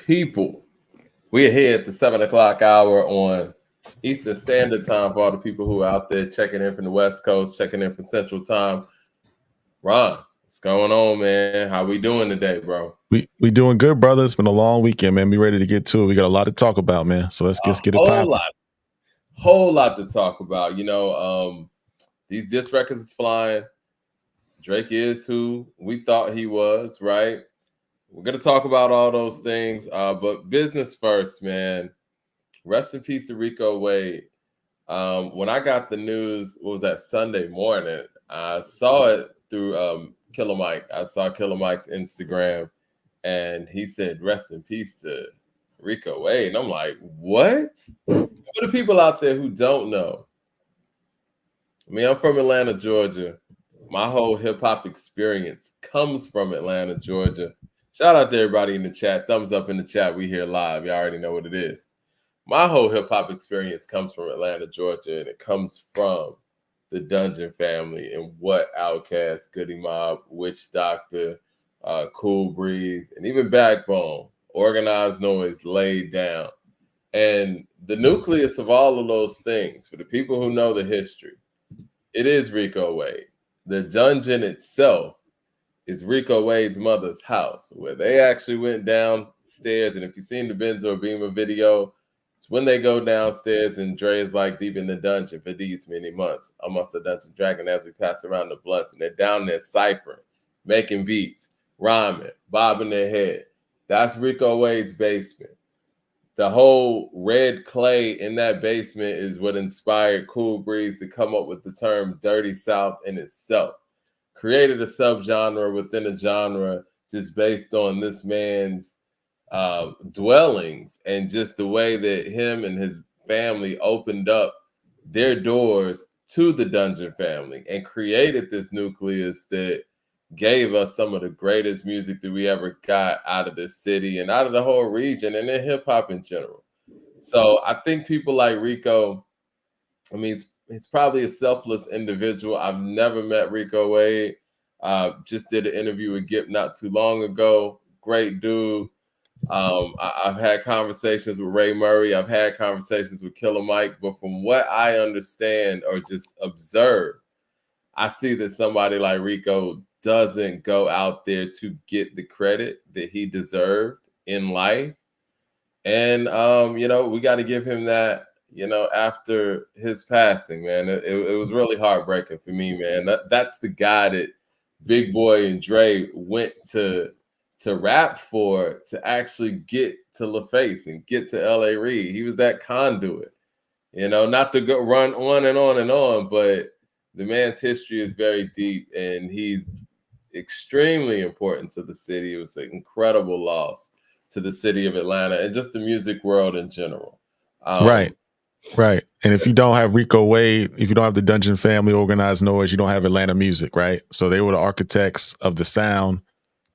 people. We're here at the 7 o'clock hour on Eastern Standard Time for all the people who are out there checking in from the West Coast, checking in from Central Time. Ron, what's going on, man? How we doing today, bro? We doing good, brother. It's been a long weekend, man. Be ready to get to it. We got a lot to talk about, man. So let's just get it popping. Whole lot to talk about. These diss records is flying. Drake is who we thought he was, right? We're gonna talk about all those things, but business first, man. Rest in peace to Rico Wade. When I got the news, what was that, Sunday morning? I saw it through Killer Mike. I saw Killer Mike's Instagram, and he said, "Rest in peace to Rico Wade." And I'm like, "What?" For the people out there who don't know, I'm from Atlanta, Georgia. My whole hip hop experience comes from Atlanta, Georgia. Shout out to everybody in the chat. Thumbs up in the chat. We here live. Y'all already know what it is. My whole hip hop experience comes from Atlanta, Georgia, and it comes from the Dungeon family and what Outkast, Goody Mob, Witch Doctor, Cool Breeze, and even Backbone, Organized Noise laid down. And the nucleus of all of those things, for the people who know the history, it is Rico Wade. The dungeon itself is Rico Wade's mother's house, where they actually went downstairs. And if you've seen the Benzo or Beamer video, it's when they go downstairs and Dre is like deep in the dungeon for these many months amongst the Dungeon Dragon as we pass around the blunts. And they're down there ciphering, making beats, rhyming, bobbing their head. That's Rico Wade's basement. The whole red clay in that basement is what inspired Cool Breeze to come up with the term Dirty South in itself. Created a subgenre within a genre just based on this man's dwellings and just the way that him and his family opened up their doors to the Dungeon family and created this nucleus that gave us some of the greatest music that we ever got out of this city and out of the whole region and in hip hop in general. So I think people like Rico, he's probably a selfless individual. I've never met Rico Wade. Just did an interview with Gip not too long ago. Great dude. I've had conversations with Ray Murray. I've had conversations with Killer Mike. But from what I understand or just observe, I see that somebody like Rico doesn't go out there to get the credit that he deserved in life. And, we got to give him that, after his passing, man. It was really heartbreaking for me, man. That's the guy that Big Boy and Dre went to rap for, to actually get to LaFace and get to L.A. Reid. He was that conduit, not to go run on and on and on, but the man's history is very deep and he's extremely important to the city. It was an incredible loss to the city of Atlanta and just the music world in general. Right. And if you don't have Rico Wade, if you don't have the Dungeon family, Organized Noise, you don't have Atlanta music, right? So they were the architects of the sound,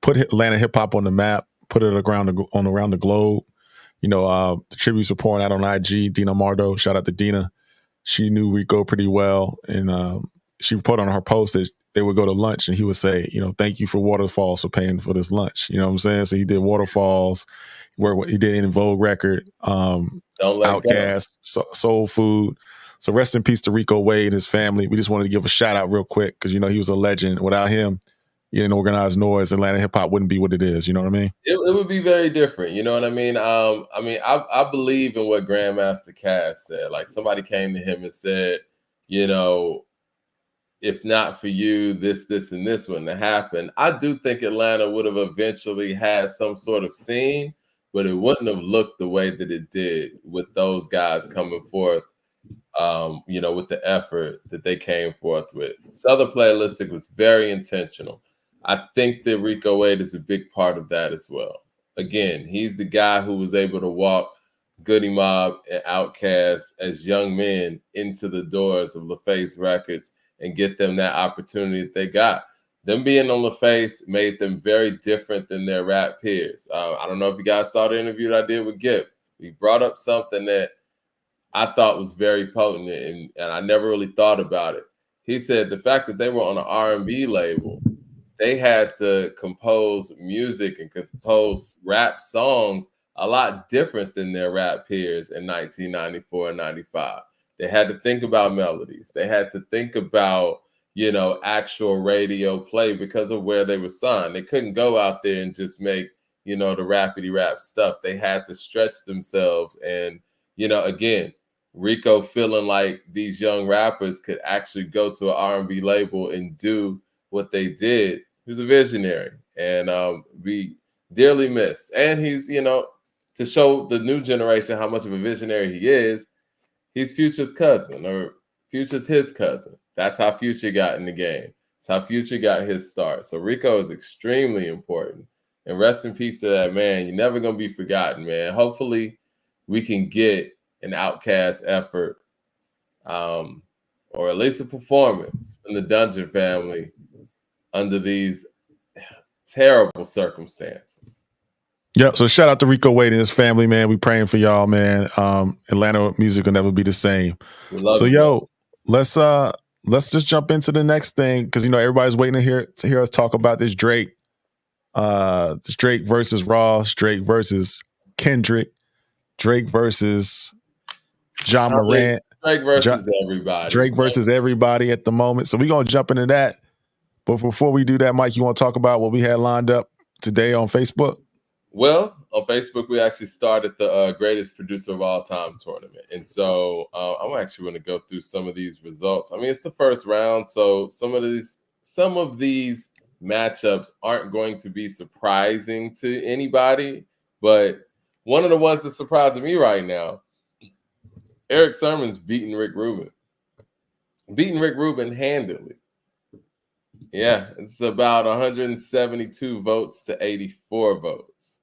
put Atlanta hip hop on the map, put it around the globe. The tributes were pouring out on IG. Dina Mardo, shout out to Dina. She knew Rico pretty well, and she put on her post that they would go to lunch, and he would say, "Thank you for Waterfalls for paying for this lunch." You know what I'm saying? So he did Waterfalls, where he did In Vogue record, Outkast, Soul Food. So rest in peace to Rico Wade and his family. We just wanted to give a shout out real quick because he was a legend. Without him, Organized Noise, Atlanta hip hop wouldn't be what it is. You know what I mean? It would be very different. You know what I mean? I believe in what Grandmaster Cass said. Like, somebody came to him and said, if not for you, this, and this wouldn't have happened. I do think Atlanta would have eventually had some sort of scene, but it wouldn't have looked the way that it did with those guys coming forth, with the effort that they came forth with. Southern Playalistic was very intentional. I think that Rico Wade is a big part of that as well. Again, he's the guy who was able to walk Goody Mob and Outkast as young men into the doors of LaFace Records and get them that opportunity that they got. Them being on LaFace made them very different than their rap peers. I don't know if you guys saw the interview that I did with Gip. He brought up something that I thought was very potent, and I never really thought about it. He said the fact that they were on an R&B label, they had to compose music and compose rap songs a lot different than their rap peers in 1994 and 95. They had to think about melodies. They had to think about, actual radio play because of where they were signed. They couldn't go out there and just make, the rappity rap stuff. They had to stretch themselves. And, again, Rico feeling like these young rappers could actually go to an R&B label and do what they did. He was a visionary, and we dearly missed. And he's, to show the new generation how much of a visionary he is, he's Future's cousin, or Future's his cousin. That's how Future got in the game. That's how Future got his start. So Rico is extremely important. And rest in peace to that man. You're never going to be forgotten, man. Hopefully we can get an Outkast effort, or at least a performance from the Dungeon family under these terrible circumstances. Yep. So shout out to Rico Wade and his family, man. We praying for y'all, man. Atlanta music will never be the same. So yo, let's just jump into the next thing, because everybody's waiting to hear us talk about this Drake. This Drake versus Ross, Drake versus Kendrick, Drake versus John Morant. Drake versus everybody. Drake versus everybody at the moment. So we're gonna jump into that. But before we do that, Mike, you want to talk about what we had lined up today on Facebook? Well, on Facebook, we actually started the greatest producer of all time tournament. And so I'm actually going to go through some of these results. I mean, it's the first round, so some of these matchups aren't going to be surprising to anybody. But one of the ones that's surprising me right now, Eric Sermon's beating Rick Rubin. Beating Rick Rubin handily. Yeah, it's about 172 votes to 84 votes.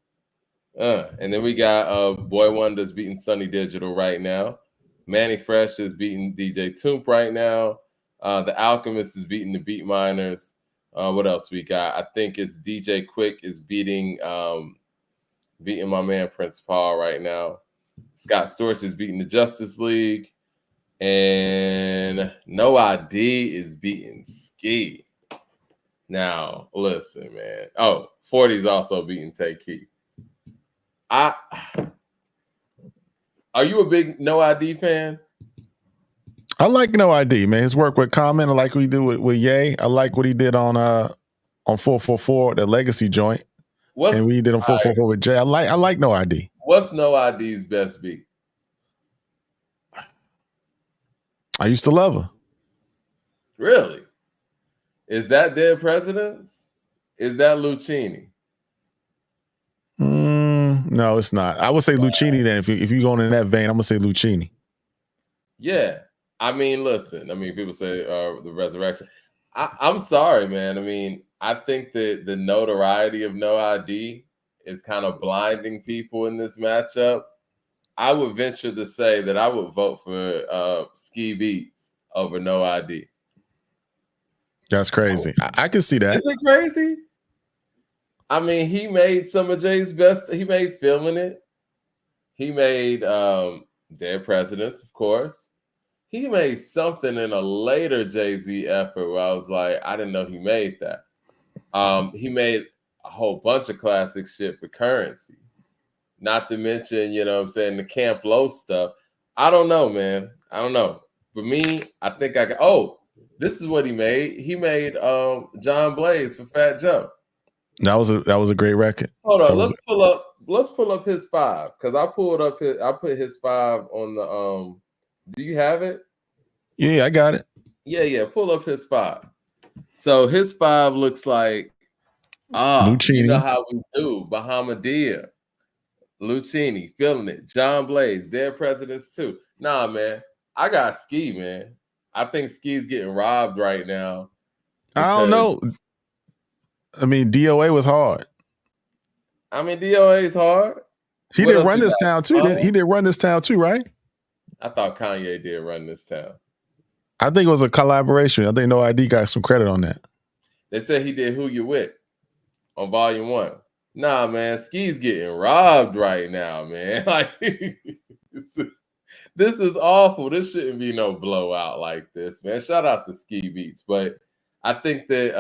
And then we got Boy Wonder's beating Sunny Digital right now. Manny Fresh is beating DJ Toomp right now. The Alchemist is beating the Beat Miners. What else we got? I think it's DJ Quick is beating my man Prince Paul right now. Scott Storch is beating the Justice League. And No ID is beating Ski. Now, listen, man. Oh, 40's also beating Take Key. Are you a big No ID fan? I like No ID, man. His work with Common. I like what he did with Ye. I like what he did on 444, the Legacy joint. And what he did on 444 with Jay. I like No ID. What's No ID's best beat? I Used to Love Her. Really? Is that Dead Presidents? Is that Lucchini? No, it's not. I would say Lucchini then. If you're going in that vein, I'm going to say Lucchini. Yeah. I mean, listen. I mean, people say the Resurrection. I'm sorry, man. I mean, I think that the notoriety of No ID is kind of blinding people in this matchup. I would venture to say that I would vote for Ski Beats over No ID. That's crazy. I can see that. Isn't it crazy? I mean, he made some of Jay's best. He made Feeling It. He made Dead Presidents, of course. He made something in a later Jay-Z effort where I was like, I didn't know he made that. He made a whole bunch of classic shit for Currency. Not to mention, the Camp Low stuff. I don't know, man. I don't know. For me, I think this is what he made. He made John Blaze for Fat Joe. That was a great record. Hold on, let's pull up his 5, because I put his 5 on the do you have it? Yeah, I got it. Yeah, pull up his 5. So his 5 looks like Lucchini. You know how we do. Bahamadia, Lucchini, Feeling It, John Blaze, Dead Presidents 2. Nah, man. I got Ski, man. I think Ski's getting robbed right now. I don't know. I mean, DOA was hard. I mean, DOA is hard. He did Run This Town too. He did Run This Town too, right? I thought Kanye did Run This Town. I think it was a collaboration. I think No ID got some credit on that. They said he did Who You With on Volume 1. Nah, man, Ski's getting robbed right now, man. Like, this is awful. This shouldn't be no blowout like this, man. Shout out to Ski Beats. But I think that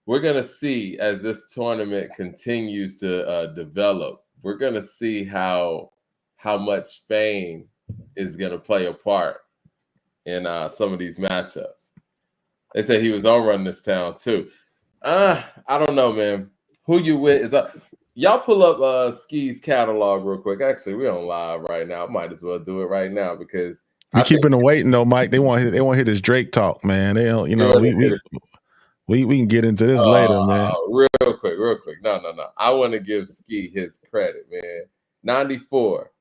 we're gonna see as this tournament continues to develop. We're gonna see how much fame is gonna play a part in some of these matchups. They said he was on Run This Town too. I don't know, man. Who you with is up. Y'all pull up Ski's catalog real quick. Actually, we're on live right now. Might as well do it right now because we keeping them waiting though, Mike. They want to hear this Drake talk, man. They don't, we can get into this later, man. Real quick. No. I want to give Ski his credit, man. 94.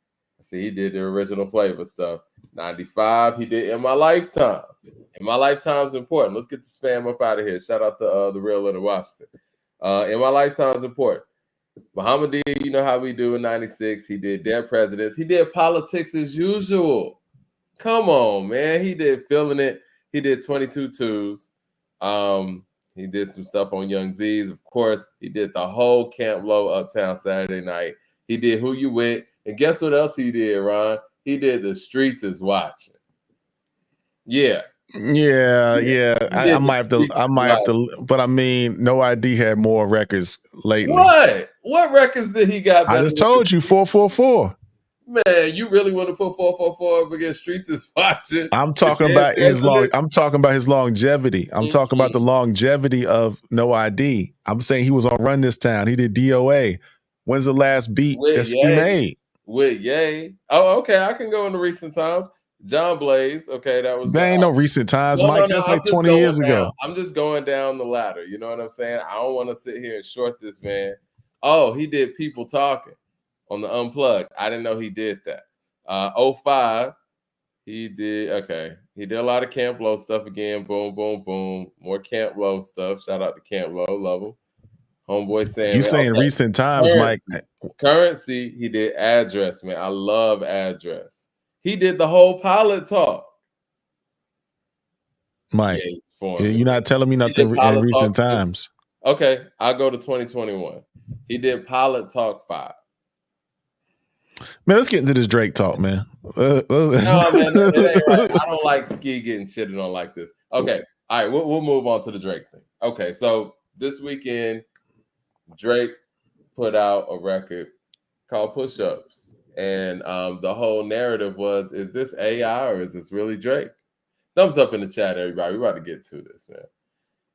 See, he did the original flavor stuff. 95, he did In My Lifetime. In My Lifetime is important. Let's get the spam up out of here. Shout out to the real Leonard Washington. In My Lifetime is important. Muhammad D, you know how we do in 96. He did Dead Presidents. He did Politics as Usual. Come on, man. He did Feeling It. He did 22 Twos. He did some stuff on Young Z's. Of course, he did the whole Camp Low Uptown Saturday Night. He did Who You With. And guess what else he did, Ron? He did The Streets Is Watching. Yeah. I might have to, but I mean, No ID had more records lately. What records did he got? I just told you 444. Man, you really want to put 444 up against Streets Is Watching? I'm talking about his longevity. I'm talking about the longevity of No ID. I'm saying he was on Run This Town. He did DOA. When's the last beat that Ski made? With Ye. Oh, okay. I can go into recent times. John Blaze. Okay, that was. There ain't no recent times, Mike. That's like 20 years ago. I'm just going down the ladder. You know what I'm saying? I don't want to sit here and short this man. Oh, he did People Talking on the Unplugged. I didn't know he did that. 05, he did. Okay, he did a lot of Camp Low stuff again. Boom, boom, boom. More Camp Low stuff. Shout out to Camp Low. Love him. Homeboy saying. You saying recent times, Currency. Mike? Currency. He did Address, man. I love Address. He did the whole Pilot Talk. Mike, you're not telling me nothing in recent times. Okay, I'll go to 2021. He did Pilot Talk 5. Man, let's get into this Drake talk, man. No, man, it ain't right. I don't like Ski getting shitted on like this. Okay, all right, we'll move on to the Drake thing. Okay, so this weekend, Drake put out a record called Push Ups. And the whole narrative was, is this AI or is this really Drake? Thumbs up in the chat, everybody. We're about to get to this, man.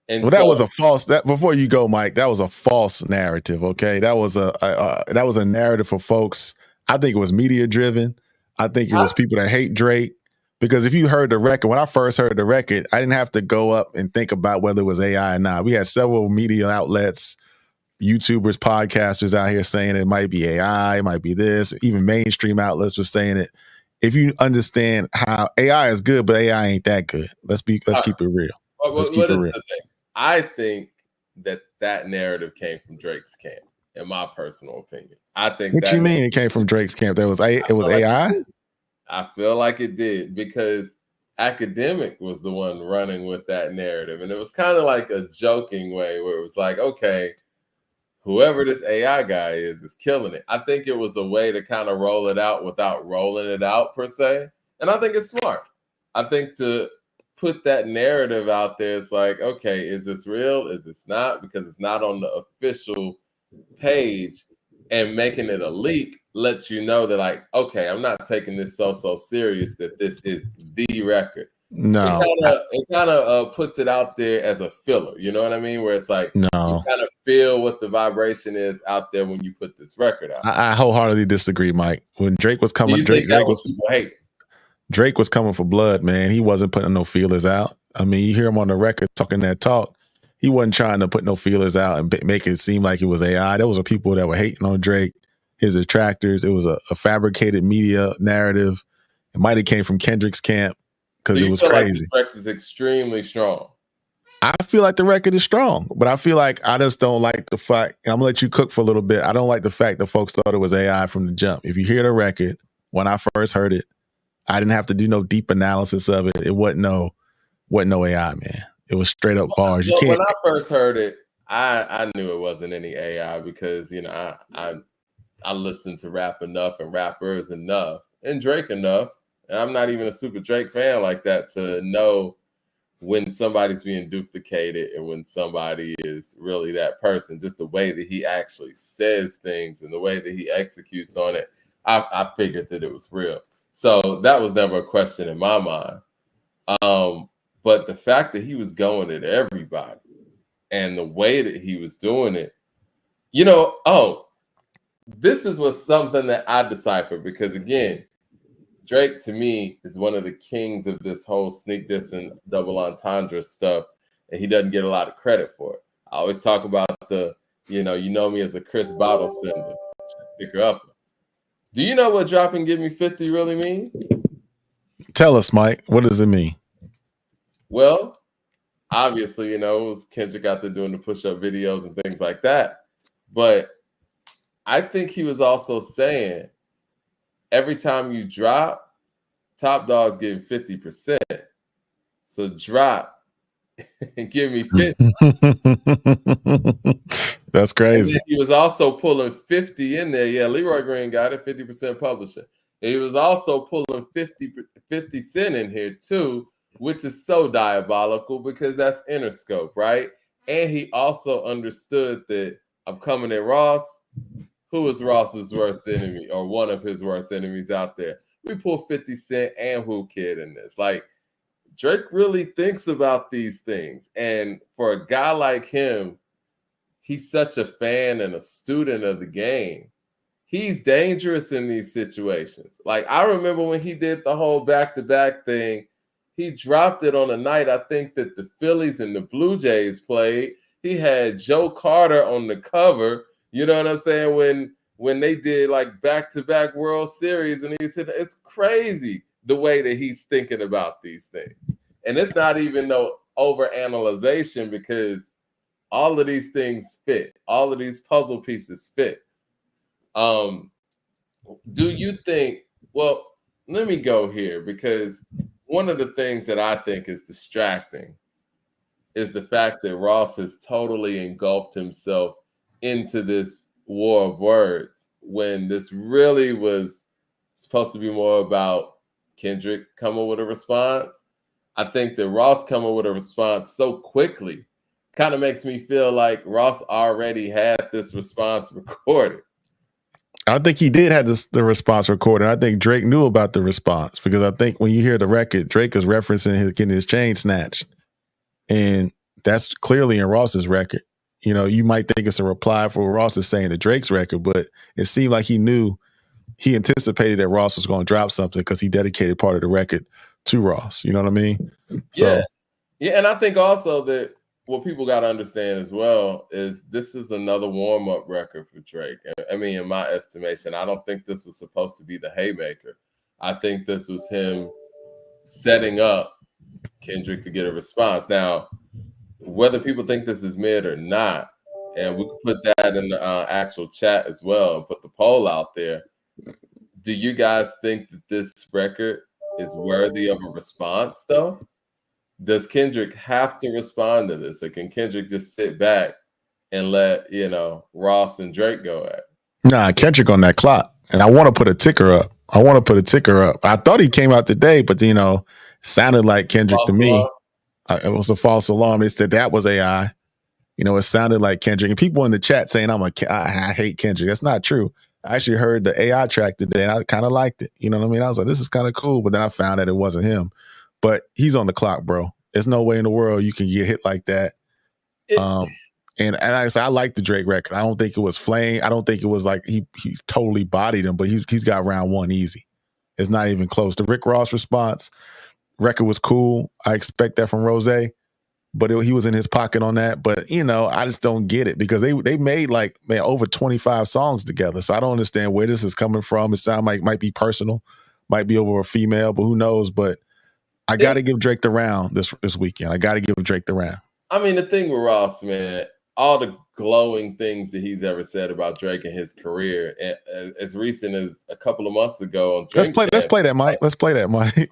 And that was a false. That before you go, Mike, that was a false narrative. Okay, that was a narrative for folks. I think it was media driven. I think it was people that hate Drake. Because if you heard the record, when I first heard the record, I didn't have to go up and think about whether it was AI or not. We had several media outlets, YouTubers, podcasters out here saying it might be AI, it might be this. Even mainstream outlets were saying it. If you understand how AI is good, but AI ain't that good. Let's keep it real. Let's keep it real. I think that narrative came from Drake's camp, in my personal opinion. I think. What you mean it came from Drake's camp? It was AI? I feel like it did because Academic was the one running with that narrative. And it was kind of like a joking way where it was like, okay, whoever this AI guy is killing it. I think it was a way to kind of roll it out without rolling it out per se. And I think it's smart. I think to put that narrative out there, it's like, okay, is this real? Is this not? Because it's not on the official page, and making it a leak lets you know that, like, okay, I'm not taking this so serious that this is the record. No, it kind of puts it out there as a filler. You know what I mean? Where it's like, no, you kind of feel what the vibration is out there when you put this record out. I wholeheartedly disagree, Mike. When Drake was coming, Drake was coming for blood, man. He wasn't putting no feelers out. I mean, you hear him on the record talking that talk. He wasn't trying to put no feelers out and make it seem like it was AI. There was people that were hating on Drake, his detractors. It was a fabricated media narrative. It might have came from Kendrick's camp because it was crazy. Like this record is extremely strong. I feel like the record is strong, but I feel like I just don't like the fact. I'm gonna let you cook for a little bit. I don't like the fact that folks thought it was AI from the jump. If you hear the record, when I first heard it, I didn't have to do no deep analysis of it. It wasn't no AI, man. It was straight up bars. You can't. When I first heard it, I knew it wasn't any AI because, you know, I listened to rap enough and rappers enough and Drake enough. And I'm not even a super Drake fan like that to know when somebody's being duplicated and when somebody is really that person. Just the way that he actually says things and the way that he executes on it, I figured that it was real. So that was never a question in my mind. But the fact that he was going at everybody and the way that he was doing it, this is was something that I deciphered, because again, Drake to me is one of the kings of this whole sneak diss and double entendre stuff, and he doesn't get a lot of credit for it. I always talk about you know me as a Chris bottle sender, picker up. Do you know what dropping "Give Me 50" really means? Tell us, Mike. What does it mean? Well, obviously, it was Kendrick out there doing the push-up videos and things like that. But I think he was also saying, every time you drop, Top Dog's getting 50%. So drop and give me 50. That's crazy. He was also pulling 50 in there. Yeah, Leroy Green got it, 50% publishing. He was also pulling 50 Cent in here too, which is so diabolical because that's Interscope, right? And he also understood that I'm coming at Ross. Who is Ross's worst enemy, or one of his worst enemies out there? We pull 50 Cent and Wknd in this. Like, Drake really thinks about these things. And for a guy like him, he's such a fan and a student of the game. He's dangerous in these situations. Like, I remember when he did the whole back-to-back thing, he dropped it on a night, I think, that the Phillies and the Blue Jays played. He had Joe Carter on the cover. You know what I'm saying? When they did like back-to-back World Series, and he said, it's crazy the way that he's thinking about these things. And it's not even no overanalyzation, because all of these things fit. All of these puzzle pieces fit. Do you think, well, let me go here, because one of the things that I think is distracting is the fact that Ross has totally engulfed himself into this war of words, when this really was supposed to be more about Kendrick coming with a response. I think that Ross coming with a response so quickly kind of makes me feel like Ross already had this response recorded. I think he did have the response recorded. I think Drake knew about the response, because I think when you hear the record, Drake is referencing getting his chain snatched. And that's clearly in Ross's record. You might think it's a reply for what Ross is saying to Drake's record, but it seemed like he anticipated that Ross was going to drop something, because he dedicated part of the record to Ross. You know what I mean? Yeah. And I think also that what people got to understand as well is this is another warm-up record for Drake. I mean, in my estimation, I don't think this was supposed to be the haymaker. I think this was him setting up Kendrick to get a response. Now, whether people think this is mid or not, and we could put that in the actual chat as well and put the poll out there. Do you guys think that this record is worthy of a response, though? Does Kendrick have to respond to this, or can Kendrick just sit back and let Ross and Drake go at it? Nah, Kendrick on that clock, and I want to put a ticker up. I thought he came out today, but sounded like Kendrick False to me. alarm? It was a false alarm. They said that was AI. It sounded like Kendrick, and people in the chat saying I hate Kendrick. That's not true. I actually heard the AI track today, and I kind of liked it. You know what I mean? I was like, this is kind of cool, but then I found that it wasn't him. But he's on the clock, bro. There's no way in the world you can get hit like that. And I said, I like the Drake record. I don't think it was flame. I don't think it was like he totally bodied him, but he's got round one easy. It's not even close. The Rick Ross response record was cool. I expect that from Rose, but he was in his pocket on that. But I just don't get it, because they made over 25 songs together. So I don't understand where this is coming from. It sounds like might be personal, might be over a female, but who knows? But I got to give Drake the round this weekend. I got to give Drake the round. I mean, the thing with Ross, man, all the glowing things that he's ever said about Drake and his career, as recent as a couple of months ago on Let's play that, Mike. Let's play that, Mike.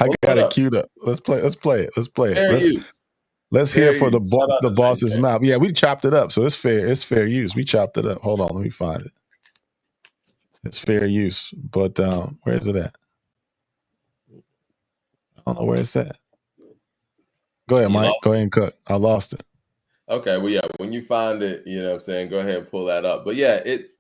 I got it queued up. Let's play it. Fair use. Let's hear for the boss's mouth. Yeah, we chopped it up, so it's fair. It's fair use. We chopped it up. Hold on, let me find it. It's fair use, but where is it at? I don't know where it's at. Go ahead, You Mike. lost Go ahead and cut. I lost it. Okay, well, yeah, when you find it, you know what I'm saying, go ahead and pull that up. But yeah, it's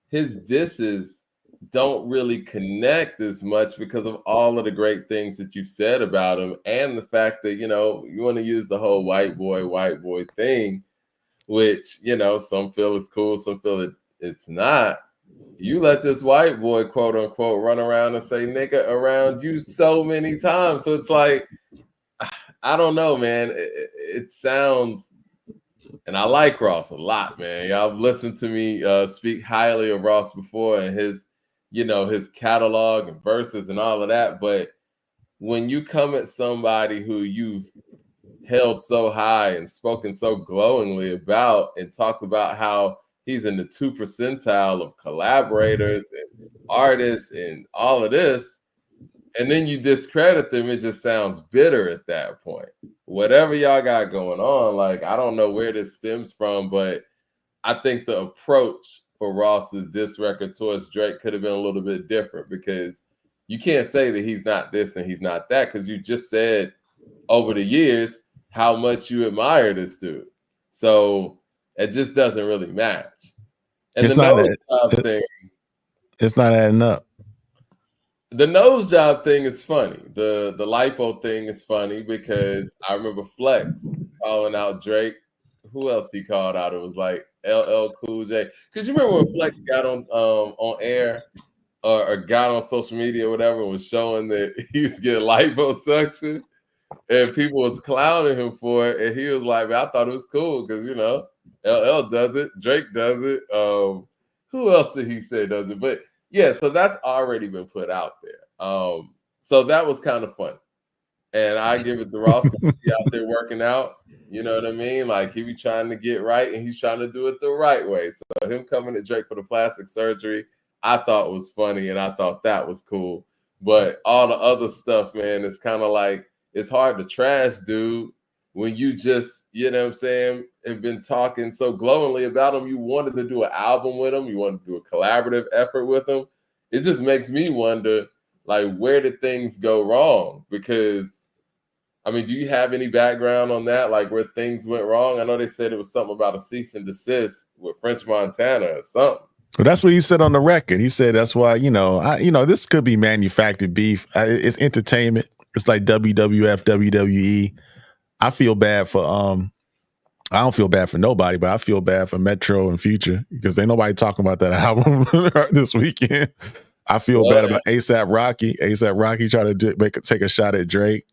his disses don't really connect as much because of all of the great things that you've said about him and the fact that, you know, you want to use the whole white boy thing, which, you know, some feel is cool, some feel it's not. You let this white boy, quote unquote, run around and say nigga around you so many times. So it's like, I don't know, man. It sounds, and I like Ross a lot, man. Y'all have listened to me speak highly of Ross before and his, you know, his catalog and verses and all of that. But when you come at somebody who you've held so high and spoken so glowingly about and talked about how he's in the 2 percentile of collaborators and artists and all of this, and then you discredit them, it just sounds bitter at that point. Whatever y'all got going on, like, I don't know where this stems from, but I think the approach for Ross's diss record towards Drake could have been a little bit different, because you can't say that he's not this and he's not that, because you just said over the years how much you admire this dude. So it just doesn't really match. And It's the not nose job thing, it's not adding up. the nose job thing is funny. The lipo thing is funny because I remember Flex calling out Drake. Who else he called out? It was like LL Cool J. Because you remember when Flex got on air or got on social media or whatever and was showing that he was getting liposuction and people was clowning him for it, and he was like, "Man, I thought it was cool because, you know, LL does it, Drake does it. Who else did he say does it?" But yeah, so that's already been put out there. So that was kind of fun, and I give it to Ross because he out there working out. You know what I mean? Like, he be trying to get right, and he's trying to do it the right way. So him coming to Drake for the plastic surgery, I thought was funny, and I thought that was cool. But all the other stuff, man, it's kind of like, it's hard to trash, dude, when you just, you know what I'm saying, have been talking so glowingly about him. You wanted to do an album with him. You wanted to do a collaborative effort with him. It just makes me wonder, like, where did things go wrong? Because, I mean, do you have any background on that, like where things went wrong? I know they said it was something about a cease and desist with French Montana or something. Well, that's what he said on the record. He said that's why, this could be manufactured beef. It's entertainment. It's like WWF, WWE. I feel bad for I don't feel bad for nobody, but I feel bad for Metro and Future because ain't nobody talking about that album this weekend. I feel bad about ASAP Rocky. ASAP Rocky tried to take a shot at Drake,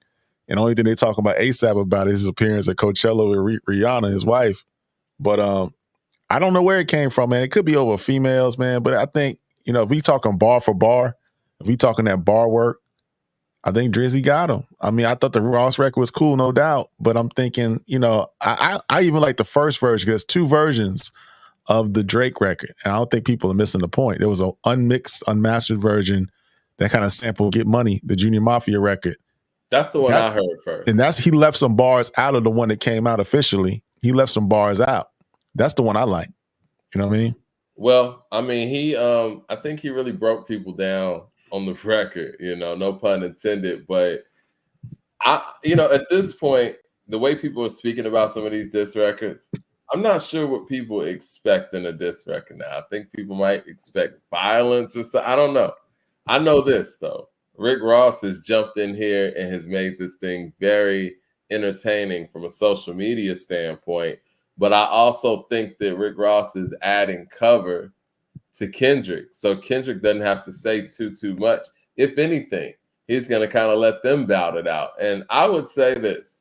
and the only thing they talking about ASAP about is his appearance at Coachella with Rihanna, his wife. But I don't know where it came from, man. It could be over females, man. But I think, if we talking bar for bar, if we talking that bar work, I think Drizzy got him. I mean, I thought the Ross record was cool, no doubt. But I'm thinking, I even like the first version. There's two versions of the Drake record. And I don't think people are missing the point. There was an unmixed, unmastered version that kind of sampled Get Money, the Junior Mafia record. That's the one I heard first. And he left some bars out of the one that came out officially. He left some bars out. That's the one I like. You know what I mean? Well, I mean, I think he really broke people down on the record, no pun intended. But at this point, the way people are speaking about some of these diss records, I'm not sure what people expect in a diss record now. I think people might expect violence or something. I don't know. I know this, though. Rick Ross has jumped in here and has made this thing very entertaining from a social media standpoint. But I also think that Rick Ross is adding cover to Kendrick. So Kendrick doesn't have to say too much. If anything, he's going to kind of let them bout it out. And I would say this.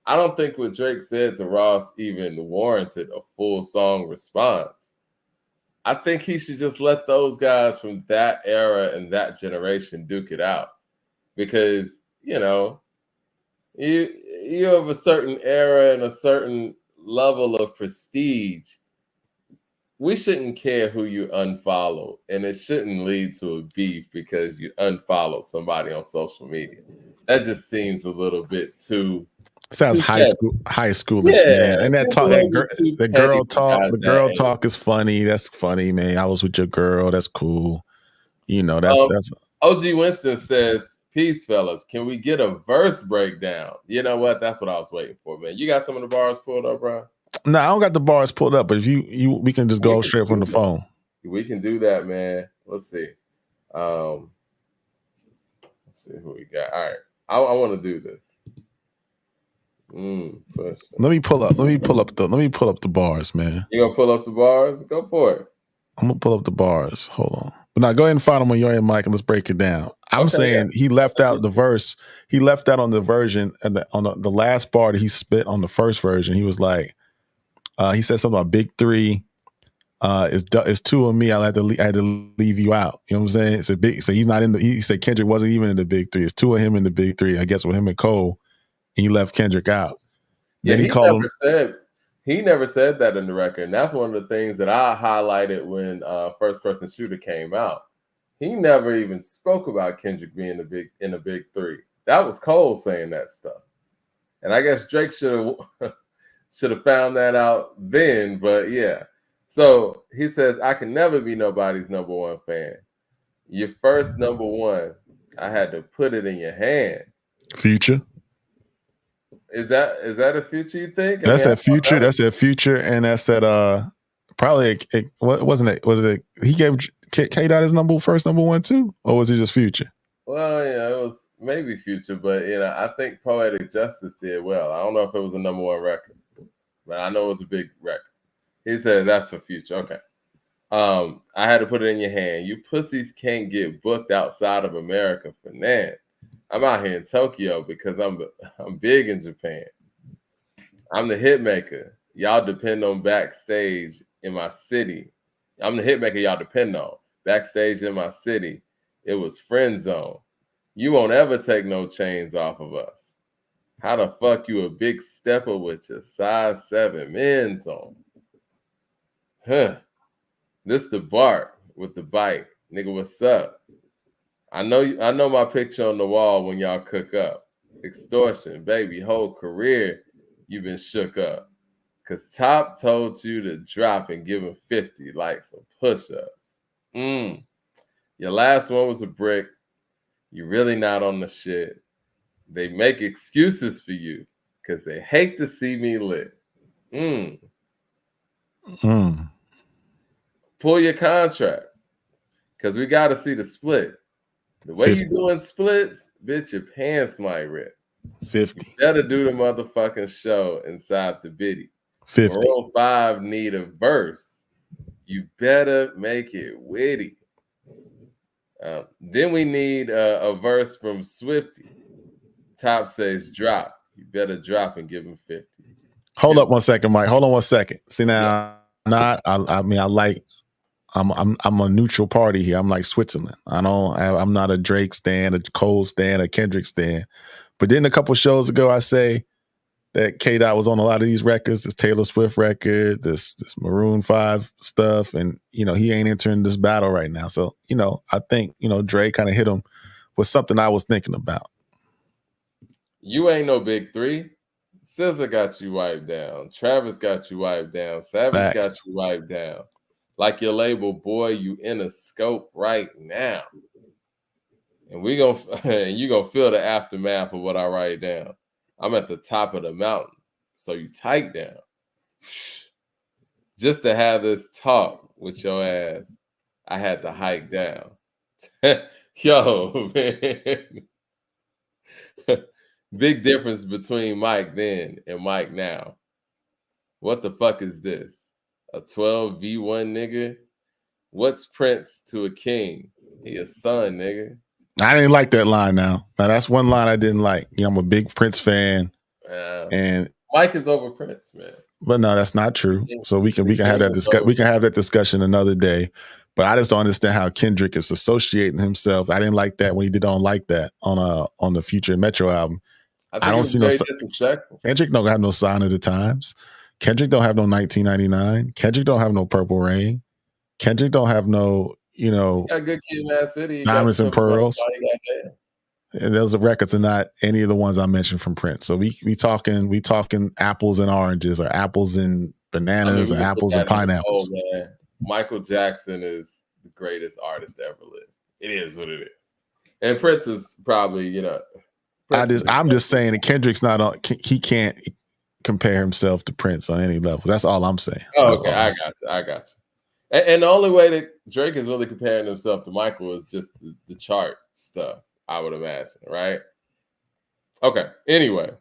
I don't think what Drake said to Ross even warranted a full song response. I think he should just let those guys from that era and that generation duke it out. Because, you have a certain era and a certain level of prestige. We shouldn't care who you unfollow, and it shouldn't lead to a beef because you unfollow somebody on social media. That just seems a little bit too. Sounds high schoolish, man. And the girl talk is funny. That's funny, man. I was with your girl. That's cool. That's OG Winston says Peace, fellas. Can we get a verse breakdown? You know what? That's what I was waiting for, man. You got some of the bars pulled up, bro? No, I don't got the bars pulled up, but if we can just go straight from the phone. We can do that, man. Let's see. Let's see who we got. All right. I want to do this. Let me pull up the bars, man. You gonna pull up the bars? Go for it. I'm gonna pull up the bars. Hold on. But now go ahead and find them on your end, Mike, and let's break it down. I'm saying he left out the verse. He left out on the version and on the last bar that he spit on the first version. He was like, he said something about big three. It's two of me. I had to leave you out. You know what I'm saying? It's a big. So he's not in the. He said Kendrick wasn't even in the big three. It's two of him in the big three. I guess with him and Cole, and he left Kendrick out. Yeah, he never said that in the record, and that's one of the things that I highlighted when First Person Shooter came out. He never even spoke about Kendrick being in the big three. That was Cole saying that stuff, and I guess Drake should have found that out then. But yeah, so he says, "I can never be nobody's number one fan. Your first number one, I had to put it in your hand." Future. Is that a Future, you think? That's that Future. That's that Future, and that's that. Probably what wasn't it? Was it he gave K-Dot his first number one too, or was it just Future? Well, yeah, it was maybe Future, but I think Poetic Justice did well. I don't know if it was a number one record, but I know it was a big record. He said that's for Future. Okay. I had to put it in your hand. You pussies can't get booked outside of America for that. I'm out here in Tokyo because I'm big in Japan. I'm the hit maker. Y'all depend on backstage in my city. I'm the hit maker y'all depend on. Backstage in my city. It was friend zone. You won't ever take no chains off of us. How the fuck you a big stepper with your size 7 men's on? Huh. This the Bart with the bike. Nigga, what's up? I know my picture on the wall when y'all cook up. Extortion, baby, whole career you've been shook up. Cause Top told you to drop and give him 50 like some push-ups. Your last one was a brick. You really not on the shit. They make excuses for you because they hate to see me lit. Pull your contract. Cause we gotta see the split. The way 50. You doing splits, bitch, your pants might rip. 50. You better do the motherfucking show inside the biddy. 50. Maroon 5 need a verse. You better make it witty. Then we need a verse from Swifty. Top says drop. You better drop and give him 50. Hold up 1 second, Mike. Hold on 1 second. See now, I'm a neutral party here. I'm like Switzerland. I'm not a Drake stan, a Cole stan, a Kendrick stan. But then a couple shows ago, I say that K-Dot was on a lot of these records, this Taylor Swift record, this Maroon 5 stuff, and he ain't entering this battle right now. So, I think, Drake kind of hit him with something I was thinking about. You ain't no big three. SZA got you wiped down. Travis got you wiped down. Savage got you wiped down. Like your label, boy, you in a scope right now. And you gonna feel the aftermath of what I write down. I'm at the top of the mountain, so you tight down. Just to have this talk with your ass, I had to hike down. Yo, man. Big difference between Mike then and Mike now. What the fuck is this? A 12v1 nigga? What's Prince to a king? He a son, nigga. I didn't like that line now. Now that's one line I didn't like. I'm a big Prince fan. And Mike is over Prince, man. But no, that's not true. So we can have that discussion another day. But I just don't understand how Kendrick is associating himself. I didn't like that when he did "Don't Like That" on the Future Metro album. I don't see no. Kendrick don't have no Sign of the Times. Kendrick don't have no 1999. Kendrick don't have no Purple Rain. Kendrick don't have no, got Good Kid, Mad City, Diamonds and Pearls. And those records are not any of the ones I mentioned from Prince. So we talking apples and oranges, or apples and bananas, or apples and pineapples. Oh, man. Michael Jackson is the greatest artist to ever live. It is what it is. And Prince is probably, I'm just saying that Kendrick's not on. He can't compare himself to Prince on any level. That's all I'm saying. Oh, okay, I got you. And the only way that Drake is really comparing himself to Michael is just the chart stuff, I would imagine, right? Okay. Anyway,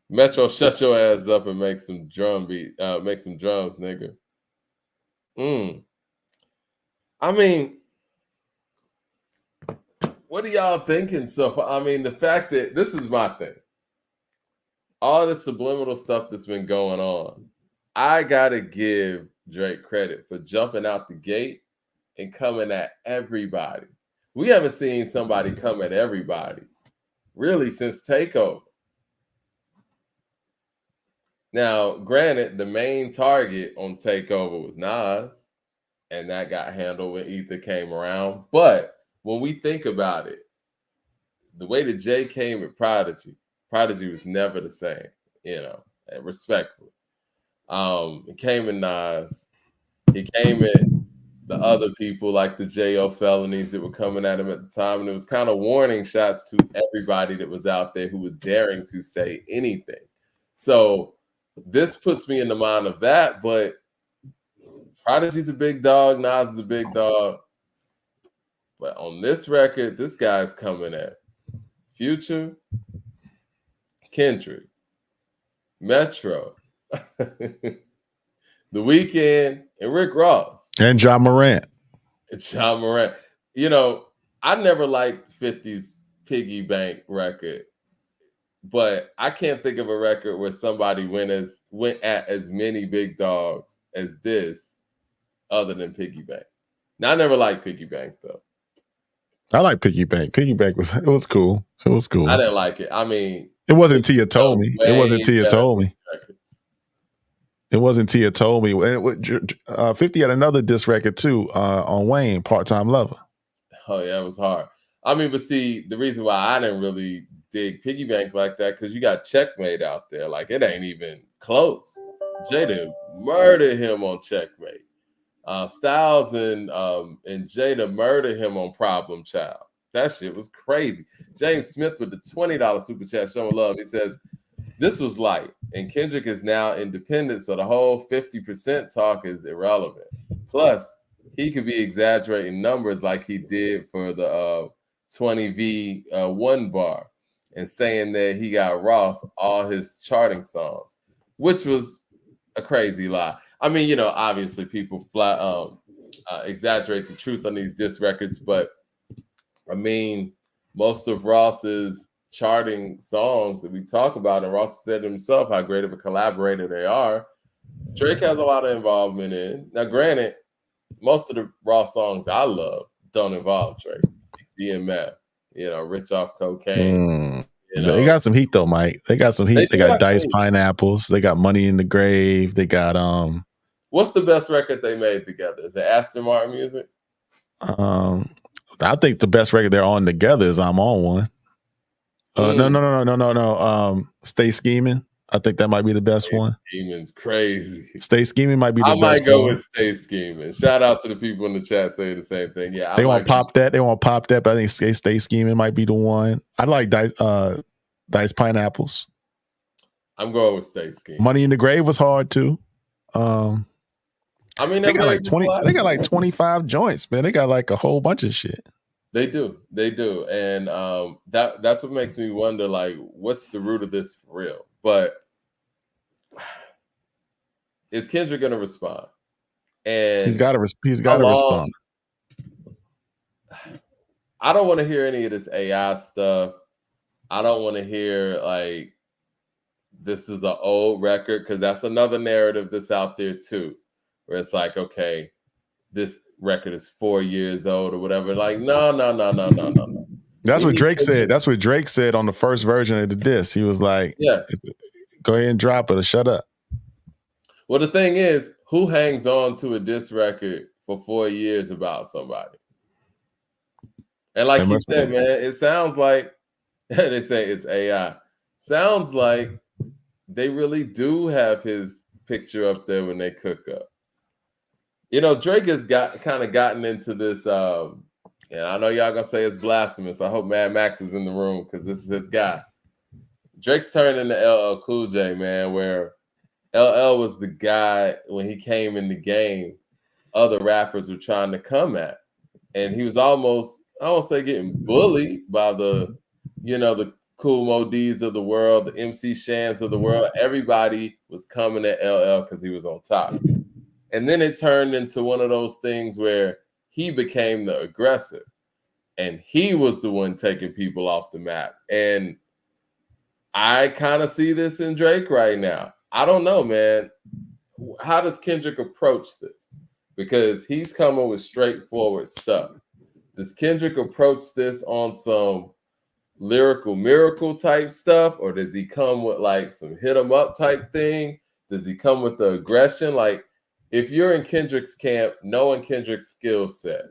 Metro, shut your ass up and make some make some drums, nigga. I mean, what are y'all thinking so far? I mean, the fact that this is my thing. All the subliminal stuff that's been going on, I gotta give Drake credit for jumping out the gate and coming at everybody. We haven't seen somebody come at everybody really since Takeover. Now, granted, the main target on Takeover was Nas, and that got handled when Ether came around. But when we think about it, the way that Jay came at Prodigy was never the same, and respectfully. He came at Nas, he came at the other people like the J.O. felonies that were coming at him at the time, and it was kind of warning shots to everybody that was out there who was daring to say anything. So this puts me in the mind of that, but Prodigy's a big dog, Nas is a big dog. But on this record, this guy's coming at Future, Kendrick, Metro, The Wknd, and Rick Ross. And John Morant. John Morant. I never liked 50's Piggy Bank record, but I can't think of a record where somebody went at as many big dogs as this other than Piggy Bank. Now, I never liked Piggy Bank, though. I like Piggy Bank. Piggy Bank was cool. It was cool. I didn't like it. I mean, it wasn't Tia Told Me. It wasn't Tia Told Me. It wasn't Tia Told Me. 50 had another diss record too on Wayne, Part-Time Lover. Oh yeah, it was hard. I mean, but see, the reason why I didn't really dig Piggy Bank like that, because you got Checkmate out there. Like, it ain't even close. Jada murdered him on Checkmate. Styles and Jada murdered him on Problem Child. That shit was crazy. James Smith with the $20 super chat showing love. He says, this was light, and Kendrick is now independent, so the whole 50% talk is irrelevant. Plus, he could be exaggerating numbers like he did for the 20V 1 bar and saying that he got Ross all his charting songs, which was a crazy lie. I mean, obviously people exaggerate the truth on these diss records, but I mean, most of Ross's charting songs that we talk about, and Ross said himself how great of a collaborator they are, Drake has a lot of involvement in. Now, granted, most of the Ross songs I love don't involve Drake. DMF, Rich Off Cocaine. They got some heat though, Mike. They got some heat. They got Diced Pineapples. They got Money in the Grave. They got What's the best record they made together? Is it Aston Martin music? I think the best record they're on together is I'm On One. No. Stay Scheming. I think that might be the best one. Scheming's crazy. Stay Scheming might be the best one. I might go with Stay Scheming. Shout out to the people in the chat saying the same thing. Yeah, they won't pop that. They won't pop that, but I think Stay Scheming might be the one. I like Diced Pineapples. I'm going with Stay Scheming. Money in the Grave was hard too. I mean, they got like 20. They got like 25 joints, man. They got like a whole bunch of shit. They do, and that's what makes me wonder, like, what's the root of this for real? But is Kendrick gonna respond? And he's got to respond. I don't want to hear any of this AI stuff. I don't want to hear like this is an old record, because that's another narrative that's out there too, where it's like, okay, this record is 4 years old or whatever. Like, no. That's what Drake said. That's what Drake said on the first version of the diss. He was like, yeah, go ahead and drop it or shut up. Well, the thing is, who hangs on to a diss record for 4 years about somebody? And like you said, man, it sounds like they say it's AI. Sounds like they really do have his picture up there when they cook up. Drake has gotten into this and I know y'all gonna say it's blasphemous. I hope Mad Max is in the room because this is his guy. Drake's turned into LL Cool J, man, where LL was the guy when he came in the game, other rappers were trying to come at. And he was almost, I won't say getting bullied by the, the Cool Mo D's of the world, the MC Shans of the world. Everybody was coming at LL because he was on top. And then it turned into one of those things where he became the aggressor. And he was the one taking people off the map. And I kind of see this in Drake right now. I don't know, man. How does Kendrick approach this? Because he's coming with straightforward stuff. Does Kendrick approach this on some lyrical miracle type stuff? Or does he come with like some hit 'em up type thing? Does he come with the aggression? Like, if you're in Kendrick's camp, knowing Kendrick's skill set,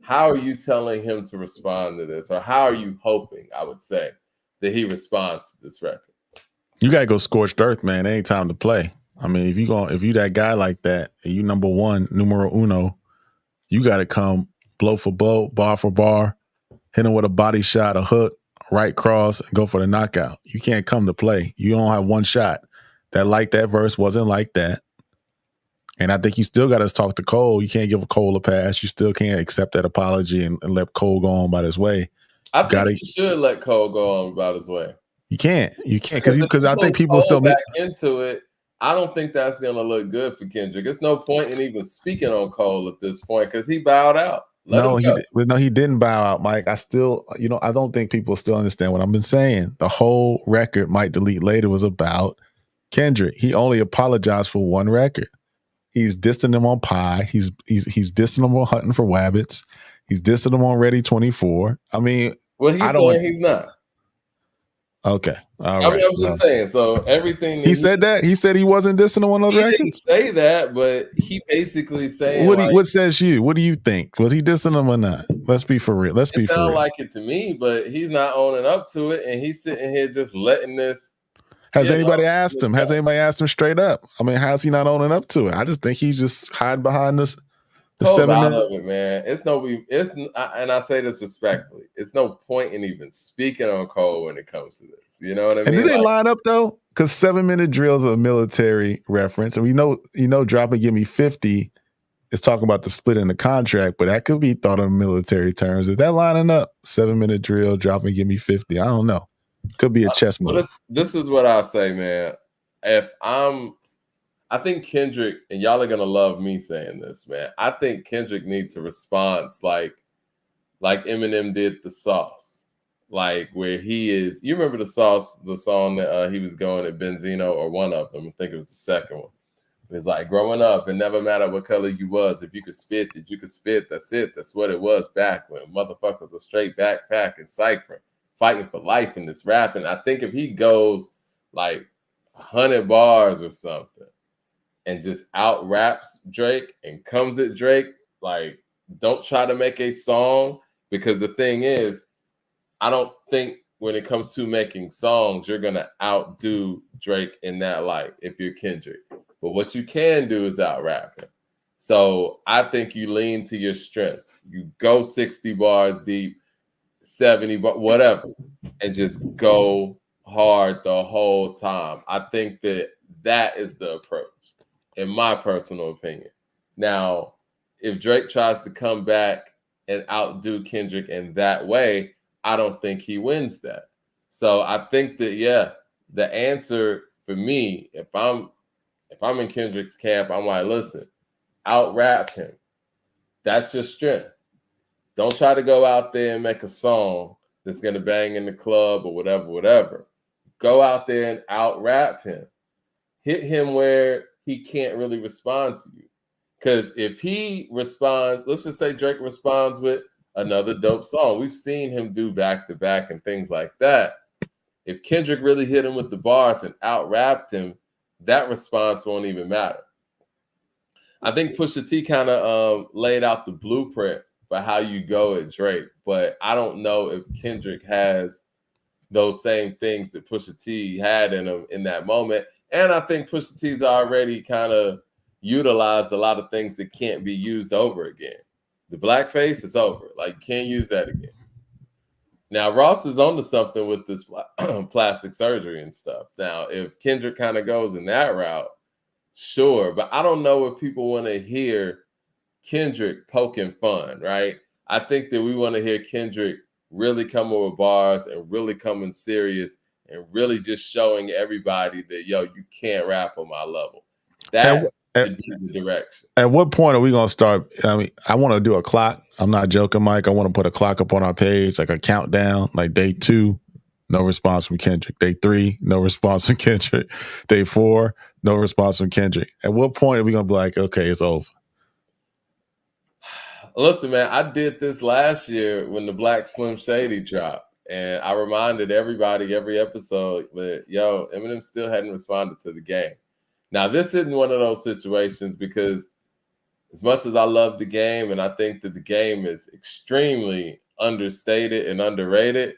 how are you telling him to respond to this? Or how are you hoping, I would say, that he responds to this record? You gotta go scorched earth, man. It ain't time to play. I mean, if you that guy like that, and you number one, numero uno, you gotta come blow for blow, bar for bar, hit him with a body shot, a hook, right cross, and go for the knockout. You can't come to play. You don't have one shot. That verse wasn't like that. And I think you still got to talk to Cole. You can't give Cole a pass. You still can't accept that apology and let Cole go on about his way. I think you should let Cole go on about his way. You can't because I think people still back into it. I don't think that's gonna look good for Kendrick. There's no point in even speaking on Cole at this point because he bowed out. He didn't bow out, Mike. I still, I don't think people still understand what I've been saying. The whole record, Might Delete Later, was about Kendrick. He only apologized for one record. He's dissing him on Pie. He's dissing him on Hunting for Wabbits. He's dissing him on Ready 24. I mean, well, he's saying he's not. Okay, all right. I'm just saying. So everything he said that he said he wasn't dissing him on those records. He didn't say that, but he basically saying what says you? What do you think? Was he dissing him or not? Let's be for real. It sounds like it to me, but he's not owning up to it, and he's sitting here just letting this. Has anybody asked him? Has anybody asked him straight up? I mean, how's he not owning up to it? I just think he's just hiding behind this. The 7 minutes of it, man. And I say this respectfully. It's no point in even speaking on Cole when it comes to this. You know what I mean? And do they line up though? Because 7 minute drills are a military reference, and we know, Drop and Give Me 50 is talking about the split in the contract, but that could be thought in military terms. Is that lining up? 7 minute drill, Drop and Give Me 50. I don't know. Could be a chess move. This is what I say, man. I think Kendrick, and y'all are gonna love me saying this, man. I think Kendrick needs a response like Eminem did the Sauce, like where he is. You remember the song that he was going at Benzino, or one of them. I think it was the second one. It's like, growing up, it never mattered what color you was. If you could spit, you could spit. That's it. That's what it was back when motherfuckers were straight backpack and ciphering, fighting for life in this rapping. I think if he goes like 100 bars or something, and just out raps Drake and comes at Drake, like, don't try to make a song, because the thing is, I don't think when it comes to making songs, you're going to outdo Drake in that light if you're Kendrick. But what you can do is out rap him. So I think you lean to your strength. You go 60 bars deep, 70, but whatever, and just go hard the whole time. I think that is the approach, in my personal opinion. Now, if Drake tries to come back and outdo Kendrick in that way, I don't think he wins that. So I think that, the answer for me, if I'm in Kendrick's camp, I'm like, listen, out rap him. That's your strength. Don't try to go out there and make a song that's going to bang in the club or whatever. Go out there and out rap him. Hit him where he can't really respond to you. Because if he responds, let's just say Drake responds with another dope song. We've seen him do back-to-back and things like that. If Kendrick really hit him with the bars and out-rapped him, that response won't even matter. I think Pusha T kind of laid out the blueprint for how you go at Drake, but I don't know if Kendrick has those same things that Pusha T had in him in that moment. And I think Pusha T's already kind of utilized a lot of things that can't be used over again. The blackface is over. Like, can't use that again. Now, Ross is onto something with this plastic surgery and stuff. Now, if Kendrick kind of goes in that route, sure. But I don't know if people want to hear Kendrick poking fun, right? I think that we want to hear Kendrick really come with bars and really coming serious and really just showing everybody that, yo, you can't rap on my level. That should be the direction. At what point are we going to start? I mean, I want to do a clock. I'm not joking, Mike. I want to put a clock up on our page, like a countdown, like day 2, no response from Kendrick. Day 3, no response from Kendrick. Day 4, no response from Kendrick. At what point are we going to be like, okay, it's over? Listen, man, I did this last year when the Black Slim Shady dropped. And I reminded everybody every episode that, yo, Eminem still hadn't responded to the game. Now, this isn't one of those situations because as much as I love the game and I think that the game is extremely understated and underrated,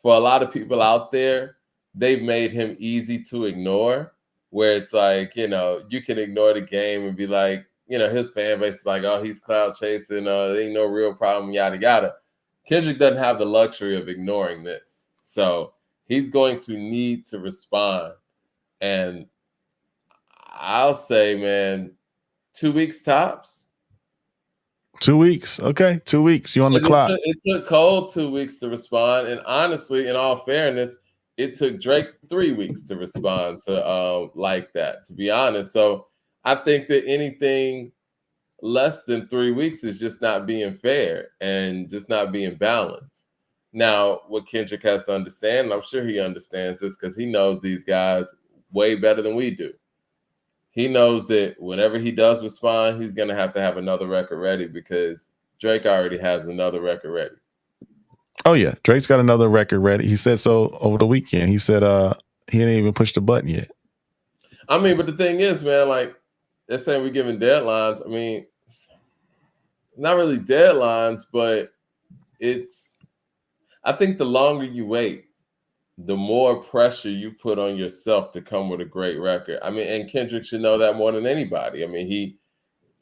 for a lot of people out there, they've made him easy to ignore, where it's like, you know, you can ignore the game and be like, you know, his fan base is like, oh, he's cloud chasing, there ain't no real problem, yada, yada. Kendrick doesn't have the luxury of ignoring this. So he's going to need to respond. And I'll say, man, 2 weeks tops. 2 weeks. Okay. 2 weeks. You on the clock. It took Cole 2 weeks to respond. And honestly, in all fairness, it took Drake 3 weeks to respond to like that, to be honest. So I think that anything less than 3 weeks is just not being fair and just not being balanced. Now, what Kendrick has to understand, and I'm sure he understands this because he knows these guys way better than we do. He knows that whenever he does respond, he's going to have another record ready because Drake already has another record ready. Oh, yeah. Drake's got another record ready. He said so over the weekend. He said he didn't even push the button yet. I mean, but the thing is, man, like, they're saying we're giving deadlines. I mean, not really deadlines, but I think the longer you wait, the more pressure you put on yourself to come with a great record. I mean, and Kendrick should know that more than anybody. I mean,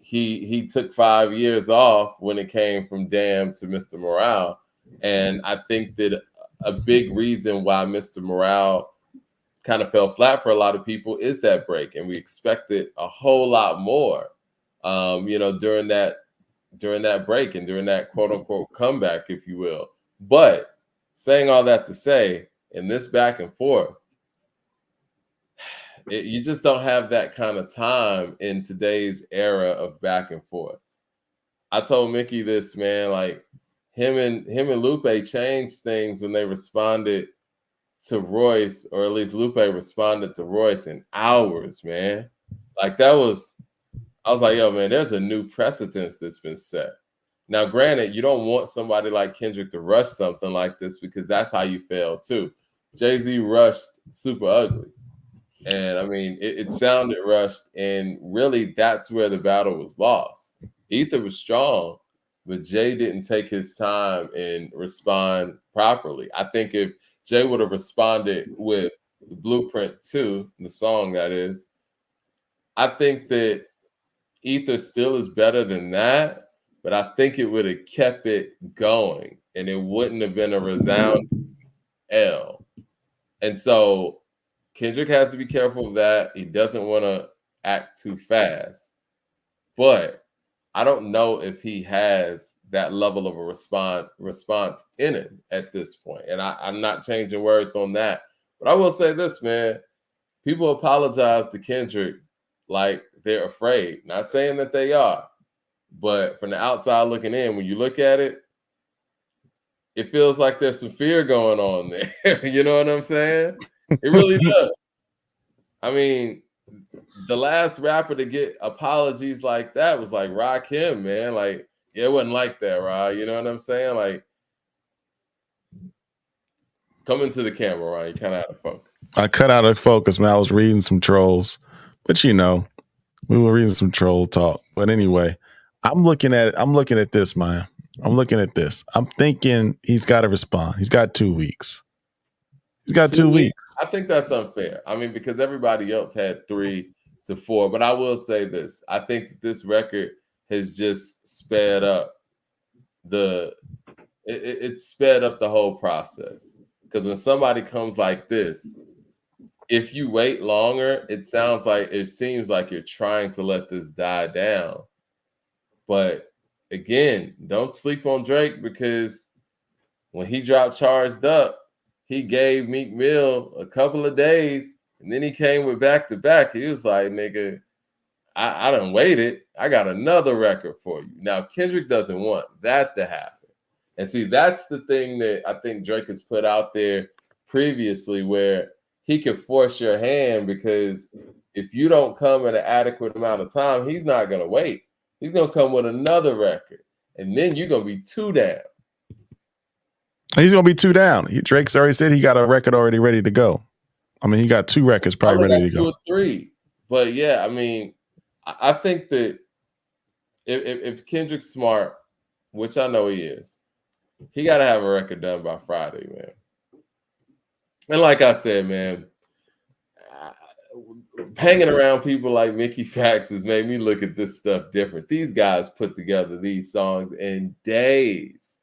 he took 5 years off when it came from Damn to Mr. Morale. And I think that a big reason why Mr. Morale kind of fell flat for a lot of people is that break. And we expected a whole lot more, you know, during that break and during that quote unquote comeback, if you will. But saying all that to say, in this back and forth, you just don't have that kind of time in today's era of back and forth. I told Mickey this, man, like him and Lupe changed things when they responded to Royce, or at least Lupe responded to Royce in hours, man. Like I was like, yo, man, there's a new precedence that's been set. Now, granted, you don't want somebody like Kendrick to rush something like this because that's how you fail too. Jay-Z rushed Super Ugly. And I mean, it sounded rushed. And really, that's where the battle was lost. Ether was strong, but Jay didn't take his time and respond properly. I think if Jay would have responded with the Blueprint 2, the song that is, I think that Ether still is better than that, but I think it would have kept it going and it wouldn't have been a resounding L. And so Kendrick has to be careful of that. He doesn't want to act too fast. But I don't know if he has that level of a response in it at this point. And I'm not changing words on that. But I will say this, man. People apologize to Kendrick like they're afraid. Not saying that they are. But from the outside looking in, when you look at it, it feels like there's some fear going on there. You know what I'm saying? It really does. I mean, the last rapper to get apologies like that was like Rakim, man. Like, yeah, it wasn't like that, Rod. You know what I'm saying? Like, come into the camera, Rod. You kind of out of focus. I cut out of focus, man. I was reading some trolls, but you know, we were reading some troll talk. But anyway, I'm looking at this, man. I'm looking at this. I'm thinking he's got to respond. He's got 2 weeks. He's got 2 weeks. I think that's unfair. I mean, because everybody else had 3 to 4. But I will say this. I think this record has just sped up it sped up the whole process. Because when somebody comes like this, if you wait longer, it seems like you're trying to let this die down. But again, don't sleep on Drake, because when he dropped Charged Up, he gave Meek Mill a couple of days, and then he came with back to back. He was like, nigga, I done waited. I got another record for you. Now, Kendrick doesn't want that to happen. And see, that's the thing that I think Drake has put out there previously, where he can force your hand, because if you don't come in an adequate amount of time, he's not going to wait. He's going to come with another record, and then you're going to be 2 down. He's going to be 2 down. Drake's already said he got a record already ready to go. I mean, he got 2 records probably ready to go. 2 or 3. But yeah, I mean, I think that if Kendrick's smart, which I know he is, he got to have a record done by Friday, man. And like I said, man, hanging around people like Mickey Fax has made me look at this stuff different. These guys put together these songs in days,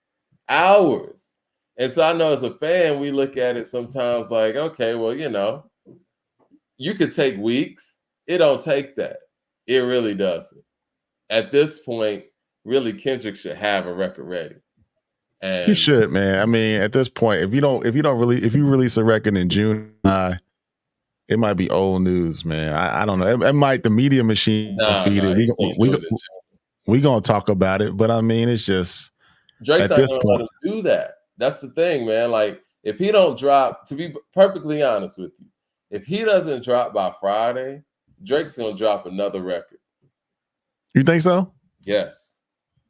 hours. And so I know as a fan, we look at it sometimes like, okay, well, you know, you could take weeks. It don't take that. It really doesn't. At this point, really, Kendrick should have a record ready. And he should, man. I mean, at this point, if you release a record in June, it might be old news, man. I don't know. It might, the media machine feed it. We gonna talk about it, but I mean, it's just Drake's at not this gonna point, let him do that. That's the thing, man. Like, if he don't drop, to be perfectly honest with you, if he doesn't drop by Friday, Drake's gonna drop another record. You think so? Yes,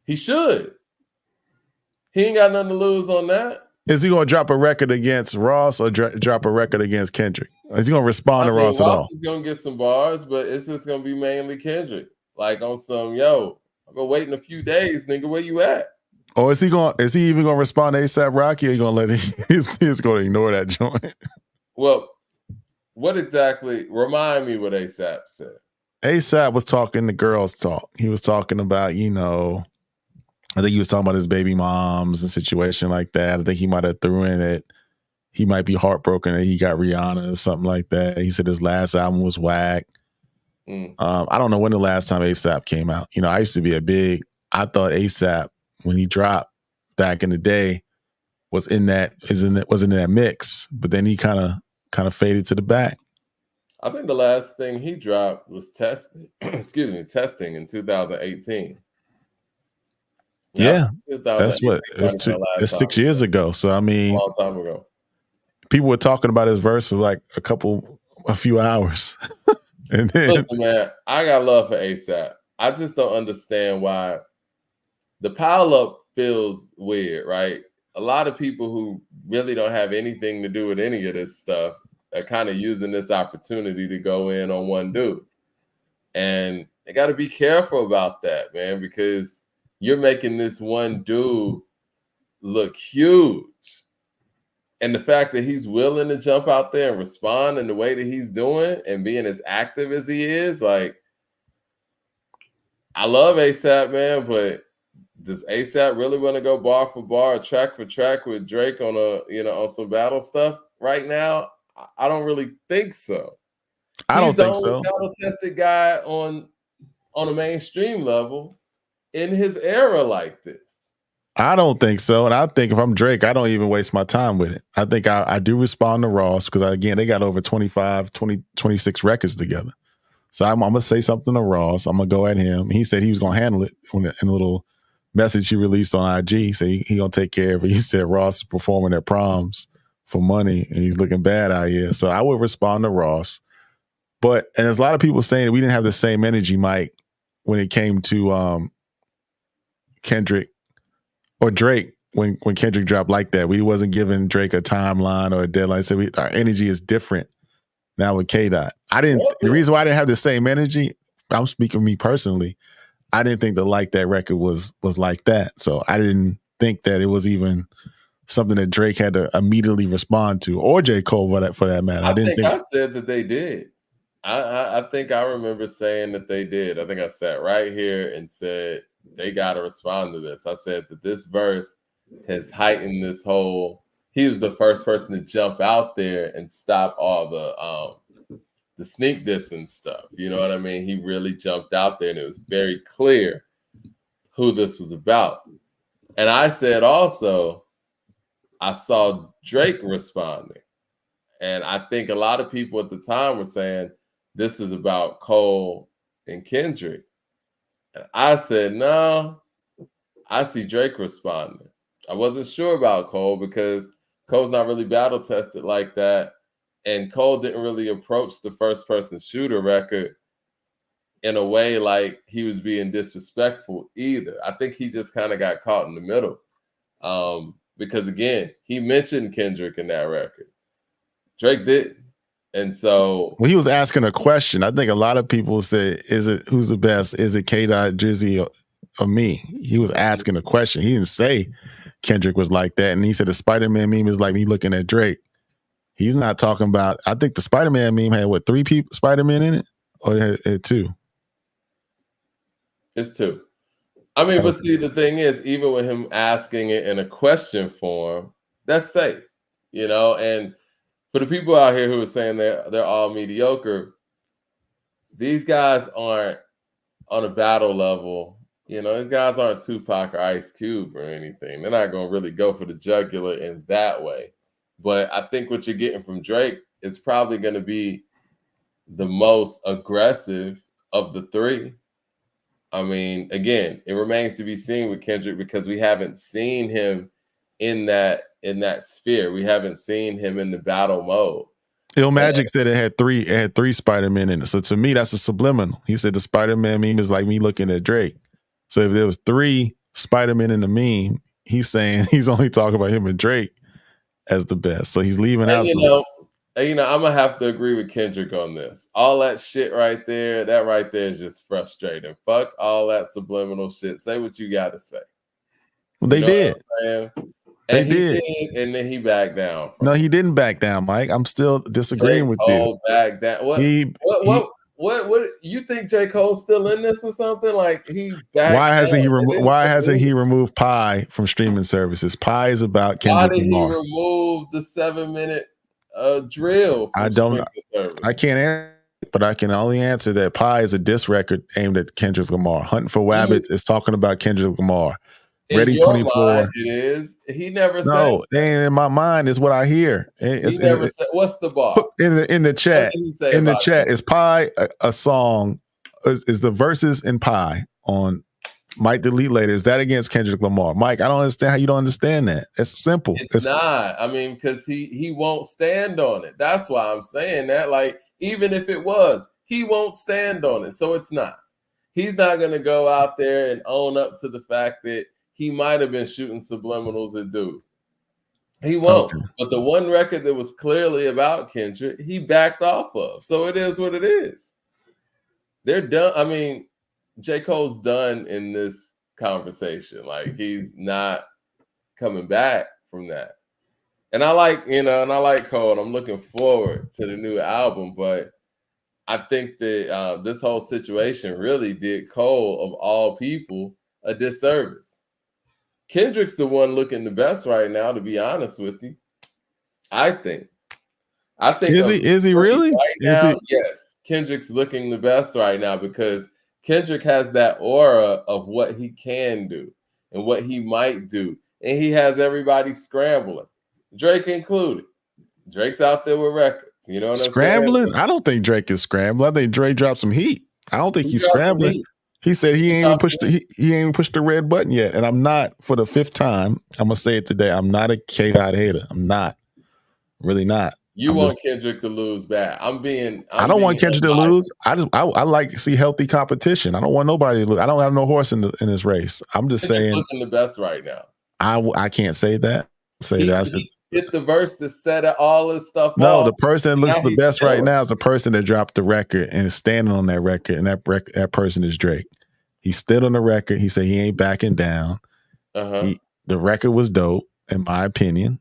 he should. He ain't got nothing to lose on that. Is he gonna drop a record against Ross or drop a record against Kendrick? Is he gonna respond to Ross at all? Ross is gonna get some bars, but it's just gonna be mainly Kendrick. Like on some, yo, I've been waiting a few days, nigga. Where you at? Or is he even gonna respond to ASAP Rocky, or you gonna let he's gonna ignore that joint? Well, what exactly? Remind me what ASAP said. ASAP was talking the girls talk. He was talking about, you know, I think he was talking about his baby moms and situation like that. I think he might have threw in it. He might be heartbroken that he got Rihanna or something like that. He said his last album was whack. I don't know when the last time ASAP came out. You know, I used to be I thought ASAP, when he dropped back in the day, was in that mix, but then he kind of faded to the back. I think the last thing he dropped was testing in 2018. Yeah, that's what it's 6 years ago. So I mean, a long time ago. People were talking about his verse for like a few hours. And then, listen, man, I got love for ASAP. I just don't understand why the pile up feels weird, right? A lot of people who really don't have anything to do with any of this stuff are kind of using this opportunity to go in on one dude. And they got to be careful about that, man, because you're making this one dude look huge. And the fact that he's willing to jump out there and respond in the way that he's doing and being as active as he is, like, I love ASAP, man, but does ASAP really want to go bar for bar, track for track with Drake on on some battle stuff right now? I don't really think so. I don't think so. He's the only battle-tested guy on a mainstream level in his era like this. I don't think so. And I think if I'm Drake, I don't even waste my time with it. I think I do respond to Ross because, again, they got over 26 records together. So I'm going to say something to Ross. I'm going to go at him. He said he was going to handle it in a little message he released on IG. So he going to take care of it. He said Ross is performing at proms for money and he's looking bad out here. So I would respond to Ross. And there's a lot of people saying that we didn't have the same energy, Mike, when it came to Kendrick or Drake when Kendrick dropped like that. We wasn't giving Drake a timeline or a deadline. So our energy is different now with K-Dot. The reason why I didn't have the same energy, I'm speaking for me personally, I didn't think the Like That record was like that. So I didn't think that it was even something that Drake had to immediately respond to, or J. Cole for that matter. I said that they did. I think I remember saying that they did. I think I sat right here and said they got to respond to this. I said that this verse has heightened this whole. He was the first person to jump out there and stop all the sneak dissing stuff. You know what I mean? He really jumped out there, and it was very clear who this was about. And I said also, I saw Drake responding. And I think a lot of people at the time were saying this is about Cole and Kendrick. And I said, no, I see Drake responding. I wasn't sure about Cole because Cole's not really battle tested like that. And Cole didn't really approach the first person shooter record in a way like he was being disrespectful either. I think he just kind of got caught in the middle. Because again, he mentioned Kendrick in that record. Drake didn't. And so he was asking a question. I think a lot of people said, who's the best? Is it K-Dot, Drizzy, or me? He was asking a question. He didn't say Kendrick was like that. And he said the Spider-Man meme is like me looking at Drake. He's not talking about, I think the Spider-Man meme had what, 3 people Spider-Man in it? Or it had 2? It's 2. I mean, but see, the thing is, even with him asking it in a question form, that's safe, and for the people out here who are saying they're all mediocre, these guys aren't on a battle level. These guys aren't Tupac or Ice Cube or anything. They're not going to really go for the jugular in that way. But I think what you're getting from Drake is probably going to be the most aggressive of the 3. I mean, again, it remains to be seen with Kendrick because we haven't seen him in that sphere. We haven't seen him in the battle mode. Magic said it had 3 Spider-Man in it. So to me, that's a subliminal. He said the Spider-Man meme is like me looking at Drake. So if there was 3 Spider-Man in the meme, he's saying he's only talking about him and Drake as the best. So he's leaving out. I'm gonna have to agree with Kendrick on this. All that shit right there, that right there is just frustrating. Fuck all that subliminal shit. Say what you got to say. Well, they did. And he did, and then he backed down. No, he didn't back down, Mike. I'm still disagreeing with you. Back down. What? You think J. Cole's still in this or something? Like he backed Why hasn't he removed Pi from streaming services? Pi is about Kendrick Lamar. Why did he remove the 7-minute drill? I can't answer, but I can only answer that Pi is a diss record aimed at Kendrick Lamar. Hunting for Wabbits is talking about Kendrick Lamar. Ready 24. It is. He never said. No, in my mind is what I hear. He never said. What's the bar? In the chat. In the chat, is Pi a song? Is the verses in Pi on Might Delete Later? Is that against Kendrick Lamar? Mike, I don't understand how you don't understand that. It's simple. It's not. I mean, because he won't stand on it. That's why I'm saying that. Like, even if it was, he won't stand on it. So it's not. He's not going to go out there and own up to the fact that he might have been shooting subliminals at dude. He won't. Okay. But the one record that was clearly about Kendrick, he backed off of. So it is what it is. They're done. I mean, J. Cole's done in this conversation. Like, he's not coming back from that. And I like Cole, and I'm looking forward to the new album. But I think that this whole situation really did Cole, of all people, a disservice. Kendrick's the one looking the best right now, to be honest with you. I think. Is he really? Right now, yes. Kendrick's looking the best right now because Kendrick has that aura of what he can do and what he might do. And he has everybody scrambling. Drake included. Drake's out there with records. You know what scrambling? I'm saying? I don't think Drake is scrambling. I think Drake dropped some heat. I don't think he's scrambling. He said he ain't even pushed the red button yet. And I'm not, for the 5th time, I'm gonna say it today, I'm not a K-Dot hater. I'm not. Really not. You want Kendrick to lose bad. I don't want Kendrick to lose. I like to see healthy competition. I don't want nobody to lose. I don't have no horse in this race. I'm just saying looking the best right now. I can't say that. He hit the verse to set all this stuff No, off. the person that looks the best right now is the person that dropped the record and is standing on that record, and that person is Drake. He stood on the record. He said he ain't backing down. The record was dope, in my opinion.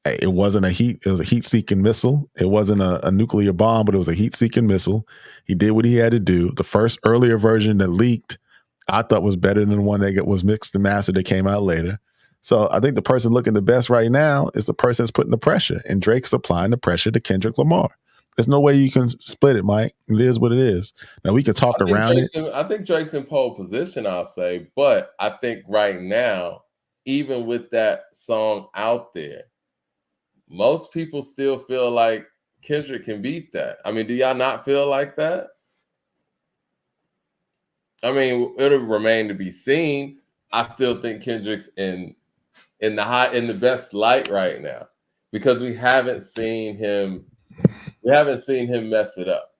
It wasn't it was a heat-seeking missile. It wasn't a nuclear bomb, but it was a heat-seeking missile. He did what he had to do. The first earlier version that leaked I thought was better than the one that was mixed and mastered that came out later. So I think the person looking the best right now is the person that's putting the pressure, and Drake's applying the pressure to Kendrick Lamar. There's no way you can split it, Mike. It is what it is. Now we can talk around it. I think Drake's in pole position, I'll say, but I think right now, even with that song out there, most people still feel like Kendrick can beat that. I mean, do y'all not feel like that? I mean, it'll remain to be seen. I still think Kendrick's in the best light right now because we haven't seen him mess it up.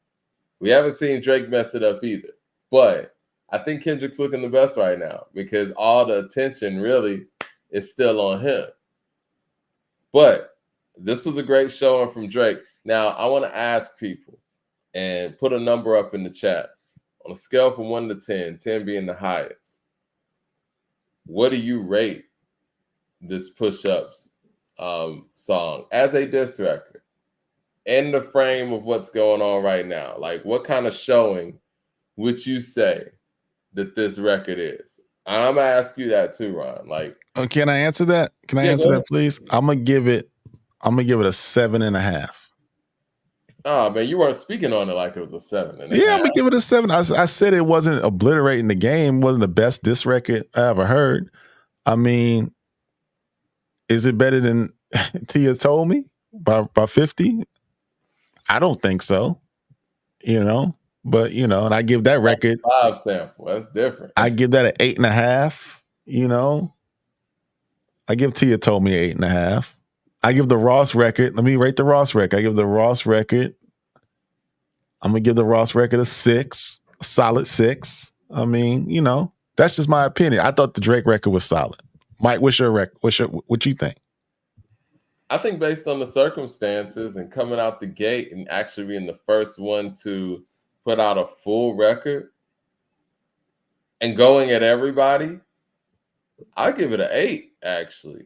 We haven't seen Drake mess it up either. But I think Kendrick's looking the best right now because all the attention really is still on him. But this was a great showing from Drake. Now, I want to ask people and put a number up in the chat. On a scale from 1 to 10, 10 being the highest, what do you rate this Push-Ups song as a diss record in the frame of what's going on right now? Like, what kind of showing would you say that this record is? I'm gonna ask you that too, Ron. Like, can I answer that? Can I answer that, please? I'm gonna give it a 7.5. Oh man, you weren't speaking on it like it was a 7.5. Yeah, I'm gonna give it a 7. I said it wasn't obliterating the game, wasn't the best diss record I ever heard. I mean, is it better than Tia Told Me by 50? I don't think so. But and I give that record 5 sample. That's different. I give that an 8.5. I give Tia Told Me 8.5. I give the Ross record. Let me rate the Ross record. I give the Ross record. I'm gonna give the Ross record a 6, a solid 6. I mean, that's just my opinion. I thought the Drake record was solid. Mike, what's your record? What you think? I think based on the circumstances and coming out the gate and actually being the first one to put out a full record and going at everybody, I give it an 8. Actually,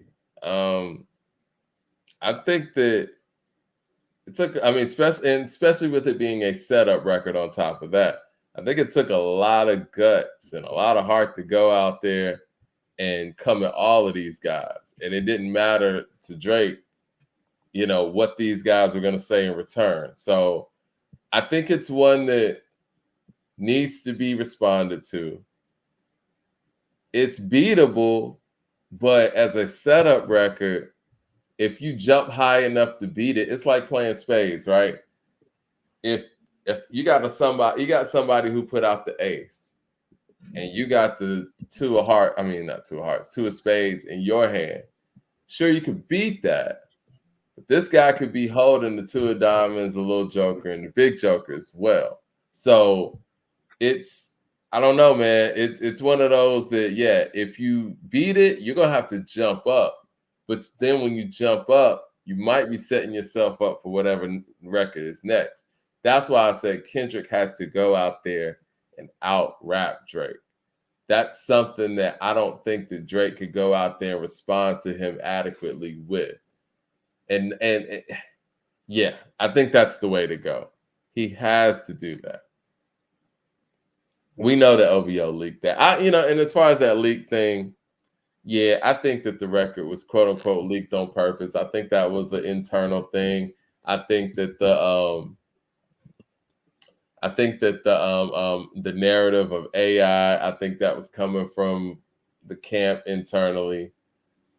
I think that it took. I mean, especially with it being a setup record on top of that, I think it took a lot of guts and a lot of heart to go out there and come at all of these guys, and it didn't matter to Drake, what these guys were going to say in return. So I think it's one that needs to be responded to. It's beatable, but as a setup record, if you jump high enough to beat it, it's like playing spades, right? If you got somebody who put out the ace and you got the 2 of spades in your hand, sure, you could beat that. But this guy could be holding the 2 of diamonds, the little joker, and the big joker as well. So I don't know, man. It's one of those that, yeah, if you beat it, you're gonna have to jump up. But then when you jump up, you might be setting yourself up for whatever record is next. That's why I said Kendrick has to go out there and out-rap Drake. That's something that I don't think that Drake could go out there and respond to him adequately with. And yeah, I think that's the way to go. He has to do that. We know that OVO leaked that. And as far as that leak thing, yeah, I think that the record was quote unquote leaked on purpose. I think that was an internal thing. I think that the narrative of AI, I think that was coming from the camp internally.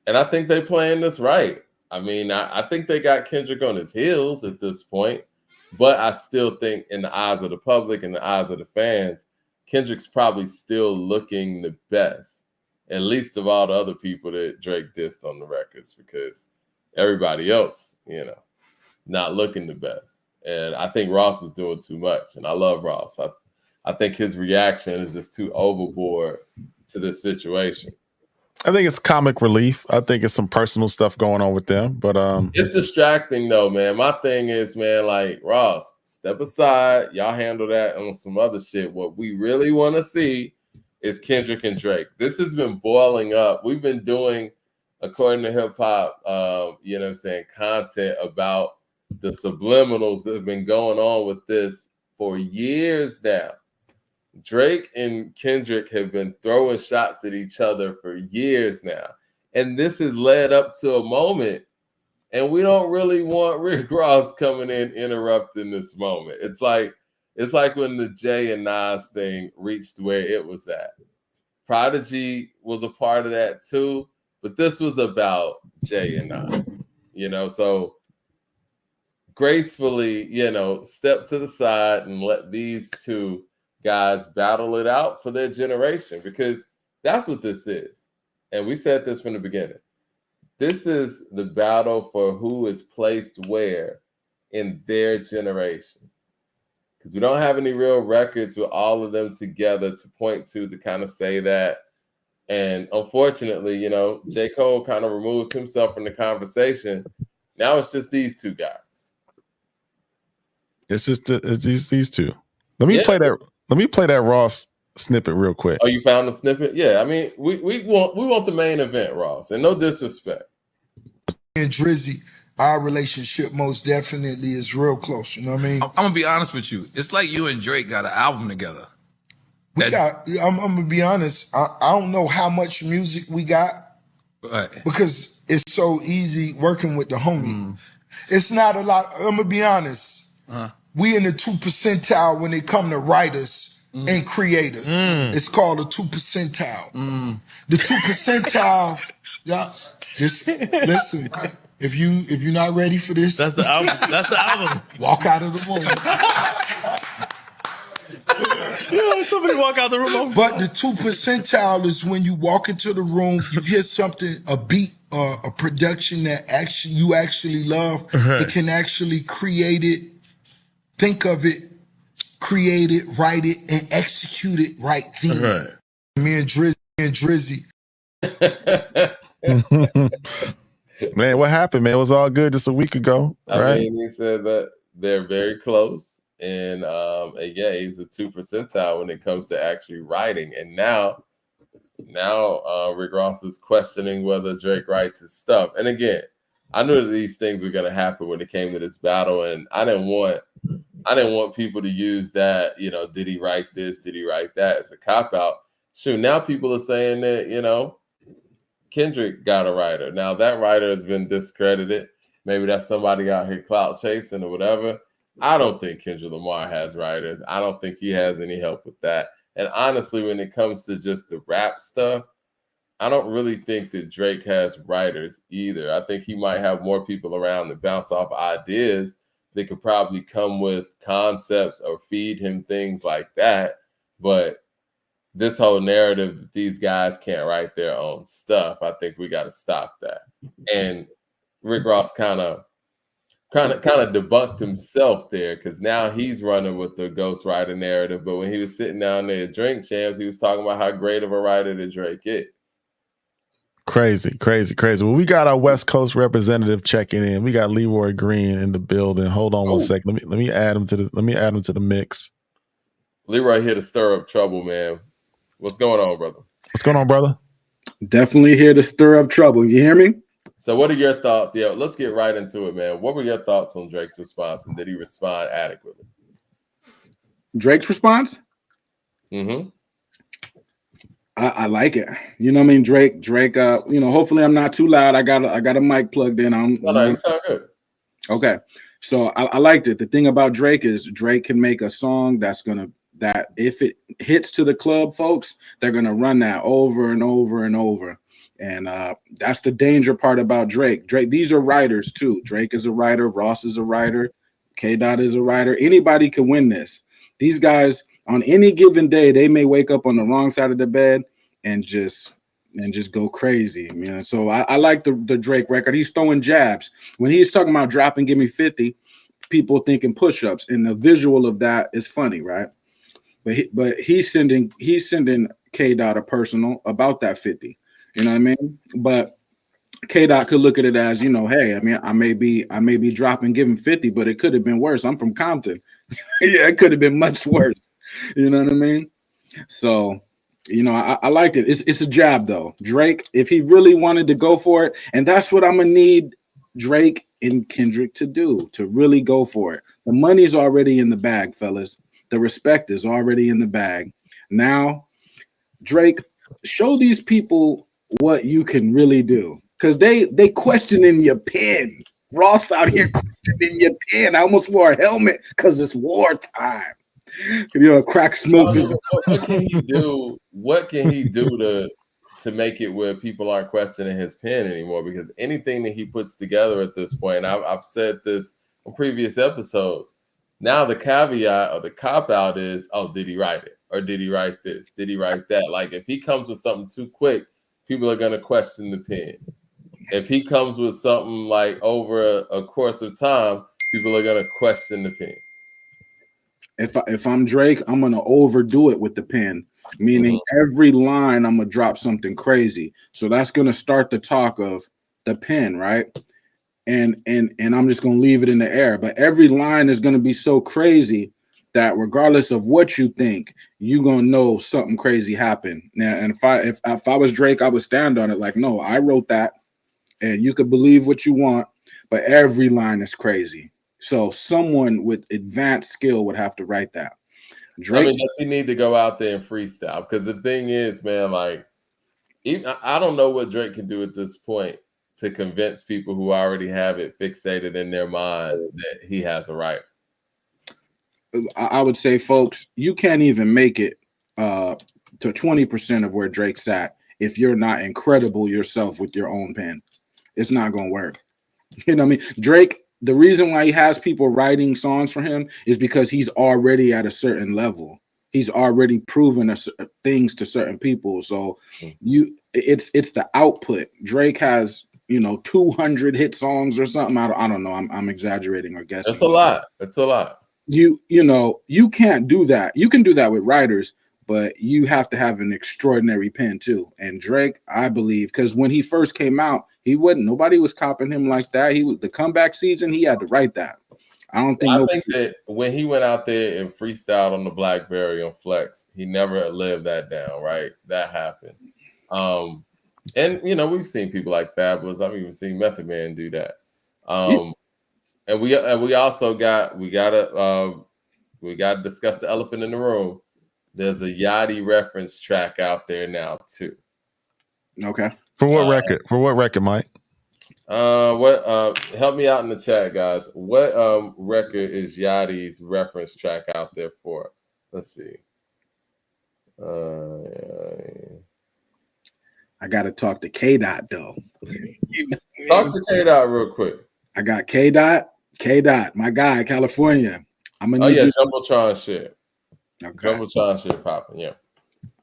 And I think they playing this right. I mean, I think they got Kendrick on his heels at this point, but I still think in the eyes of the public and the eyes of the fans, Kendrick's probably still looking the best, at least of all the other people that Drake dissed on the records, because everybody else, not looking the best. And I think Ross is doing too much, and I love Ross. I think his reaction is just too overboard to this situation. I think it's comic relief. I think it's some personal stuff going on with them, but it's distracting though, man. My thing is, man, like, Ross, step aside. Y'all handle that on some other shit. What we really want to see is Kendrick and Drake. This has been boiling up. We've been doing, according to hip hop, content about the subliminals that have been going on with this for years now. Drake and Kendrick have been throwing shots at each other for years now. And this has led up to a moment, and we don't really want Rick Ross coming in interrupting this moment. It's like when the Jay and Nas thing reached where it was at. Prodigy was a part of that too, but this was about Jay and Nas, so gracefully, step to the side and let these two guys battle it out for their generation, because that's what this is. And we said this from the beginning. This is the battle for who is placed where in their generation. Because we don't have any real records with all of them together to point to kind of say that. And unfortunately, J. Cole kind of removed himself from the conversation. Now it's just these two guys. It's just it's these two. Let me play that Ross snippet real quick. Oh, you found the snippet? Yeah, I mean, we want the main event, Ross, and no disrespect. And Drizzy, our relationship most definitely is real close. You know what I mean? I'm gonna be honest with you. It's like you and Drake got an album together. I'm gonna be honest. I don't know how much music we got, because it's so easy working with the homie. It's not a lot. I'm gonna be honest. We in the 2 percentile when it come to writers and creators. It's called a 2 percentile. The 2 percentile, y'all. Listen, if you're not ready for this, that's the album. That's the album. Walk out of the room. Somebody walk out the room. But the 2 percentile is when you walk into the room, you hear something, a beat, a production that you actually love. It can actually create it, think of it, create it, write it, and execute it right then. Me and Drizzy. Man, what happened, man? It was all good just a week ago, right? I mean, he said that they're very close, and yeah, he's a 2 percentile when it comes to actually writing. And now Rick Ross is questioning whether Drake writes his stuff. And again, I knew that these things were going to happen when it came to this battle, and I didn't want people to use that, did he write this, did he write that, as a cop-out. Shoot, now people are saying that, Kendrick got a writer. Now that writer has been discredited. Maybe that's somebody out here clout chasing or whatever. I don't think Kendrick Lamar has writers. I don't think he has any help with that. And honestly, when it comes to just the rap stuff, I don't really think that Drake has writers either. I think he might have more people around to bounce off ideas. They could probably come with concepts or feed him things like that. But this whole narrative that these guys can't write their own stuff, I think we got to stop that. And Rick Ross kind of debunked himself there, because now he's running with the ghostwriter narrative. But when he was sitting down there at Drink Champs, he was talking about how great of a writer that Drake is. Crazy. Well, we got our West Coast representative checking in. We got Leroy Green in the building. Hold on one second. Let me add him to the mix. Leroy here to stir up trouble, man. What's going on, brother? What's going on, brother? Definitely here to stir up trouble. You hear me? So what are your thoughts? Yeah, let's get right into it, man. What were your thoughts on Drake's response, and did he respond adequately? Drake's response? Mm-hmm. I like it. You know what I mean? Drake, hopefully I'm not too loud. I got a mic plugged in. No, you sound good. Okay. So I liked it. The thing about Drake is Drake can make a song that if it hits to the club, folks, they're gonna run that over and over and over. And that's the danger part about Drake. These are writers too. Drake is a writer. Ross is a writer. K-Dot is a writer. Anybody can win this. These guys, on any given day, they may wake up on the wrong side of the bed and just go crazy. So I like the Drake record. He's throwing jabs. When he's talking about dropping, give me 50, people thinking push-ups, and the visual of that is funny, right? But he's sending K-Dot a personal about that 50. You know what I mean? But K-Dot could look at it as, hey, I may be dropping, giving 50, but it could have been worse. I'm from Compton. Yeah, it could have been much worse. You know what I mean? So, I liked it. It's a jab though. Drake, if he really wanted to go for it, and that's what I'm gonna need Drake and Kendrick to do, to really go for it. The money's already in the bag, fellas. The respect is already in the bag. Now, Drake, show these people what you can really do, because they questioning your pen. Ross out here questioning your pen. I almost wore a helmet because it's wartime. Crack smoke. What can he do? What can he do to make it where people aren't questioning his pen anymore? Because anything that he puts together at this point, I've said this on previous episodes. Now the caveat or the cop out is, oh, did he write it? Or did he write this? Did he write that? Like if he comes with something too quick, people are going to question the pen. If he comes with something like over a course of time, people are going to question the pen. If I'm Drake, I'm gonna overdo it with the pen, meaning every line I'm gonna drop something crazy. So that's gonna start the talk of the pen, right? And I'm just gonna leave it in the air. But every line is gonna be so crazy that regardless of what you think, you're gonna know something crazy happened. Now, and if I was Drake, I would stand on it like, no, I wrote that, and you could believe what you want, but every line is crazy. So someone with advanced skill would have to write that. Drake, I mean, does he need to go out there and freestyle? Because the thing is, man, like, I don't know what Drake can do at this point to convince people who already have it fixated in their mind that he has a right. I would say, folks, you can't even make it to 20% of where Drake's at if you're not incredible yourself with your own pen. It's not going to work. You know what I mean? Drake, the reason why he has people writing songs for him is because he's already at a certain level. He's already proven things to certain people. So it's the output. Drake has 200 hit songs or something. I don't know. I'm exaggerating or guessing. That's a lot. That's a lot. You can't do that. You can do that with writers, but you have to have an extraordinary pen too. And Drake, I believe, because when he first came out, nobody was copying him like that. The comeback season, he had to write that. I think that when he went out there and freestyled on the BlackBerry on Flex, he never lived that down, right? That happened. And we've seen people like Fabulous. I've even seen Method Man do that. And we also got to discuss the elephant in the room. There's a Yachty reference track out there now too. Okay. For what record? For what record, Mike? Help me out in the chat, guys. What record is Yachty's reference track out there for? Let's see. I gotta talk to K Dot though. Talk to K Dot real quick. I got K Dot, my guy, California. I'm gonna need Jumbotron shit. Okay. Jumbotron shit popping, yeah.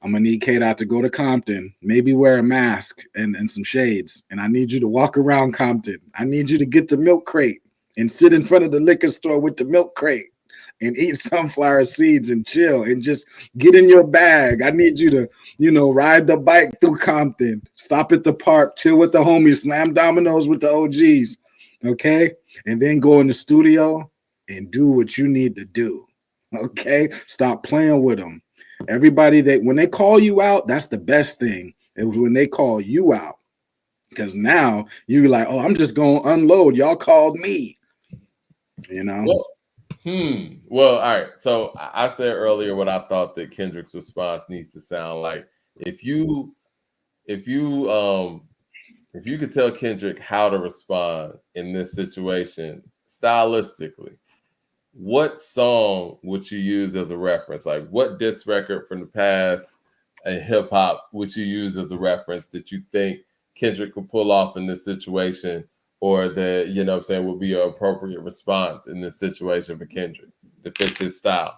I'm gonna need K-Dot to go to Compton, maybe wear a mask and some shades. And I need you to walk around Compton. I need you to get the milk crate and sit in front of the liquor store with the milk crate and eat sunflower seeds and chill and just get in your bag. I need you to, ride the bike through Compton, stop at the park, chill with the homies, slam dominoes with the OGs, okay? And then go in the studio and do what you need to do, okay? Stop playing with them. Everybody, when they call you out, that's the best thing. It was when they call you out, because now you're like, oh, I'm just going to unload. Y'all called me, Well, all right. So I said earlier what I thought that Kendrick's response needs to sound like. If you could tell Kendrick how to respond in this situation stylistically, what song would you use as a reference? Like what diss record from the past and hip hop would you use as a reference that you think Kendrick could pull off in this situation, or that, would be an appropriate response in this situation for Kendrick that fits his style?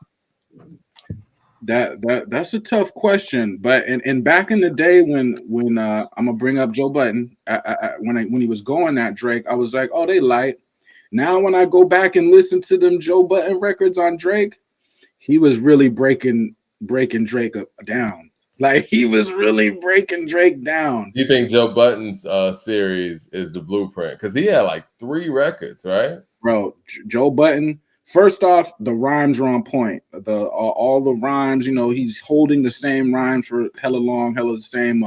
That's a tough question. But and back in the day when I'm gonna bring up Joe Budden, when he was going at Drake, I was like, oh, they light. Now, when I go back and listen to them Joe Budden records on Drake, he was really breaking Drake down. Like, he was really breaking Drake down. You think Joe Budden's series is the blueprint? Because he had like 3 records, right? Bro, Joe Budden, first off, the rhymes are on point. All the rhymes, he's holding the same rhymes for hella long, hella the same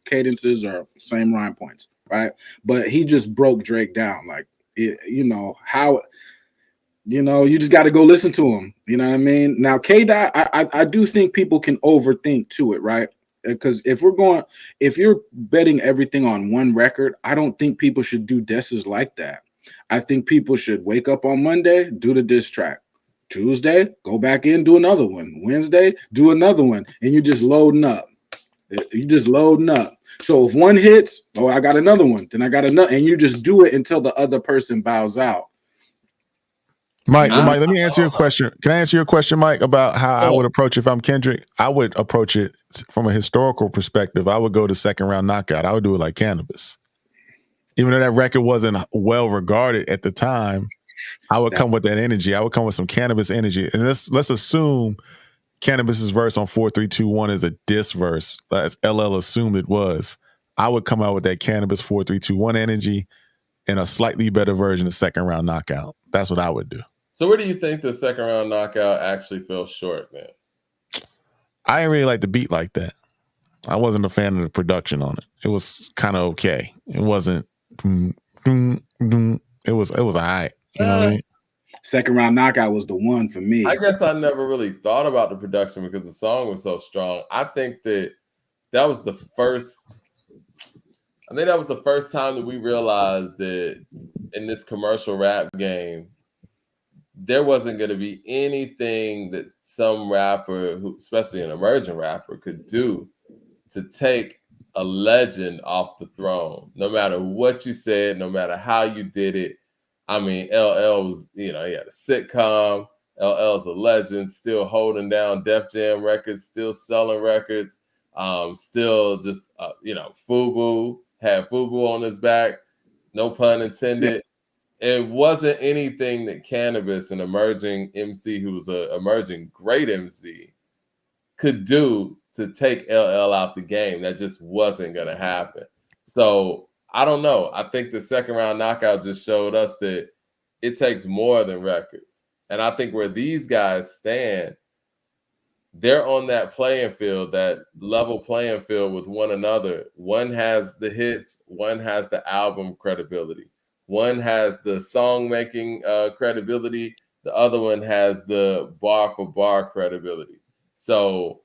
cadences or same rhyme points, right? But he just broke Drake down. Like, how You know, you just got to go listen to him. You know what I mean? Now, K-Dot, I do think people can overthink to it, right? Because if you're betting everything on one record, I don't think people should do disses like that. I think people should wake up on Monday, do the diss track. Tuesday, go back in, do another one. Wednesday, do another one. And you're just loading up. You just loading up. So if one hits, oh, I got another one. Then I got another. And you just do it until the other person bows out. Mike, let me answer your question. Can I answer your question, Mike, about how I would approach it if I'm Kendrick? I would approach it from a historical perspective. I would go to second round knockout. I would do it like Cannabis. Even though that record wasn't well regarded at the time, I would come with that energy. I would come with some Cannabis energy. And let's assume Cannabis's verse on 4 3 2 1 is a diss verse, as LL assumed it was. I would come out with that Cannabis 4 3 2 1 energy and a slightly better version of second round knockout. That's what I would do. So where do you think the second round knockout actually fell short, man? I didn't really like the beat like that. I wasn't a fan of the production on it. It was kind of okay. It wasn't. It was all right. You know what I mean? Second round knockout was the one for me. I guess I never really thought about the production because the song was so strong. I think that was the first. I think that was the first time that we realized that in this commercial rap game, there wasn't going to be anything that some rapper, who, especially an emerging rapper, could do to take a legend off the throne. No matter what you said, no matter how you did it. I mean, LL was, he had a sitcom. LL's a legend, still holding down Def Jam records, still selling records, still just, FUBU, had FUBU on his back, no pun intended. Yeah. It wasn't anything that Cannabis, an emerging MC who was an emerging great MC, could do to take LL out the game. That just wasn't going to happen. So I don't know. I think the second round knockout just showed us that it takes more than records. And I think where these guys stand, they're on that playing field, that level playing field with one another. One has the hits, one has the album credibility. One has the song making credibility. The other one has the bar for bar credibility. So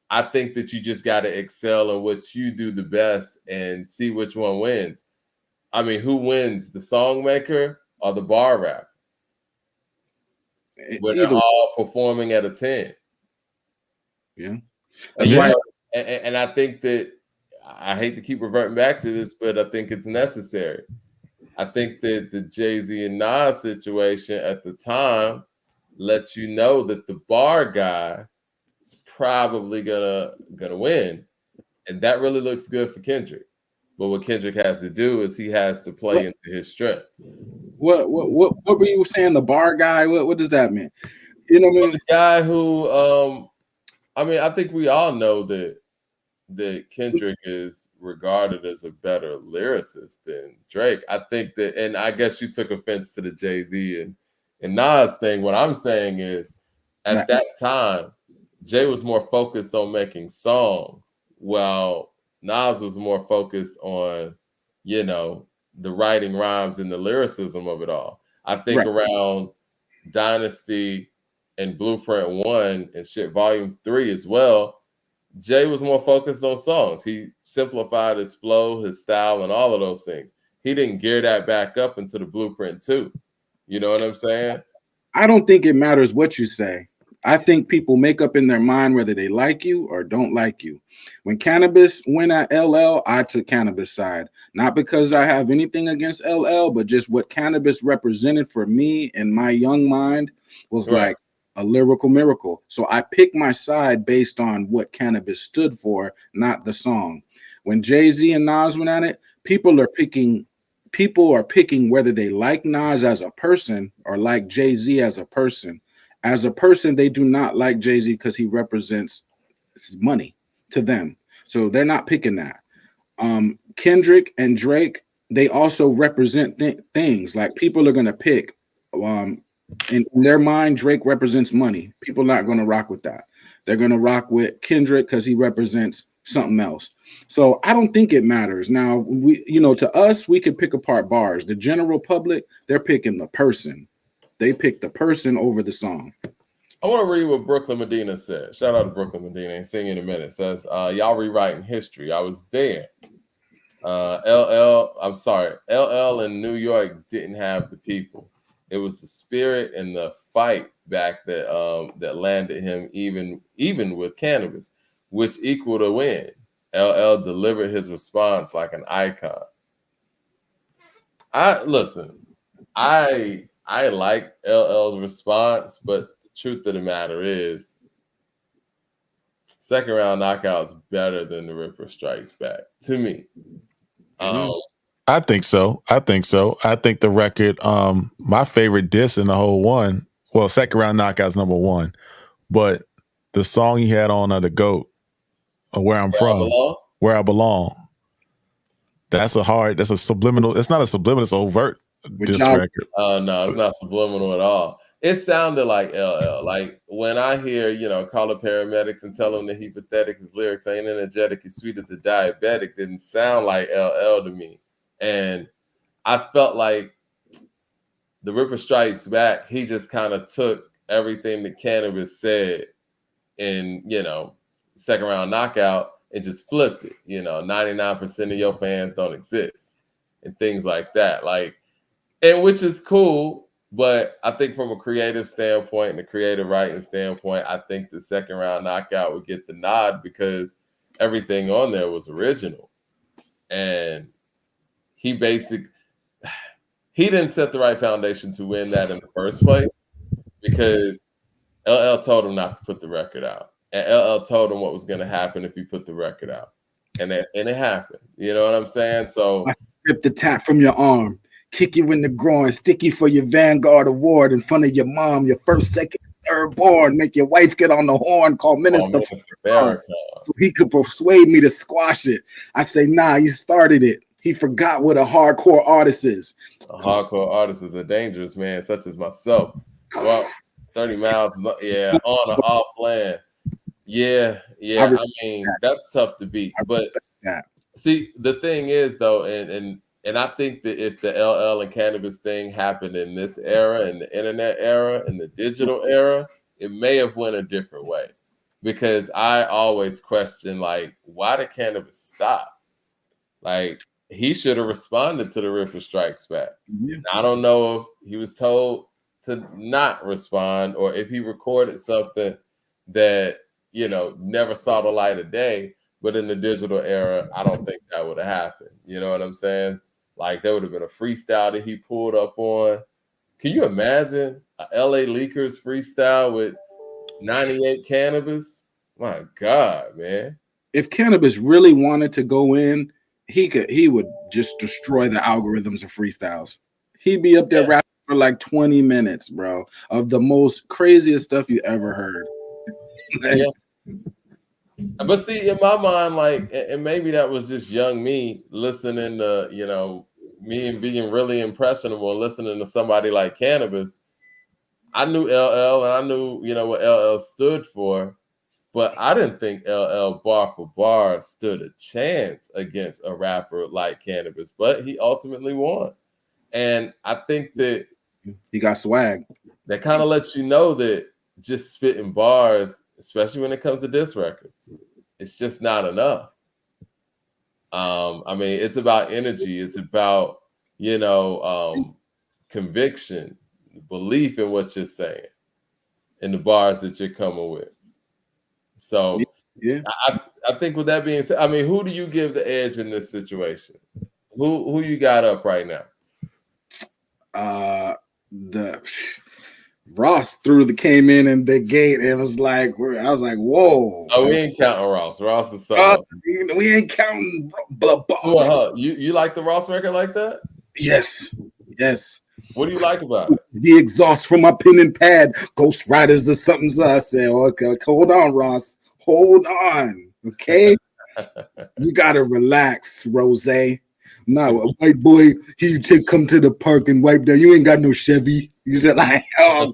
I think that you just got to excel in what you do the best and see which one wins. I mean, who wins, the song maker or the bar rapper? When they're all performing at a 10. Yeah. That's why, and I think that, I hate to keep reverting back to this, but I think it's necessary. I think that the Jay-Z and Nas situation at the time lets you know that the bar guy is probably gonna win, and that really looks good for Kendrick. But what Kendrick has to do is he has to play into his strengths. What were you saying? The bar guy? What does that mean? You know what I mean? The guy who, I think we all know that Kendrick is regarded as a better lyricist than Drake. I think that, and I guess you took offense to the Jay-Z and Nas thing. What I'm saying is, at that time, Jay was more focused on making songs, while Nas was more focused on, the writing rhymes and the lyricism of it all. I think around Dynasty and Blueprint 1 and shit, Volume 3 as well, Jay was more focused on songs. He simplified his flow, his style, and all of those things. He didn't gear that back up into the Blueprint 2. You know what I'm saying? I don't think it matters what you say. I think people make up in their mind whether they like you or don't like you. When Cannabis went at LL, I took Cannabis side. Not because I have anything against LL, but just what Cannabis represented for me in my young mind was like a lyrical miracle. So I picked my side based on what Cannabis stood for, not the song. When Jay-Z and Nas went at it, people are picking whether they like Nas as a person or like Jay-Z as a person. As a person, they do not like Jay-Z because he represents money to them. So they're not picking that. Kendrick and Drake, they also represent things. Like people are going to pick, in their mind, Drake represents money. People are not going to rock with that. They're going to rock with Kendrick because he represents something else. So I don't think it matters. Now, to us, we can pick apart bars. The general public, they're picking the person. They pick the person over the song. I want to read what Brooklyn Medina said. Shout out to Brooklyn Medina. Ain't sing in a minute. Says, y'all rewriting history. I was there. LL in New York didn't have the people. It was the spirit and the fight back that landed him even with cannabis, which equaled a win. LL delivered his response like an icon. I like LL's response, but the truth of the matter is, second round knockout's better than the Ripper Strikes Back to me. I think so. I think the record, my favorite diss in the whole one, well, second round knockout's number one, but the song he had on the GOAT, Where I'm From, Where I Belong. That's a subliminal. It's not a subliminal, it's overt diss record. No, it's not subliminal at all. It sounded like LL. Like when I hear, call the paramedics and tell them that he pathetic, his lyrics ain't energetic, he's sweet as a diabetic, didn't sound like LL to me. And I felt like the Ripper Strikes Back, he just kind of took everything that Cannabis said in, second round knockout and just flipped it. 99% of your fans don't exist and things like that. And which is cool, but I think from a creative standpoint and a creative writing standpoint, I think the second round knockout would get the nod because everything on there was original. And he didn't set the right foundation to win that in the first place because LL told him not to put the record out. And LL told him what was going to happen if he put the record out. And it happened. You know what I'm saying? So rip the tap from your arm, kick you in the groin, stick you for your Vanguard award in front of your mom, your first, second, third born, make your wife get on the horn, call Minister Farrakhan, so he could persuade me to squash it. I say, nah, he started it. He forgot what a hardcore artist is. A hardcore artist is a dangerous man, such as myself. Well, 30 miles, on or off land. Yeah. I mean, that's tough to beat. But see, the thing is, though, and I think that if the LL and Cannabis thing happened in this era, in the internet era, in the digital era, it may have went a different way. Because I always question, why did Cannabis stop? He should have responded to the Ripper Strikes Back. Yeah. I don't know if he was told to not respond or if he recorded something that, never saw the light of day. But in the digital era, I don't think that would have happened. You know what I'm saying? There would have been a freestyle that he pulled up on. Can you imagine a LA Leakers freestyle with 98 Cannabis? My God, man. If Cannabis really wanted to go in, he would just destroy the algorithms of freestyles. He'd be up there rapping for 20 minutes, bro, of the most craziest stuff you ever heard. Yeah. But see, in my mind, and maybe that was just young me listening to, me and being really impressionable and listening to somebody like Cannabis. I knew LL and I knew, what LL stood for. But I didn't think LL bar for bar stood a chance against a rapper like Cannabis, but he ultimately won. And I think that he got swag. That kind of lets you know that just spitting bars, especially when it comes to diss records, it's just not enough. I mean, it's about energy. It's about, conviction, belief in what you're saying, and the bars that you're coming with. So yeah, I think with that being said, I mean, who do you give the edge in this situation? Who you got up right now? The Ross came in and the gate and was I was like, whoa. Oh, we ain't counting Ross. Ross is something. We ain't counting boss. You like the Ross record like that? Yes. What do you like about it? The exhaust from my pen and pad, Ghostwriters or something. So I said, okay, hold on, Ross. Hold on. Okay. You gotta relax, Rose. Now a white boy, he come to the park and wipe down. You ain't got no Chevy. You said oh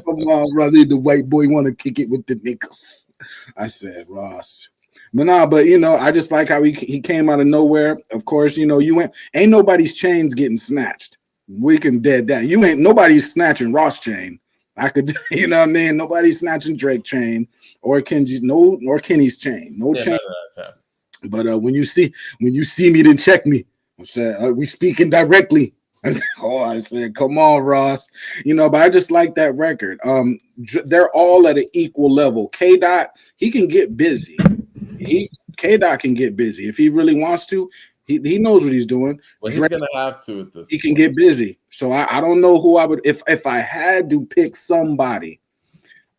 come on, brother. The white boy want to kick it with the niggas. I said, Ross. But I just like how he came out of nowhere. Of course, ain't nobody's chains getting snatched. We can dead that. You ain't nobody's snatching Ross chain. I could, you know what I mean? Nobody's snatching Drake chain or Kenny's chain. No chain. But when you see me, then check me. I said, we speaking directly. I said, come on, Ross. You know, but I just like that record. They're all at an equal level. K-Dot, he can get busy. K-Dot can get busy if he really wants to. He knows what he's doing. Well, he's gonna have to at this. He can get busy. So I don't know who I would if I had to pick somebody,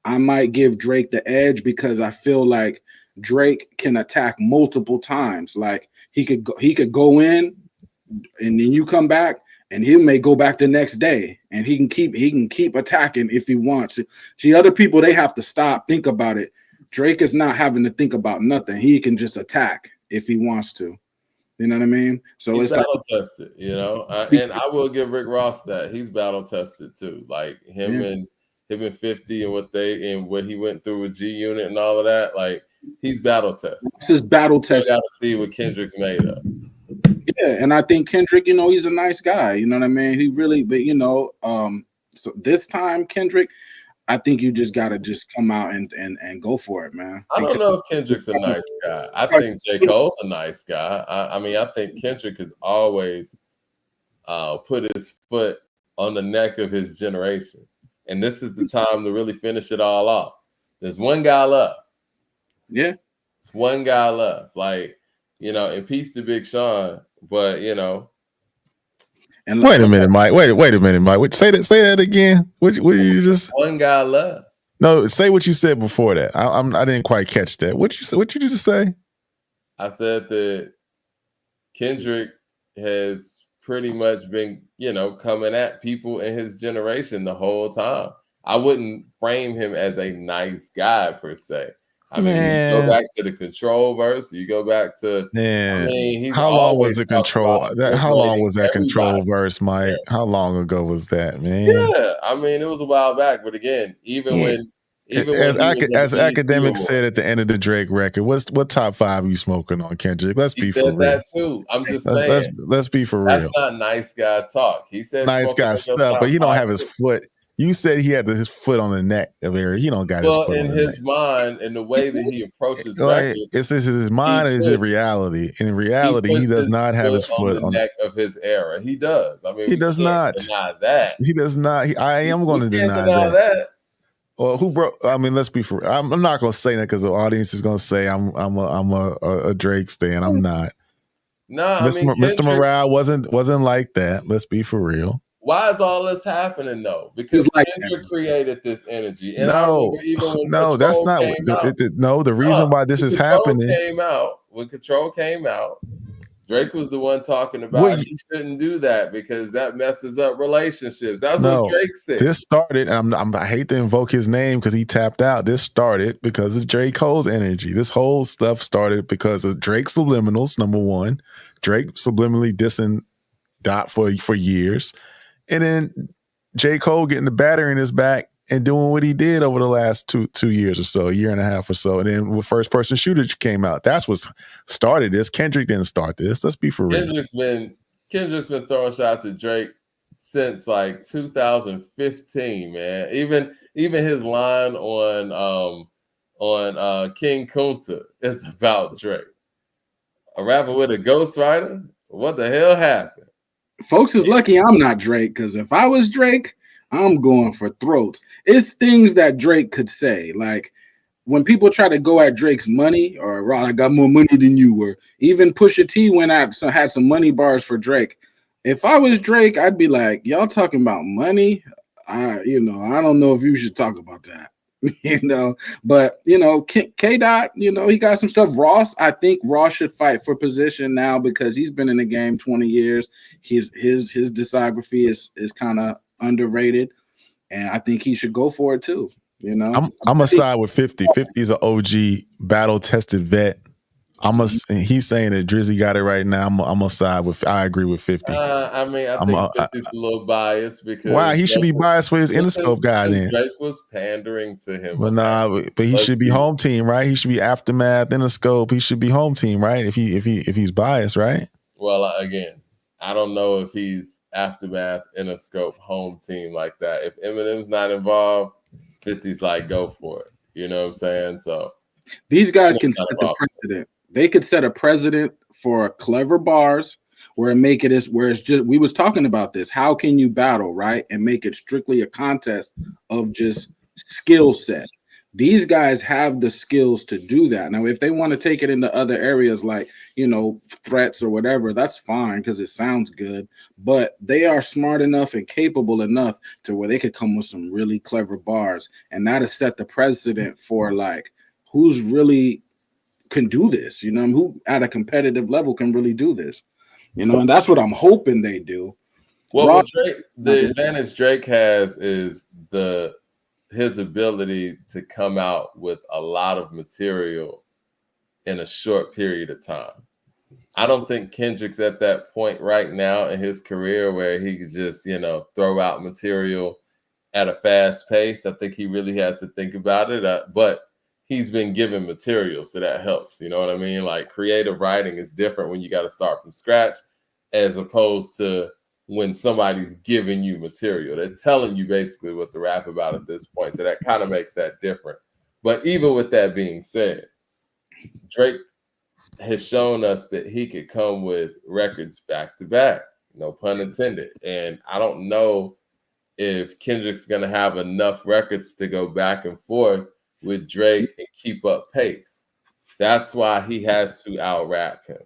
I might give Drake the edge because I feel like Drake can attack multiple times. Like he could go in, and then you come back, and he may go back the next day, and he can keep attacking if he wants. See, other people, they have to stop, think about it. Drake is not having to think about nothing. He can just attack if he wants to. You know what I mean? So he's it's battle tested, you know. And I will give Rick Ross that he's battle tested too. Like him and 50 and what he went through with G Unit and all of that. Like he's battle tested. This is battle tested. Got to see what Kendrick's made of. Yeah, and I think Kendrick, you know, he's a nice guy. You know what I mean? He really, but you know, so this time Kendrick, I think you just gotta just come out and go for it, man. I don't know if Kendrick's a nice guy. I think J. Cole's a nice guy. I mean, I think Kendrick has always put his foot on the neck of his generation. And this is the time to really finish it all off. There's one guy left. Yeah. It's one guy left. Like, you know, in peace to Big Sean, but you know. And wait a minute, Mike. Wait a minute, Mike. Say that again. What you just? One guy left. No, say what you said before that. I didn't quite catch that. What you just say? I said that Kendrick has pretty much been, you know, coming at people in his generation the whole time. I wouldn't frame him as a nice guy per se. I mean, you go back to the Control verse. You go back to. Man, I mean, he's how long was the Control? How long was that everybody. Control verse, Mike? Yeah. How long ago was that, man? Yeah, I mean, it was a while back, but again, as academics said at the end of the Drake record, what top 5 are you smoking on, Kendrick? Let's be for real. That too. I'm just saying. Let's be for real. That's not nice guy talk. He said nice guy stuff, but he don't have his foot. You said he had his foot on the neck of Eric. He don't got his foot on the neck. In his mind and the way that he approaches records. Is his mind or is it reality? In reality, he does not have his foot on the neck of his era. He does. I mean, he does not deny that. He does not. I am going to deny that. Well, who broke? I mean, let's be for. I'm not going to say that because the audience is going to say I'm a Drake stan. I'm not. No, Mr. Morale wasn't like that. Let's be for real. Why is all this happening though? Because Kendrick created this energy. And that's not. The reason why this is happening. When Control came out, Drake was the one talking about he shouldn't do that because that messes up relationships. That's what Drake said. This started, and I hate to invoke his name because he tapped out. This started because of J. Cole's energy. This whole stuff started because of Drake subliminals, number one. Drake subliminally dissing Dot for years. And then J. Cole getting the battery in his back and doing what he did over the last two years or so, a year and a half or so. And then when First Person Shooter came out, that's what started this. Kendrick didn't start this. Let's be for real. Kendrick's been throwing shots at Drake since like 2015, man. Even his line on King Kunta is about Drake. A rapper with a ghostwriter? What the hell happened? Folks is lucky I'm not Drake, because if I was Drake, I'm going for throats. It's things that Drake could say. Like when people try to go at Drake's money, or I got more money than you, or even Pusha T went out, so had some money bars for Drake. If I was Drake, I'd be like, y'all talking about money? I don't know if you should talk about that. But K-Dot, he got some stuff. Ross, I think Ross should fight for position now because he's been in the game 20 years. His discography is kind of underrated, and I think he should go for it too. I'm a side with 50. 50 is an OG battle tested vet. He's saying that Drizzy got it right now. I'm a side with. I agree with 50. I think 50's a little biased because why he should be biased for his Interscope guy then. Drake was pandering to him. But he should be home team, right? He should be Aftermath, Interscope. He should be home team, right? If he's biased, right? Well, again, I don't know if he's Aftermath, Interscope, Home Team like that. If Eminem's not involved, 50's like, go for it. You know what I'm saying? So these guys can set the precedent. They could set a precedent for clever bars where it's just, we was talking about this. How can you battle, right? And make it strictly a contest of just skill set. These guys have the skills to do that. Now, if they want to take it into other areas like, you know, threats or whatever, that's fine because it sounds good. But they are smart enough and capable enough to where they could come with some really clever bars. And that'll set the precedent for like who's really can do this, you know, who at a competitive level can really do this, you know, and that's what I'm hoping they do. Well, the advantage Drake has is his ability to come out with a lot of material in a short period of time. I don't think Kendrick's at that point right now in his career where he could just, you know, throw out material at a fast pace. I think he really has to think about it, but he's been given material, so that helps. You know what I mean? Like creative writing is different when you got to start from scratch as opposed to when somebody's giving you material. They're telling you basically what to rap about at this point. So that kind of makes that different. But even with that being said, Drake has shown us that he could come with records back to back, no pun intended. And I don't know if Kendrick's going to have enough records to go back and forth with Drake and keep up pace. That's why he has to out-rap him.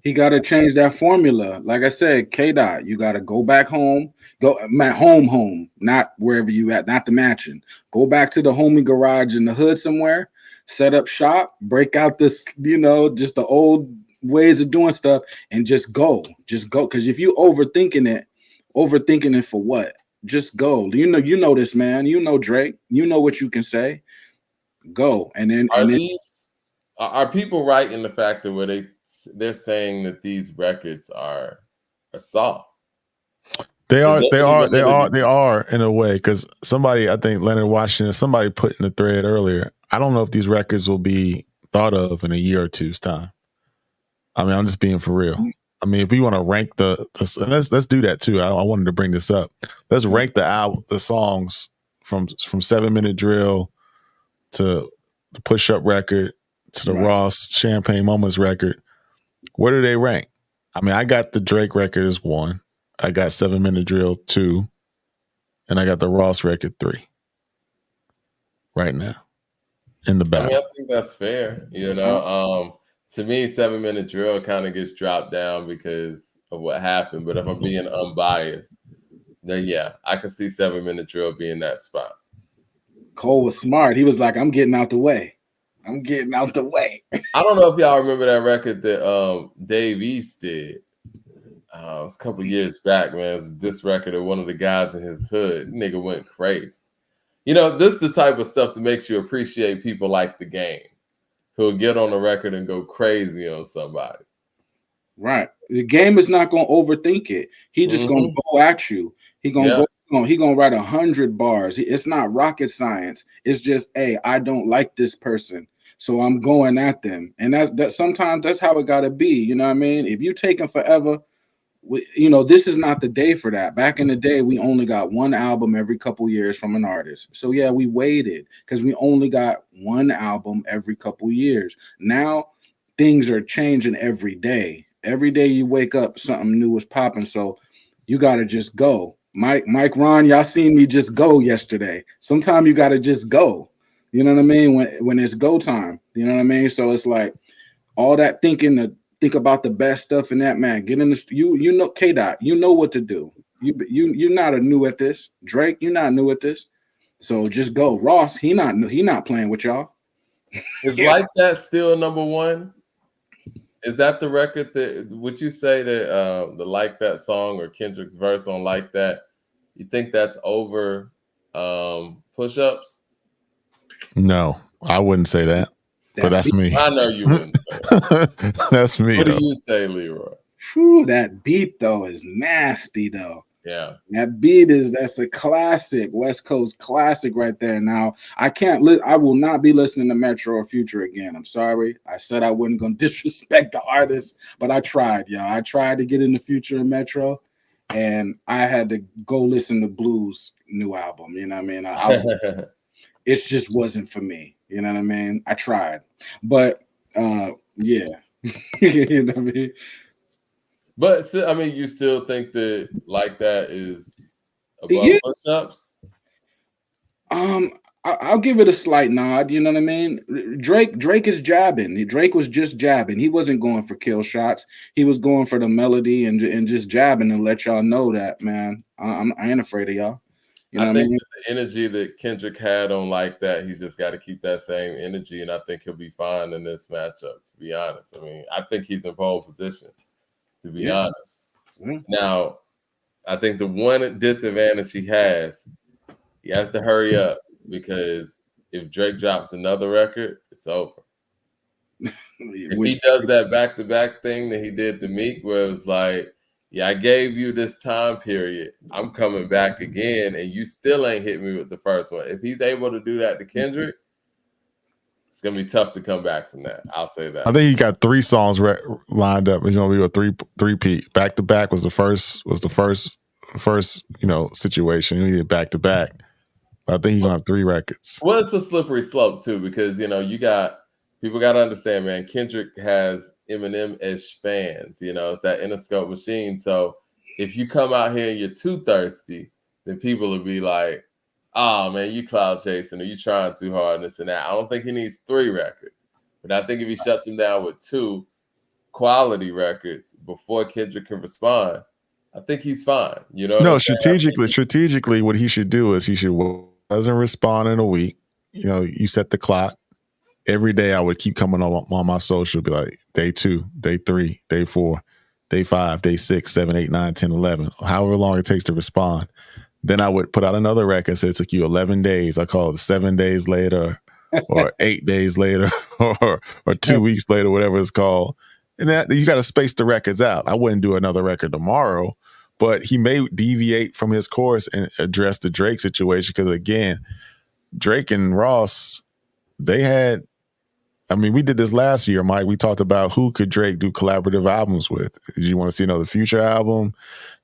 He got to change that formula. Like I said, K-Dot, you got to go back home, home, not wherever you at, not the mansion. Go back to the homie garage in the hood somewhere, set up shop, break out this, you know, just the old ways of doing stuff and just go. Because if you overthinking it for what? Just go. You know this, man. You know Drake. You know what you can say. Go. And then are people right in the fact that where they're saying that these records are soft? They are in a way, because somebody, I think Leonard Washington, somebody put in the thread earlier, I don't know if these records will be thought of in a year or two's time. I mean, I'm just being for real. I mean, if we want to rank let's do that too. I wanted to bring this up. Let's rank the songs from 7 Minute Drill to the Push Up record to the Ross Champagne Moments record. Where do they rank? I mean, I got the Drake record as 1. I got 7 Minute Drill 2. And I got the Ross record 3. Right now. In the battle. I mean, I think that's fair. You know, to me, 7 Minute Drill kind of gets dropped down because of what happened. But if I'm being unbiased, then yeah, I can see 7 Minute Drill being that spot. Cole was smart. He was like, I'm getting out the way. I don't know if y'all remember that record that Dave East did. It was a couple of years back, man. It was this record of one of the guys in his hood. Nigga went crazy. You know, this is the type of stuff that makes you appreciate people like The Game, who'll get on the record and go crazy on somebody. Right. The Game is not going to overthink it. He just going to go at you. He going to go. He gonna write 100 bars. It's not rocket science. It's just, hey, I don't like this person, so I'm going at them. And that sometimes that's how it gotta be. You know what I mean? If you taking forever, you know, this is not the day for that. Back in the day, we only got one album every couple years from an artist. So yeah, we waited because we only got one album every couple years. Now things are changing every day. Every day you wake up, something new is popping. So you gotta just go. Mike, Ron, y'all seen me just go yesterday. Sometimes you got to just go. You know what I mean? When it's go time. You know what I mean? So it's like all that thinking to think about the best stuff in that, man. Get in the you know, K-Dot, you know what to do. You're not new at this. Drake, you're not new at this. So just go. Ross, he not playing with y'all. Is Like That still number 1? Is that the record that would you say that the Like That song or Kendrick's verse on Like That, you think that's over Push-Ups? No, I wouldn't say that. But that's me. I know you wouldn't say that. That's me. What do you say, Leroy? Whew, that beat though is nasty though. Yeah. That beat that's a classic, West Coast classic right there. Now, I will not be listening to Metro or Future again. I'm sorry. I said I wasn't going to disrespect the artist, but I tried, y'all. I tried to get in the Future and Metro, and I had to go listen to Blue's new album. You know what I mean? It just wasn't for me. You know what I mean? I tried, but yeah. You know what I mean? But I mean, you still think that like that is above Yeah. push-ups? I'll give it a slight nod. You know what I mean? Drake is jabbing. Drake was just jabbing. He wasn't going for kill shots. He was going for the melody and just jabbing and let y'all know that, man. I ain't afraid of y'all. You know I what I think mean? the energy that Kendrick had on like that, he's just got to keep that same energy, and I think he'll be fine in this matchup. To be honest, I mean, I think he's in pole position. To be honest, now I think the one disadvantage he has to hurry up, because if Drake drops another record, it's over. If he does that back-to-back thing that he did to Meek, where it was like, yeah, I gave you this time period, I'm coming back again, and you still ain't hit me with the first one. If he's able to do that to Kendrick, it's gonna be tough to come back from that. I'll say that. I think he got 3 songs lined up. He's gonna be a three-peat. Back to back was the first situation. He did back to back. I think he's gonna have 3 records. Well, it's a slippery slope too, because you got people got to understand, man. Kendrick has Eminem-ish fans. It's that Interscope machine. So if you come out here and you're too thirsty, then people will be like, "Oh man, you cloud chasing, or you trying too hard, and this and that." I don't think he needs 3 records, but I think if he shuts him down with 2 quality records before Kendrick can respond, I think he's fine. No, strategically, what he should do is doesn't respond in a week. You set the clock. Every day I would keep coming on my social, be like day 2, day 3, day 4, day 5, day 6, 7, 8, 9, 10, 11, however long it takes to respond. Then I would put out another record. Say it took you 11 days. I call it 7 days later or 8 days later or 2 weeks later, whatever it's called. And that you got to space the records out. I wouldn't do another record tomorrow, but he may deviate from his course and address the Drake situation. Because again, Drake and Ross, we did this last year, Mike. We talked about who could Drake do collaborative albums with. Did you want to see another Future album?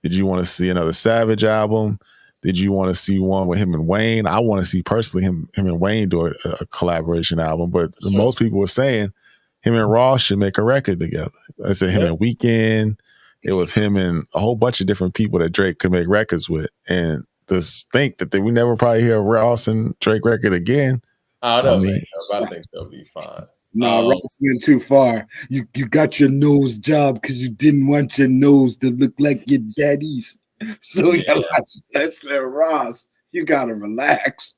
Did you want to see another Savage album? Did you want to see one with him and Wayne? I want to see personally him and Wayne do a collaboration album. But most people were saying him and Ross should make a record together. I said him and Wknd. It was him and a whole bunch of different people that Drake could make records with. And to think that we never probably hear a Ross and Drake record again. I think they'll be fine. No, Ross went too far. You got your nose job because you didn't want your nose to look like your daddy's. So that's Ross. You gotta relax.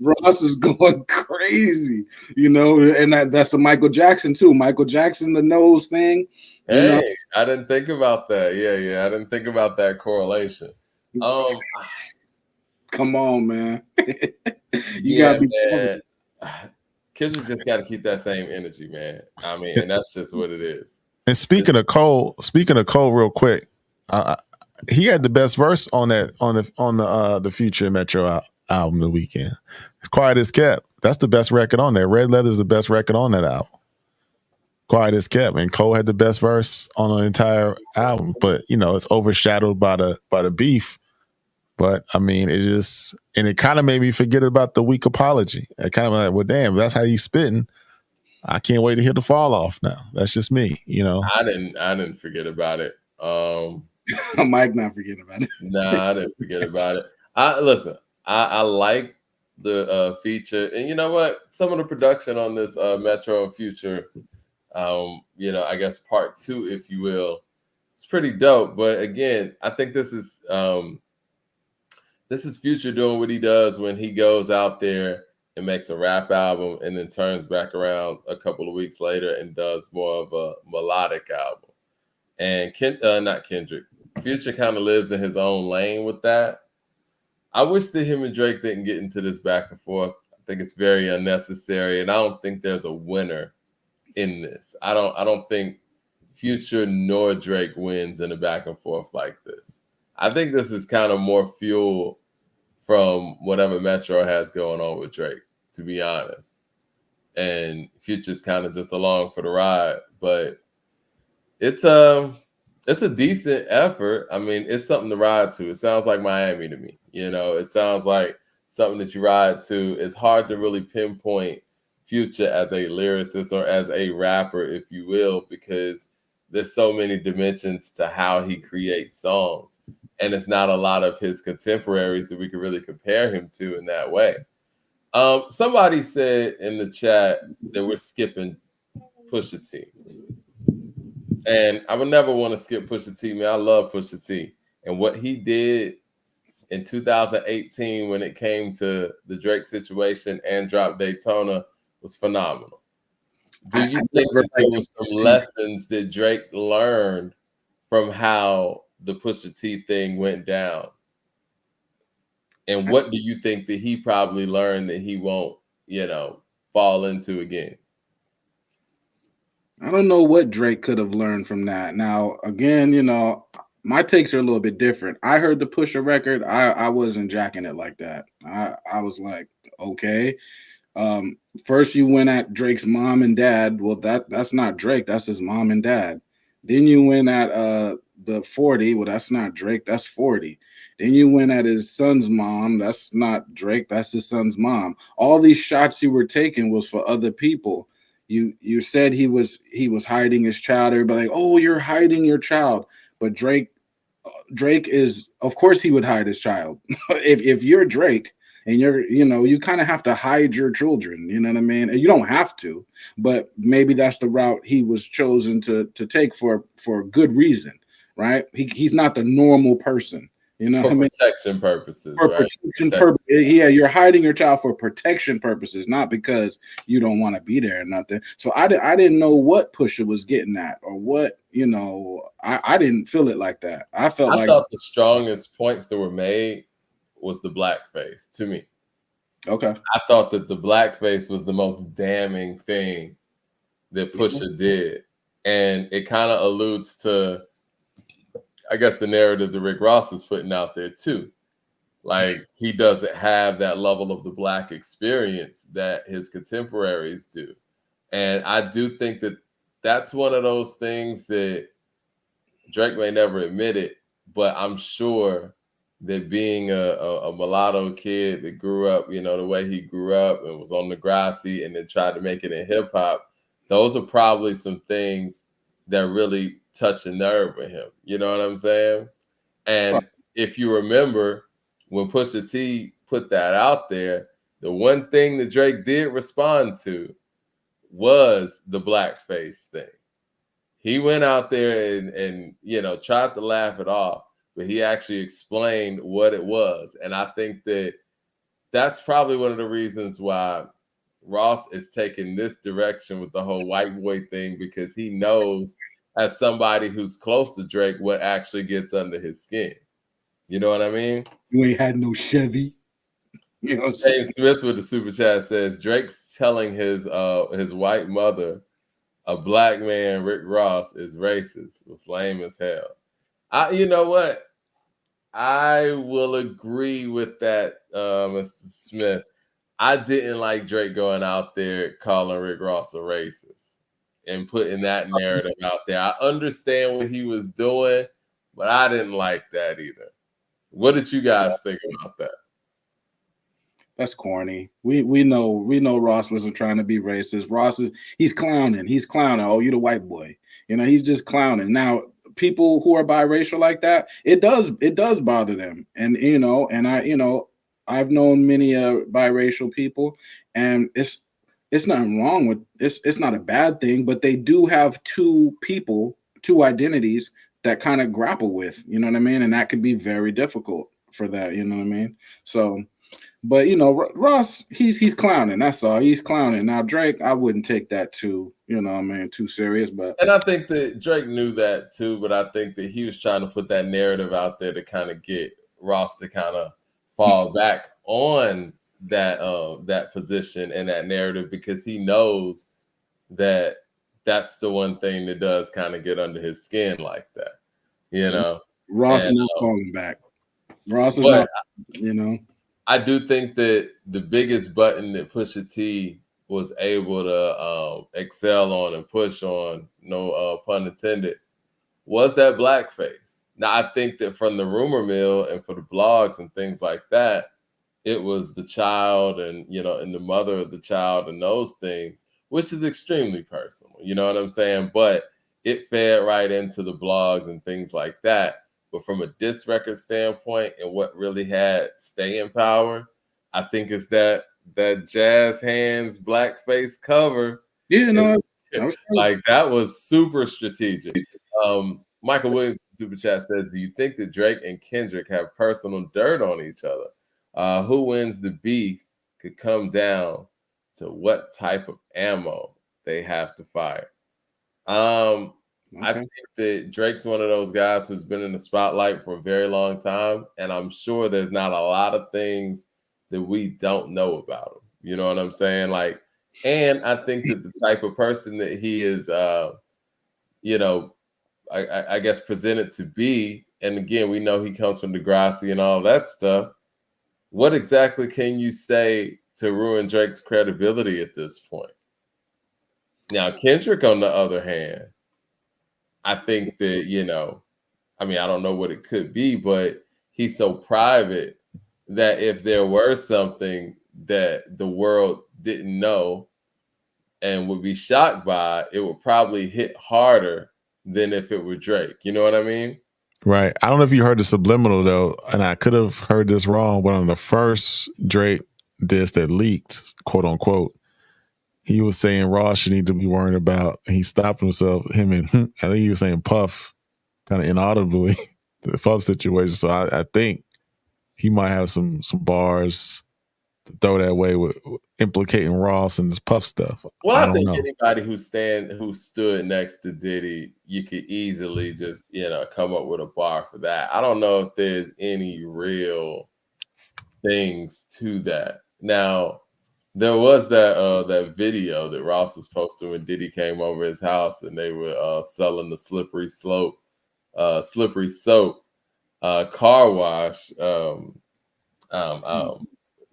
Ross is going crazy, and that's the Michael Jackson too. Michael Jackson, the nose thing. I didn't think about that. Yeah, I didn't think about that correlation. Come on, man. You gotta be. Man. Kids just got to keep that same energy, man. I mean, and that's just what it is. And speaking of Cole, real quick, he had the best verse on the Future Metro album the weekend. It's Quiet as Kept. That's the best record on there. Red Leather is the best record on that album. Quiet as Kept, and Cole had the best verse on the entire album. But it's overshadowed by the beef. But I mean, it kind of made me forget about the weak apology. I kind of like, well, damn, that's how he's spitting. I can't wait to hear the fall off now. That's just me, I didn't forget about it. Mike not forgetting about it. Nah, I didn't forget about it. I like the feature, and you know what? Some of the production on this Metro and Future, I guess part 2, if you will, it's pretty dope. But again, I think this is Future doing what he does when he goes out there and makes a rap album and then turns back around a couple of weeks later and does more of a melodic album. And not Kendrick, Future kind of lives in his own lane with that. I wish that him and Drake didn't get into this back and forth. I think it's very unnecessary, and I don't think there's a winner in this. I don't think Future nor Drake wins in a back and forth like this. I think this is kind of more fuel from whatever Metro has going on with Drake, to be honest. And Future's kind of just along for the ride, but it's a decent effort. I mean, it's something to ride to. It sounds like Miami to me. You know, it sounds like something that you ride to. It's hard to really pinpoint Future as a lyricist or as a rapper, if you will, because there's so many dimensions to how he creates songs. And it's not a lot of his contemporaries that we can really compare him to in that way. Somebody said in the chat that we're skipping Pusha T. And I would never want to skip Pusha T, man. I love Pusha T. And what he did in 2018 when it came to the Drake situation and Drop Daytona was phenomenal. Do you think that there was some lessons that Drake learned from how the Pusha T thing went down? And what do you think that he probably learned that he won't, fall into again? I don't know what Drake could have learned from that. Now, again, my takes are a little bit different. I heard the Pusha record. I wasn't jacking it like that. I was like, okay. First you went at Drake's mom and dad. Well, that's not Drake. That's his mom and dad. Then you went at the 40. Well, that's not Drake. That's 40. Then you went at his son's mom. That's not Drake. That's his son's mom. All these shots you were taking was for other people. You said he was hiding his child. Everybody like, oh, you're hiding your child. But Drake is, of course, he would hide his child. if you're Drake and you kind of have to hide your children. You know what I mean? And you don't have to, but maybe that's the route he was chosen to take for good reason, right? He's not the normal person. You know, for protection purposes, for right? protection purposes. Yeah, you're hiding your child for protection purposes, not because you don't want to be there or nothing. So I didn't know what Pusha was getting at or what, I didn't feel it like that. I thought the strongest points that were made was the blackface to me. Okay. I thought that the blackface was the most damning thing that Pusha did. And it kind of alludes to, I guess, the narrative that Rick Ross is putting out there too. Like, he doesn't have that level of the Black experience that his contemporaries do. And I do think that that's one of those things that Drake may never admit it, but I'm sure that being a mulatto kid that grew up, the way he grew up and was on the grassy and then tried to make it in hip hop, those are probably some things that really touch a nerve with him. You know what I'm saying? And if you remember, when Pusha T put that out there, the one thing that Drake did respond to was the blackface thing. He went out there and tried to laugh it off, but he actually explained what it was. And I think that that's probably one of the reasons why Ross is taking this direction with the whole white boy thing, because he knows, as somebody who's close to Drake, what actually gets under his skin. You know what I mean? You ain't had no Chevy. James Smith with the super chat says Drake's telling his white mother a black man, Rick Ross, is racist. It was lame as hell. You know what? I will agree with that, Mr. Smith. I didn't like Drake going out there calling Rick Ross a racist and putting that narrative out there. I understand what he was doing, but I didn't like that either. What did you guys think about that? That's corny. We know Ross wasn't trying to be racist. He's clowning. Oh, you the white boy. He's just clowning. Now, people who are biracial like that, it does bother them. And I've known many biracial people, and it's nothing wrong with it's not a bad thing, but they do have two identities that kind of grapple with, you know what I mean? And that could be very difficult for that, you know what I mean? So, but Ross, he's clowning. That's all. He's clowning. Now Drake, I wouldn't take that too serious. And I think that Drake knew that too. But I think that he was trying to put that narrative out there to kind of get Ross to kind of fall back on that position and that narrative, because he knows that that's the one thing that does kind of get under his skin like that, you know. Ross And, not calling back. Ross is but not, you know. I do think that the biggest button that Pusha T was able to excel on and push on, no pun intended, was that blackface. Now, I think that from the rumor mill and for the blogs and things like that, it was the child and, you know, and the mother of the child and those things, which is extremely personal, you know what I'm saying? But it fed right into the blogs and things like that. But from a diss record standpoint and what really had staying power, I think it's that Jazz Hands blackface cover. Yeah, no, Like that was super strategic. Michael Williams super chat says, "Do you think that Drake and Kendrick have personal dirt on each other? Who wins the beef could come down to what type of ammo they have to fire." I think that Drake's one of those guys who's been in the spotlight for a very long time, and I'm sure there's not a lot of things that we don't know about him. You know what I'm saying? Like, and I think that the type of person that he is, you know, I guess presented to be, and again, we know he comes from Degrassi and all that stuff. What exactly can you say to ruin Drake's credibility at this point? Now, Kendrick, on the other hand, I think that, you know, I mean, I don't know what it could be, but he's so private that if there were something that the world didn't know and would be shocked by, it would probably hit harder than if it were Drake. You know what I mean? Right. I don't know if you heard the subliminal though, and I could have heard this wrong, but on the first Drake diss that leaked, quote unquote, he was saying Ross should need to be worrying about, and he stopped himself, him and I think he was saying Puff, kind of inaudibly, the Puff situation. So I think he might have some bars to throw that way with implicating Ross and this Puff stuff. Well, I don't think know. anybody who stood next to Diddy, you could easily just, you know, come up with a bar for that. I don't know if there's any real things to that. Now, there was that video that Ross was posting when Diddy came over his house and they were selling the slippery soap car wash.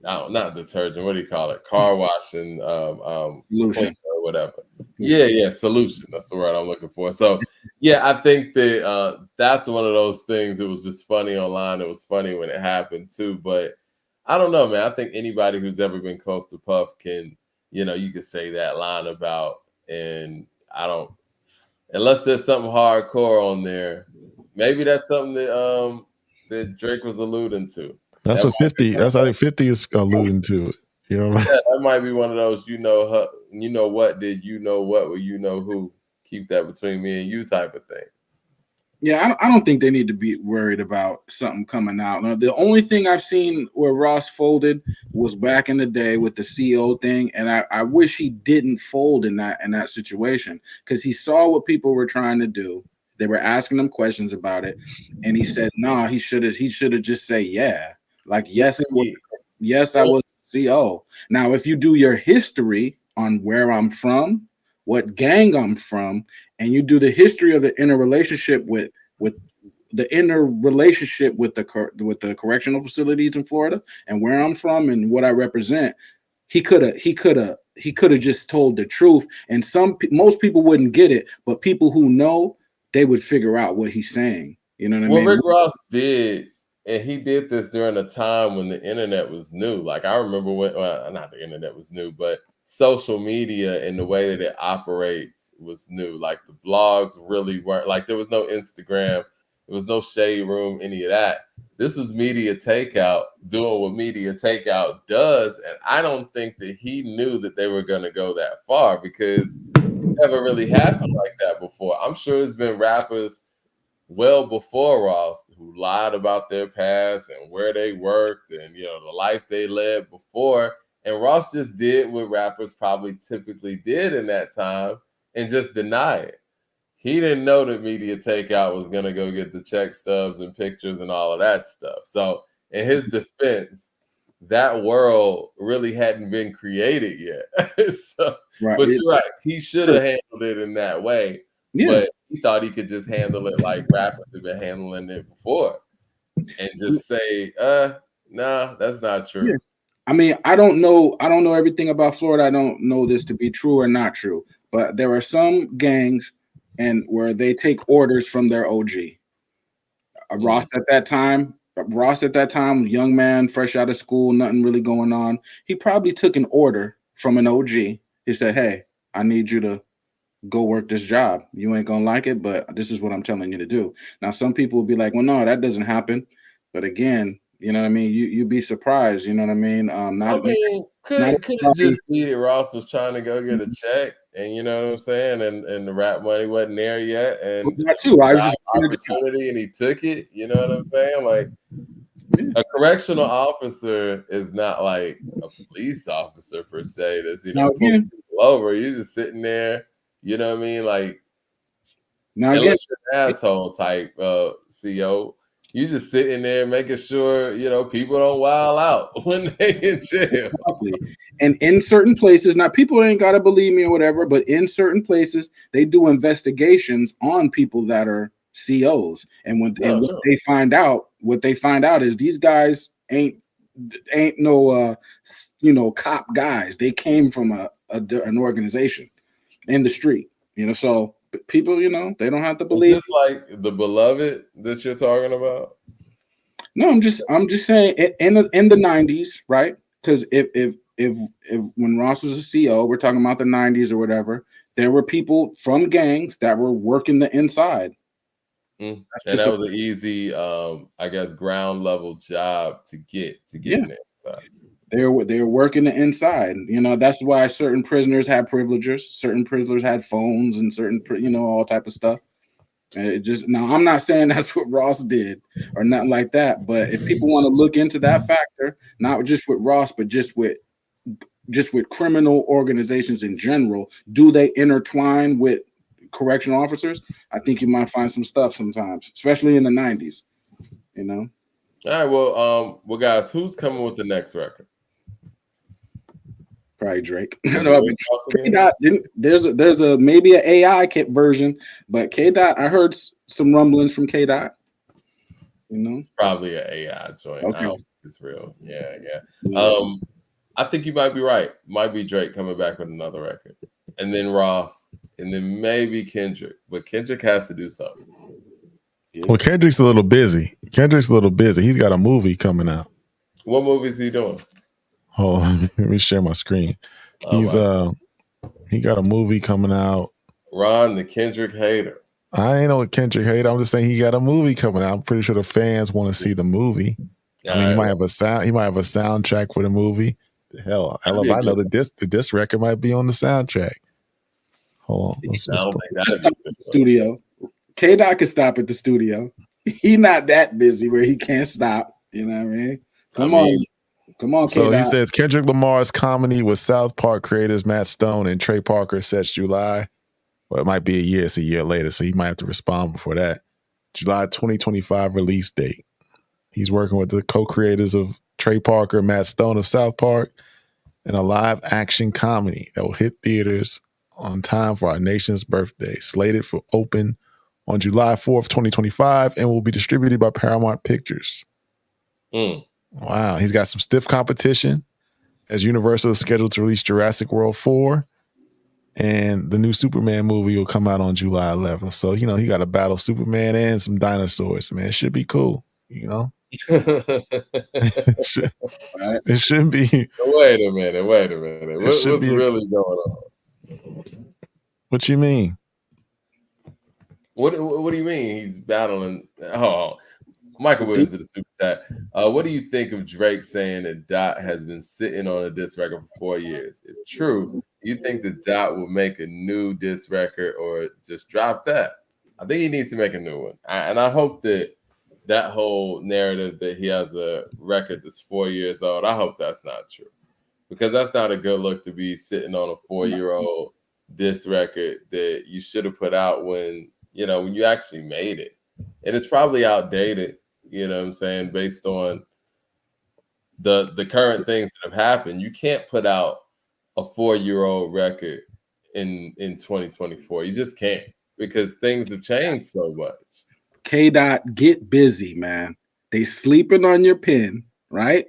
Not detergent. What do you call it? Car wash and solution or whatever. Yeah, solution. That's the word I'm looking for. So yeah, I think that that's one of those things. It was just funny online. It was funny when it happened too, but I don't know, man. I think anybody who's ever been close to Puff can, you know, you could say that line about, and I don't, unless there's something hardcore on there. Maybe that's something that that Drake was alluding to. That's what 50. That's I think 50 is alluding to it. You know, yeah, that might be one of those. You know what? Did you know what? Well, you know who? Keep that between me and you, type of thing. Yeah, I don't think they need to be worried about something coming out. Now, the only thing I've seen where Ross folded was back in the day with the CEO thing, and I wish he didn't fold in that situation because he saw what people were trying to do. They were asking him questions about it, and he said, "Nah, he should have just say yeah, like yes, I was CEO." Now, if you do your history on where I'm from, what gang I'm from, and you do the history of the interrelationship with the correctional facilities in Florida and where I'm from and what I represent, he could have just told the truth. And most people wouldn't get it, but people who know, they would figure out what he's saying. You know what I mean? What Rick Ross did, and he did this during a time when the internet was new. Like I remember when, well, not the internet was new, but social media and the way that it operates was new. Like the blogs really weren't, like there was no Instagram, there was no Shade Room, any of that. This was media takeout doing what media takeout does. And I don't think that he knew that they were going to go that far because it never really happened like that before. I'm sure there's been rappers well before Ross who lied about their past and where they worked and, you know, the life they led before. And Ross just did what rappers probably typically did in that time and just deny it. He didn't know that media takeout was going to go get the check stubs and pictures and all of that stuff. So in his defense, that world really hadn't been created yet. So, Right. but you're right. He should have handled it in that way. Yeah. But he thought he could just handle it like rappers have been handling it before, and just say, nah, that's not true. Yeah. I mean, I don't know everything about Florida. I don't know this to be true or not true, but there are some gangs and where they take orders from their OG. Ross at that time, young man, fresh out of school, nothing really going on. He probably took an order from an OG. He said, "Hey, I need you to go work this job. You ain't gonna like it, but this is what I'm telling you to do." Now, some people will be like, "Well, no, that doesn't happen." But again, you know what I mean? You'd be surprised, you know what I mean? Could it just be that Ross was trying to go get a check, and you know what I'm saying, and the rap money wasn't there yet, and that too. I was just opportunity, and he took it. You know what I'm saying? Like, a correctional officer is not like a police officer per se. That's pulling people over. You're just sitting there. You know what I mean? Like, unless you're an asshole type CO. You just sitting there making sure, people don't wild out when they in jail. Exactly. And in certain places, now people ain't got to believe me or whatever, but in certain places, they do investigations on people that are COs. And what they find out is these guys ain't no cop guys. They came from an organization in the street, so people, they don't have to believe. Is this like The Beloved that you're talking about? No, I'm just saying in the 90s, right? Because if when Ross was a CO, we're talking about the 90s or whatever, there were people from gangs that were working the inside. And that was an easy, I guess, ground level job to get in the inside. They were working the inside. That's why certain prisoners had privileges, certain prisoners had phones, and certain all type of stuff. Now I'm not saying that's what Ross did or nothing like that, but if people want to look into that factor, not just with Ross, but just with criminal organizations in general, do they intertwine with correctional officers? I think you might find some stuff sometimes, especially in the 90s. All right. Well, guys, who's coming with the next record? Probably Drake. K-Dot there's a maybe an AI kit version, but K-Dot, I heard some rumblings from K-Dot. It's probably an AI joint. Okay. I don't think it's real. Yeah. I think you might be right. Might be Drake coming back with another record, and then Ross, and then maybe Kendrick. But Kendrick has to do something. Well, Kendrick's a little busy. He's got a movie coming out. What movie is he doing? Oh, let me share my screen. He got a movie coming out. Ron, the Kendrick hater. I ain't no Kendrick hater. I'm just saying he got a movie coming out. I'm pretty sure the fans want to see the movie. I mean, he might have a soundtrack for the movie. Hell, I know the disc record might be on the soundtrack. Hold on. Studio. K-Dot can stop at the studio. He's not that busy where he can't stop. You know what I mean? Come on. So K-Dot. he says Kendrick Lamar's comedy with South Park creators Matt Stone and Trey Parker sets July. Well, it might be a year. It's a year later, so he might have to respond before that. July 2025 release date. He's working with the co-creators of Trey Parker, Matt Stone of South Park, and a live action comedy that will hit theaters on time for our nation's birthday. Slated for open on July 4th, 2025, and will be distributed by Paramount Pictures. Wow, he's got some stiff competition as Universal is scheduled to release Jurassic World 4, and the new Superman movie will come out on July 11th. So, he got to battle Superman and some dinosaurs, man. It should be cool, It should be. Wait a minute. What's really going on? What you mean? What do you mean he's battling? Oh, Michael Williams to the super chat. What do you think of Drake saying that Dot has been sitting on a diss record for 4 years? If true, you think that Dot will make a new diss record or just drop that? I think he needs to make a new one. And I hope that whole narrative that he has a record that's 4 years old, I hope that's not true. Because that's not a good look to be sitting on a 4-year-old diss record that you should have put out when you actually made it. And it's probably outdated, you know what I'm saying, based on the current things that have happened, you can't put out a 4-year-old record in 2024. You just can't, because things have changed so much. K-Dot, get busy, man. They sleeping on your pen, right?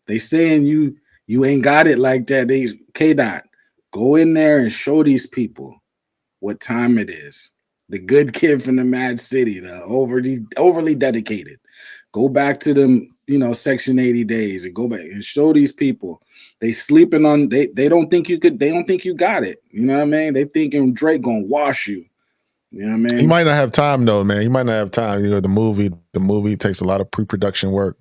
They saying you ain't got it like that. K-Dot, go in there and show these people what time it is. The good kid from the Mad City, the overly dedicated. Go back to them, Section 80 days, and go back and show these people. They sleeping on they don't think you could, they don't think you got it. You know what I mean? They thinking Drake gonna wash you. You know what I mean? He might not have time though, man. He might not have time. The movie takes a lot of pre-production work.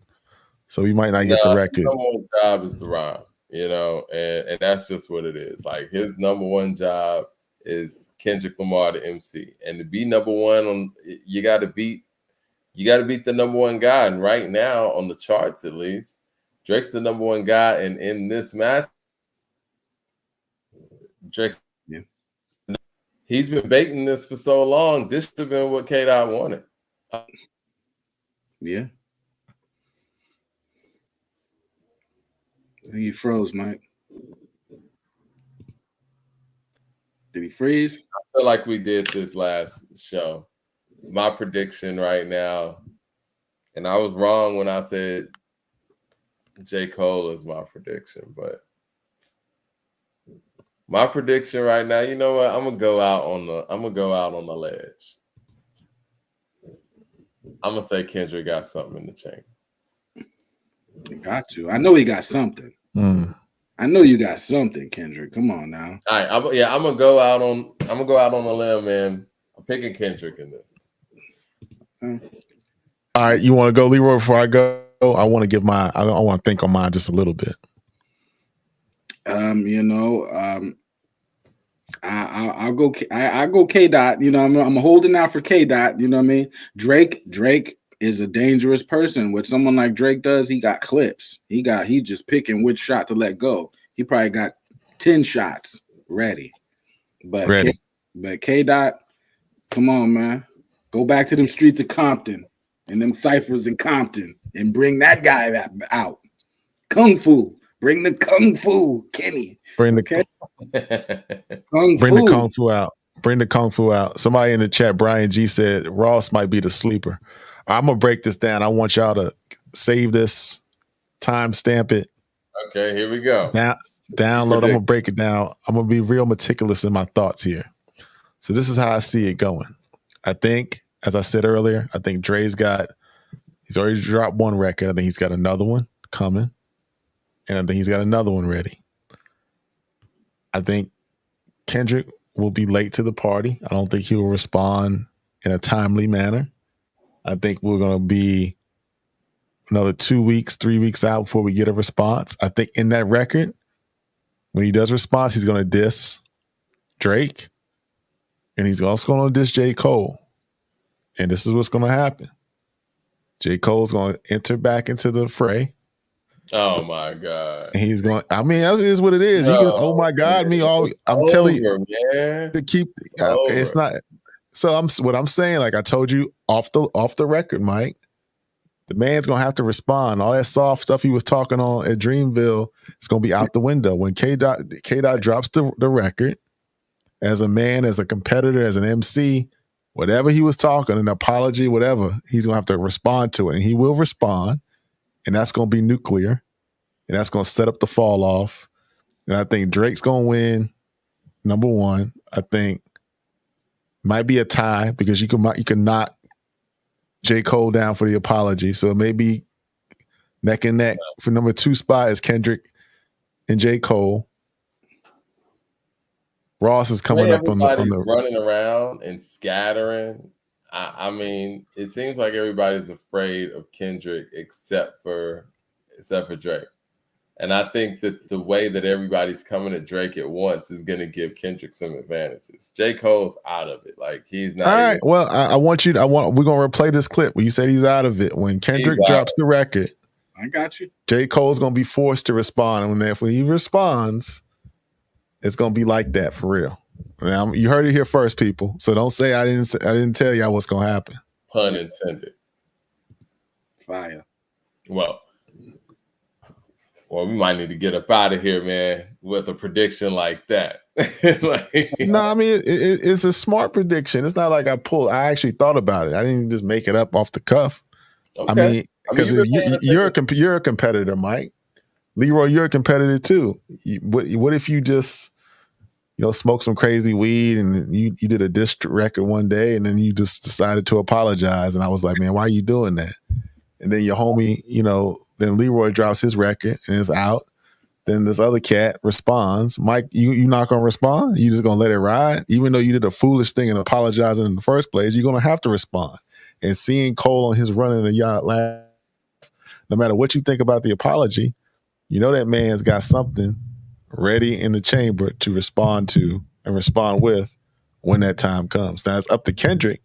So he might not get the record. His number one job is to rhyme, and that's just what it is. Like, his number one job is Kendrick Lamar, the MC, and to be number one you got to beat the number one guy. And right now on the charts, at least, Drake's the number one guy, and in this match, Drake's he's been baiting this for so long. This should have been what K-Dot wanted. Yeah. I think he froze, Mike. Did he freeze? I feel like we did this last show. My prediction right now, and I was wrong when I said J. Cole is my prediction, but my prediction right now, you know what? I'm gonna go out on the ledge. I'm gonna say Kendrick got something in the chamber. You got to. I know he got something. I know you got something, Kendrick. Come on now. All right, I'm gonna go out on a limb, man. I'm picking Kendrick in this. All right, you want to go, Leroy? Before I go, I want to give my. I want to think on mine just a little bit. I'll go. I go K-Dot. I'm holding out for K-Dot. You know what I mean? Drake is a dangerous person. What someone like Drake does, he got clips. He's just picking which shot to let go. He probably got 10 shots ready. But K-Dot, come on, man. Go back to them streets of Compton and them ciphers in Compton and bring that guy out. Kung Fu. Bring the Kung Fu, Kenny. Bring the Kung Fu out. Bring the Kung Fu out. Somebody in the chat, Brian G, said Ross might be the sleeper. I'm going to break this down. I want y'all to save this, timestamp it. Okay, here we go. Download. I'm going to break it down. I'm going to be real meticulous in my thoughts here. So this is how I see it going. I think, as I said earlier, I think he's already dropped one record. I think he's got another one coming. And I think he's got another one ready. I think Kendrick will be late to the party. I don't think he will respond in a timely manner. I think we're going to be another 2 weeks, 3 weeks out before we get a response. I think in that record, when he does respond, he's going to diss Drake. And he's also going to diss J. Cole. And this is what's going to happen. J. Cole's going to enter back into the fray. Oh my God! And he's going. I mean, that is what it is. No, oh my God! I'm telling you, man. To keep. It's not. So what I'm saying. Like I told you off the record, Mike. The man's gonna have to respond. All that soft stuff he was talking on at Dreamville is gonna be out the window when K-Dot drops the record. As a man, as a competitor, as an MC, whatever he was talking, an apology, whatever, he's gonna have to respond to it, and he will respond. And that's going to be nuclear. And that's going to set up the fall off. And I think Drake's going to win, number one. I think might be a tie because you can knock J. Cole down for the apology. So it may be neck and neck for number 2 spot is Kendrick and J. Cole. Ross is coming up on the running around and scattering. I mean, it seems like everybody's afraid of Kendrick except for Drake. And I think that the way that everybody's coming at Drake at once is going to give Kendrick some advantages. J. Cole's out of it. Like, he's not. All right. Well, we're going to replay this clip where you said he's out of it. When Kendrick drops the record, I got you. J. Cole's going to be forced to respond. And when he responds, it's going to be like that for real. Now, you heard it here first, people. So don't say I didn't tell y'all what's gonna happen. Pun intended. Fire. Well, Well, we might need to get up out of here, man, with a prediction like that. No, I mean it's a smart prediction. It's not like I actually thought about it. I didn't just make it up off the cuff. Okay. I mean, because you're a competitor, Mike. Leroy, you're a competitor too. What if you just smoke some crazy weed and you did a diss record one day and then you just decided to apologize, and I was like, man, why are you doing that? And then your homie, then Leroy drops his record and it's out. Then this other cat responds. Mike, you not gonna respond? You just gonna let it ride? Even though you did a foolish thing and apologizing in the first place, you're gonna have to respond. And seeing Cole on his run in the yacht laugh, no matter what you think about the apology, that man's got something ready in the chamber to respond to and respond with when that time comes. Now it's up to Kendrick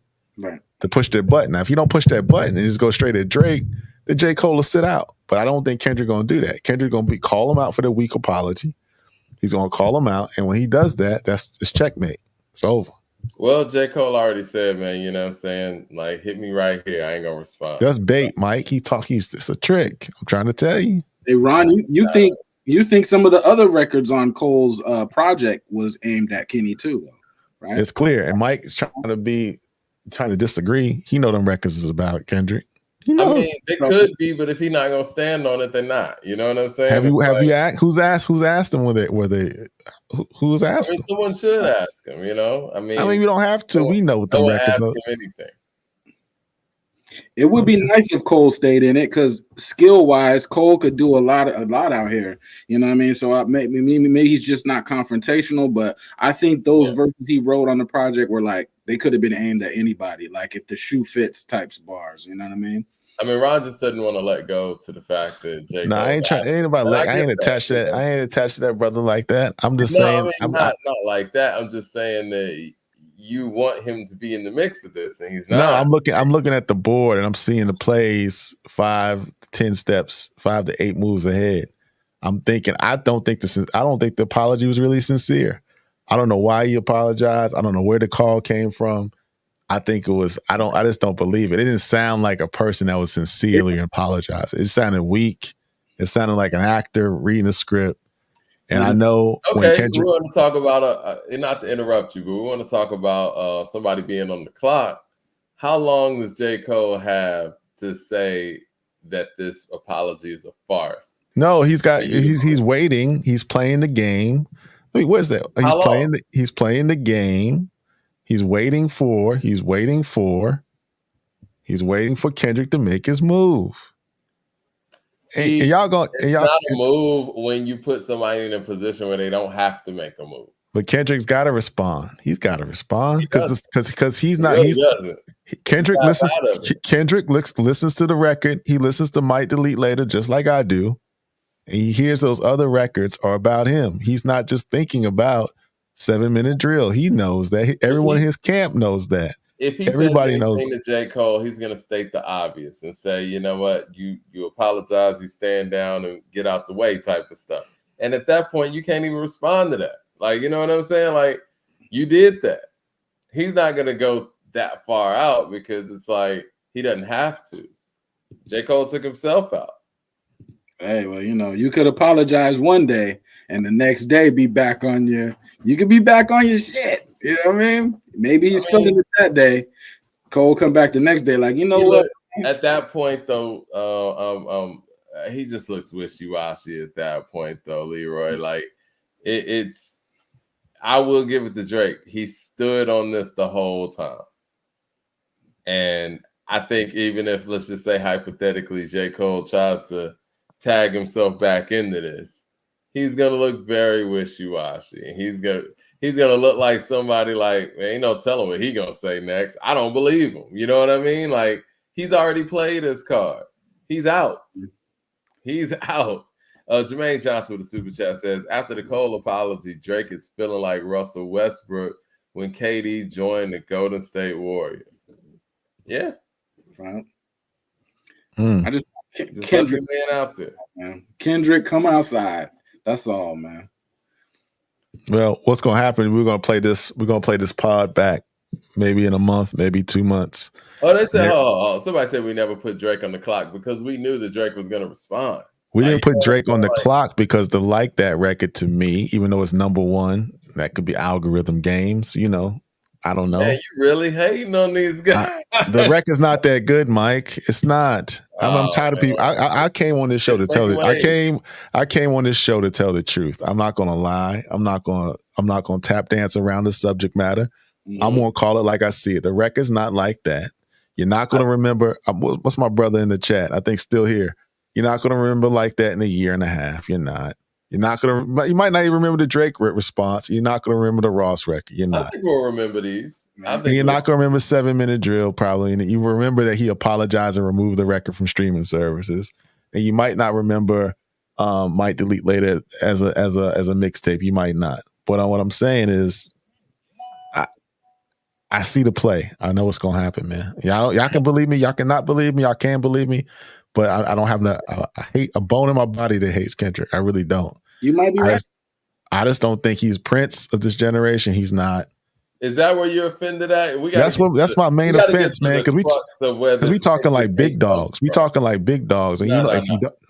to push that button. Now, if you don't push that button and just go straight at Drake, then J. Cole will sit out. But I don't think Kendrick gonna do that. Kendrick gonna call him out for the weak apology. He's gonna call him out, and when he does that, it's checkmate. It's over. Well, J. Cole already said, man, you know what I'm saying? Like, hit me right here. I ain't gonna respond. That's bait, Mike. It's a trick. I'm trying to tell you. Hey, Ron, you think some of the other records on Cole's project was aimed at Kenny too, right? It's clear. And Mike is trying to disagree. He know them records is about Kendrick. I mean, they could be, but if he's not gonna stand on it, they're not. You know what I'm saying? Have you asked? Who's asked them? Who's asked? I mean, someone should ask him. I mean, we don't have to. We know what the records are. Anything. It would be nice if Cole stayed in it because skill-wise, Cole could do a lot out here. You know what I mean? So maybe he's just not confrontational, but I think those verses he wrote on the project were like they could have been aimed at anybody, like if the shoe fits types bars. You know what I mean? I mean, Ron just didn't want to let go to the fact that J. No, I ain't trying. I ain't attached to that. I ain't attached to that brother like that. I'm just saying. I mean, not like that. I'm just saying that you want him to be in the mix of this, and he's not. No, I'm looking at the board, and I'm seeing the plays 5 to 10 steps, 5 to 8 moves ahead. I'm thinking. I don't think the apology was really sincere. I don't know why he apologized. I don't know where the call came from. I think it was. I just don't believe it. It didn't sound like a person that was sincerely apologizing. It sounded weak. It sounded like an actor reading a script. And I know when Kendrick, we want to talk about not to interrupt you, but we want to talk about somebody being on the clock. How long does J. Cole have to say that this apology is a farce? No, he's waiting. He's playing the game. Wait, what is that? He's playing the game. He's waiting for Kendrick to make his move. And y'all going? It's not a move when you put somebody in a position where they don't have to make a move. But Kendrick's got to respond. He's got to respond because he's not. Kendrick listens. Kendrick listens to the record. He listens to Might Delete Later, just like I do, and he hears those other records are about him. He's not just thinking about 7 Minute Drill. He knows that. Everyone in his camp knows that. If Everybody knows to J. Cole, he's going to state the obvious and say, you know what, you apologize, you stand down and get out the way type of stuff. And at that point, you can't even respond to that. Like, you know what I'm saying? Like, you did that. He's not going to go that far out because it's like he doesn't have to. J. Cole took himself out. Hey, well, you could apologize one day and the next day be back on your. You could be back on your shit. You know what I mean? Maybe he's feeling it that day. Cole come back the next day like, what? At that point, though, he just looks wishy-washy at that point, though, Leroy. Like, it's – I will give it to Drake. He stood on this the whole time. And I think even if, let's just say hypothetically, J. Cole tries to tag himself back into this, he's going to look very wishy-washy. And he's going to look like somebody like, man, ain't no telling what he going to say next. I don't believe him. You know what I mean? Like, he's already played his card. He's out. He's out. Jermaine Johnson with the super chat says, after the Cole apology, Drake is feeling like Russell Westbrook when KD joined the Golden State Warriors. Yeah. Right. I just Kendrick man out there. Man. Kendrick, come outside. That's all, man. Well, what's gonna happen? We're gonna play this pod back maybe in a month, maybe 2 months. Oh, they said, somebody said we never put Drake on the clock because we knew that Drake was gonna respond. We didn't put Drake on the clock because the Like That record to me, even though it's #1, that could be algorithm games, you know. I don't know. Man, you really hating on these guys. The record's not that good, Mike. It's not. I'm tired of people. I came on this show to tell I came on this show to tell the truth. I'm not gonna lie. I'm not gonna tap dance around the subject matter. I'm gonna call it like I see it. The record's not like that. You're not gonna remember. What's my brother in the chat? I think still here. You're not gonna remember Like That in a year and a half. You're not. You're not gonna. You might not even remember the Drake response. You're not gonna remember the Ross record. You're not. I think we'll remember these. You're not gonna remember 7 Minute Drill probably, and you remember that he apologized and removed the record from streaming services. And you might not remember Might Delete Later as a mixtape. You might not. But what I'm saying is, I see the play. I know what's gonna happen, man. Y'all can believe me. Y'all cannot believe me. Y'all can't believe me. But I don't have a bone in my body that hates Kendrick. I really don't. You might be right. I just don't think he's Prince of this generation. He's not. Is that where you're offended at? That's my main offense, man. Because we talking like big dogs. We talking like big dogs. And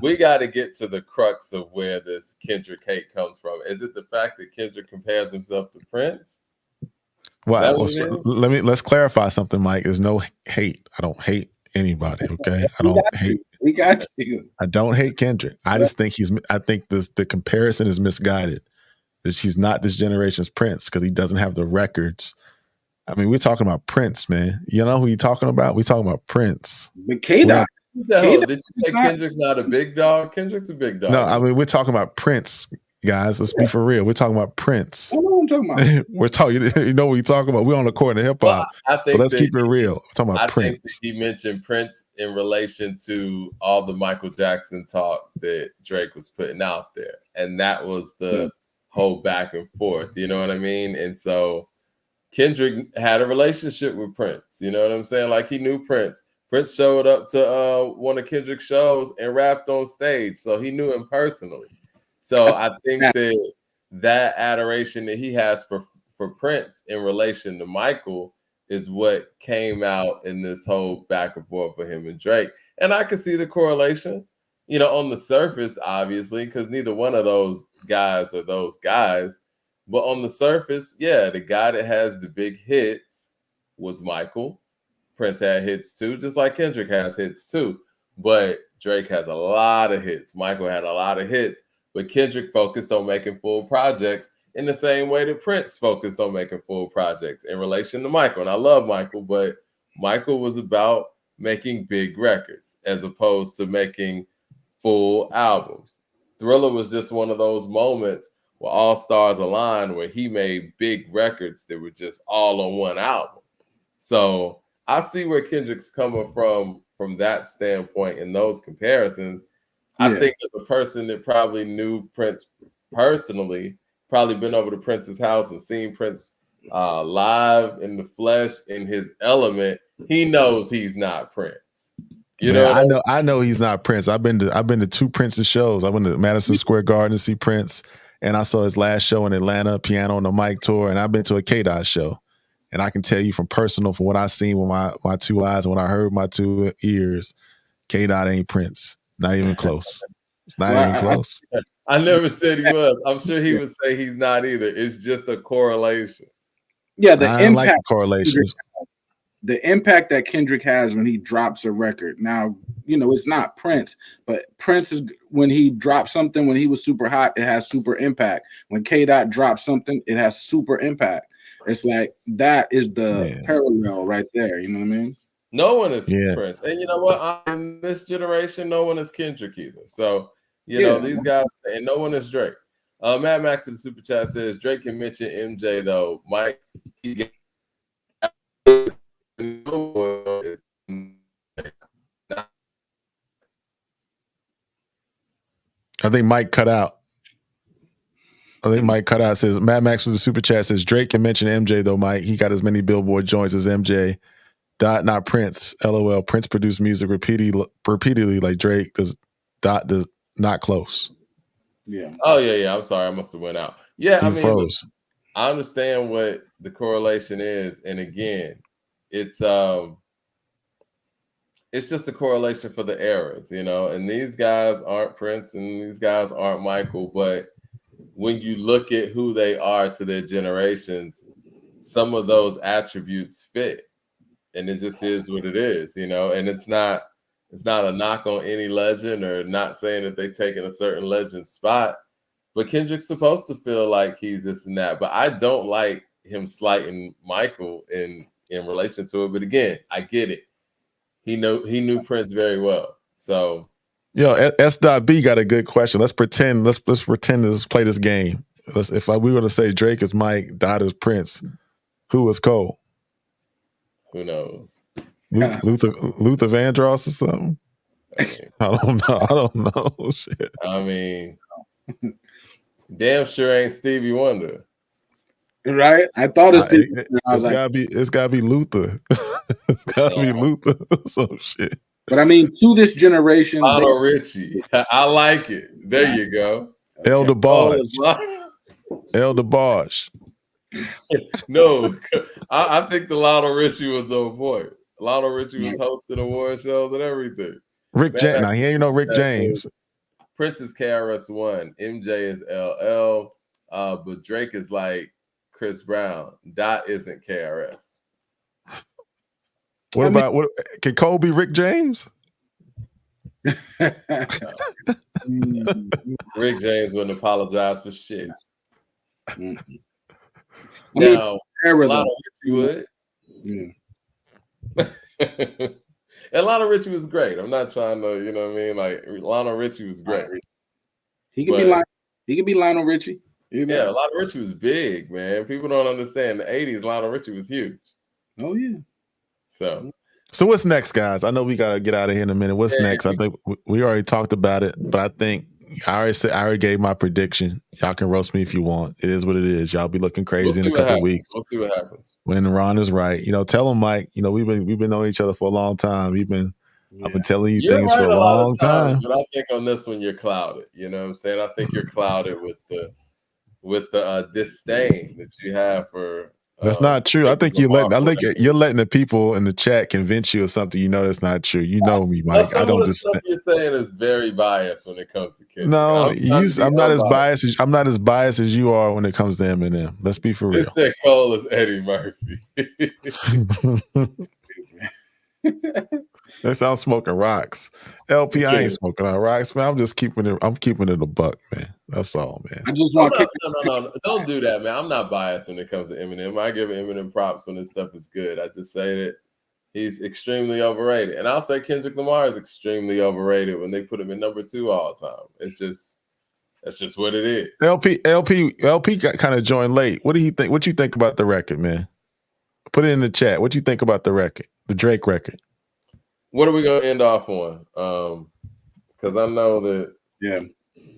we got to get to the crux of where this Kendrick hate comes from. Is it the fact that Kendrick compares himself to Prince? Well, let's clarify something, Mike. There's no hate. I don't hate anybody. Okay, I don't hate. We got you. I don't hate Kendrick. I just think I think the comparison is misguided. He's not this generation's Prince because he doesn't have the records. I mean, we're talking about Prince, man. You know who you're talking about? We're talking about Prince. But K-Dot. Did you say Kendrick's not a big dog? Kendrick's a big dog. No, I mean, we're talking about Prince, guys. Let's be for real. We're talking about Prince. I know what I'm talking about. We're talking, you know what we're talking about. We're on the court of hip hop. But let's keep it real. We're talking about Prince. Think that he mentioned Prince in relation to all the Michael Jackson talk that Drake was putting out there. And that was the whole back and forth. You know what I mean? And so Kendrick had a relationship with Prince. You know what I'm saying? Like he knew Prince. Prince showed up to one of Kendrick's shows and rapped on stage. So he knew him personally. So I think that adoration that he has for Prince in relation to Michael is what came out in this whole back and forth for him and Drake. And I can see the correlation, you know, on the surface, obviously, because neither one of those guys are those guys. But on the surface, yeah, the guy that has the big hits was Michael. Prince had hits too, just like Kendrick has hits too. But Drake has a lot of hits. Michael had a lot of hits. But Kendrick focused on making full projects in the same way that Prince focused on making full projects in relation to Michael. And I love Michael, but Michael was about making big records as opposed to making full albums. Thriller was just one of those moments where all stars aligned, where he made big records that were just all on one album. So I see where Kendrick's coming from that standpoint in those comparisons. I think as a person that probably knew Prince personally, probably been over to Prince's house and seen Prince live in the flesh in his element, he knows he's not Prince. You know, I know he's not Prince. I've been to 2 Prince's shows. I went to Madison Square Garden to see Prince, and I saw his last show in Atlanta, Piano on the Mic tour, and I've been to a K-Dot show. And I can tell you from what I've seen with my 2 eyes and what I heard with my 2 ears, K-Dot ain't Prince. Not even close. It's not even close. I never said he was. I'm sure he would say he's not either. It's just a correlation. Yeah, the impact like the correlations. The impact that Kendrick has when he drops a record. Now, you know, it's not Prince, but Prince is when he drops something when he was super hot, it has super impact. When K-Dot drops something, it has super impact. It's like that is the parallel right there. You know what I mean? No one is Prince. And you know what? In this generation, no one is Kendrick either. So, you know, these guys, and no one is Drake. Mad Max in the super chat says, Drake can mention MJ, though. Mike, I think Mike cut out. Says, Mad Max with the super chat says, Drake can mention MJ, though, Mike. He got as many Billboard joints as MJ. Dot, not Prince. LOL. Prince produced music repeatedly like Drake. Does not close. Yeah. Oh, yeah. I'm sorry. I must have went out. Yeah, I mean, froze. I understand what the correlation is. And again, it's it's just a correlation for the eras, you know. And these guys aren't Prince and these guys aren't Michael, but when you look at who they are to their generations, some of those attributes fit, and it just is what it is, you know. And it's not a knock on any legend or not saying that they've taken a certain legend spot, but Kendrick's supposed to feel like he's this and that. But I don't like him slighting Michael in relation to it. But again, I get it. He knew Prince very well. So S.B got a good question. Let's pretend. Let's play this game. If we were to say Drake is Mike, Dot is Prince, who is Cole? Who knows? Luther Vandross or something? I don't know. Shit. I mean, damn sure ain't Stevie Wonder. Right? I thought it's Stevie. It's gotta be Luther. It's gotta be Luther. Some shit. But I mean, to this generation, Lionel Richie. I like it. There you go. El DeBarge. El DeBarge. No, I think the Lionel Richie was on point. Lionel Richie was hosting award shows and everything. Rick James. Now, he ain't no Rick James. Prince is KRS-One. MJ is LL. But Drake is like Chris Brown. Dot isn't KRS. What can Cole be Rick James? Rick James wouldn't apologize for shit. Now, Lionel Richie would. And Lionel Richie was great. I'm not trying to, you know what I mean? Like, Lionel Richie was great. He could be Lionel Richie. Yeah, Lionel Richie was big, man. People don't understand. In the 80s, Lionel Richie was huge. Oh, yeah. So what's next, guys? I know we got to get out of here in a minute. What's next? I think we already talked about it, but I think I already gave my prediction. Y'all can roast me if you want. It is what it is. Y'all be looking crazy in a couple of weeks. We'll see what happens. When Ron is right. You know, tell him, Mike, you know, we've been knowing each other for a long time. I've been telling you things for a long time. But I think on this one you're clouded. You know what I'm saying? I think you're clouded with the disdain that you have for that's not true. I think you're letting the people in the chat convince you of something. You know that's not true. You know me, Mike. I don't just. Stuff you're saying is very biased when it comes to kids. No, I'm not as biased. I'm not as biased as you are when it comes to Eminem. Let's be for real. They said Cole is Eddie Murphy. That sounds smoking rocks. LP, I ain't smoking on rocks, man. I'm just keeping it. I'm keeping it a buck, man. That's all, man. I just want no. Don't do that, man. I'm not biased when it comes to Eminem. I give Eminem props when his stuff is good. I just say that he's extremely overrated, and I'll say Kendrick Lamar is extremely overrated when they put him in number 2 all the time. That's just what it is. LP got kind of joined late. What do you think? What you think about the record, man? Put it in the chat. What you think about the record, the Drake record? What are we gonna end off on? Because I know that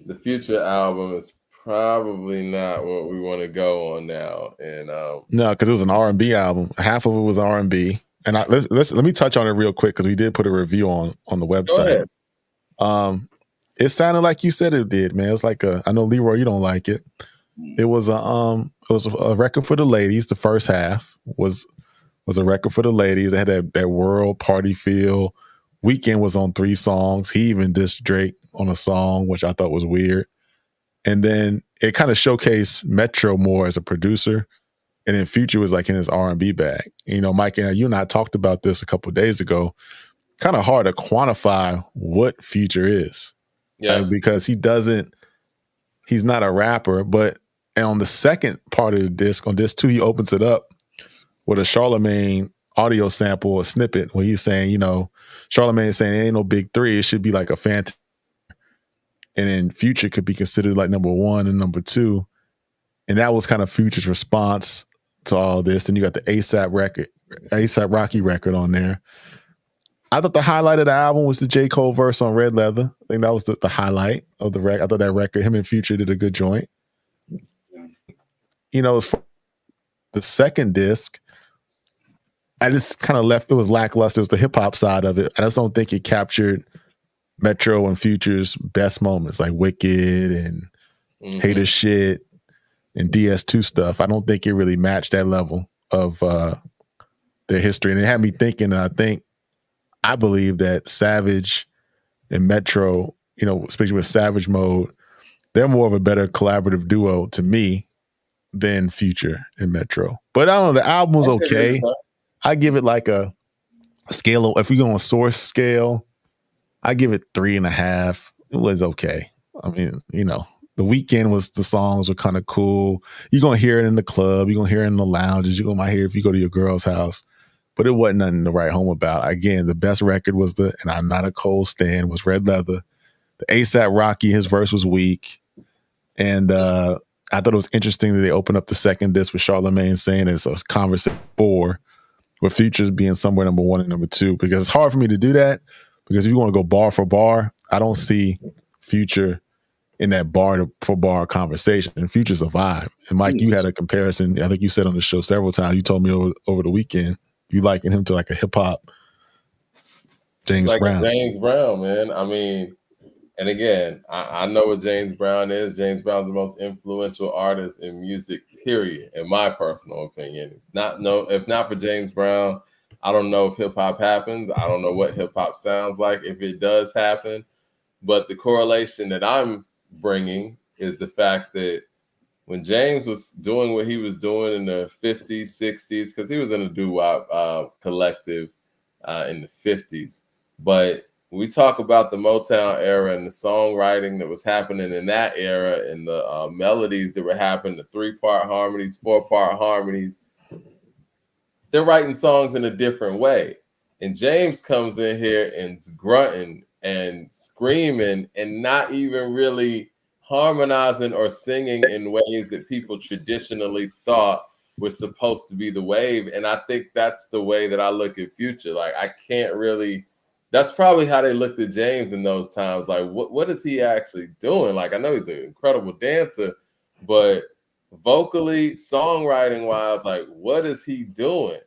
the Future album is probably not what we want to go on now. And no, because it was an R&B album. Half of it was R&B. And let me touch on it real quick because we did put a review on the website. It sounded like you said it did, man. It's like I know Leroy, you don't like it. It was a record for the ladies. The first half was a record for the ladies. It had that world party feel. Wknd was on 3 songs. He even dissed Drake on a song, which I thought was weird. And then it kind of showcased Metro more as a producer. And then Future was like in his R&B bag. You know, Mike, you and I talked about this a couple of days ago. Kind of hard to quantify what Future is. Yeah. Because he's not a rapper, but on the second part of the disc, on disc 2, he opens it up with a Charlemagne audio sample or snippet where he's saying, you know, Charlemagne is saying it ain't no big 3. It should be like a fantasy. And then Future could be considered like number 1 and number 2. And that was kind of Future's response to all this. And you got the ASAP Rocky record on there. I thought the highlight of the album was the J. Cole verse on Red Leather. I think that was the highlight of the record. I thought that record, him and Future did a good joint. You know, as far the second disc, I just kind of left, it was lackluster. It was the hip hop side of it. I just don't think it captured Metro and Future's best moments, like Wicked and Hater Shit and DS2 stuff. I don't think it really matched that level of their history. And it had me thinking, and I think I believe that Savage and Metro, you know, especially with Savage Mode, they're more of a better collaborative duo to me than Future and Metro. But I don't know, the album was okay. I give it like a scale of, if we go on source scale, I give it 3.5. It was okay. I mean, you know, the Weeknd was, the songs were kind of cool. You're gonna hear it in the club, you're gonna hear it in the lounges, you're gonna hear it if you go to your girl's house. But it wasn't nothing to write home about. Again, the best record was and I'm not a Cole stan, was Red Leather. The ASAP Rocky, his verse was weak. And I thought it was interesting that they opened up the second disc with Charlamagne saying it's a conversation 4, with Future being somewhere number 1 and number 2, because it's hard for me to do that, because if you want to go bar for bar, I don't see Future in that bar for bar conversation. And Future's a vibe. And Mike, you had a comparison. I think you said on the show several times, you told me over the weekend, you liken him to like a hip hop James Brown. James Brown, man. I mean, and again, I know what James Brown is. James Brown's the most influential artist in music, period, in my personal opinion. If not for James Brown, I don't know if hip hop happens. I don't know what hip hop sounds like if it does happen. But the correlation that I'm bringing is the fact that when James was doing what he was doing in the 50s, 60s, because he was in a doo-wop collective in the 50s, but we talk about the Motown era and the songwriting that was happening in that era and the melodies that were happening, the 3-part harmonies, 4-part harmonies. They're writing songs in a different way. And James comes in here and grunting and screaming and not even really harmonizing or singing in ways that people traditionally thought was supposed to be the wave. And I think that's the way that I look at Future. Like, I can't really, that's probably how they looked at James in those times. Like, what is he actually doing? Like, I know he's an incredible dancer, but vocally, songwriting wise, like, what is he doing?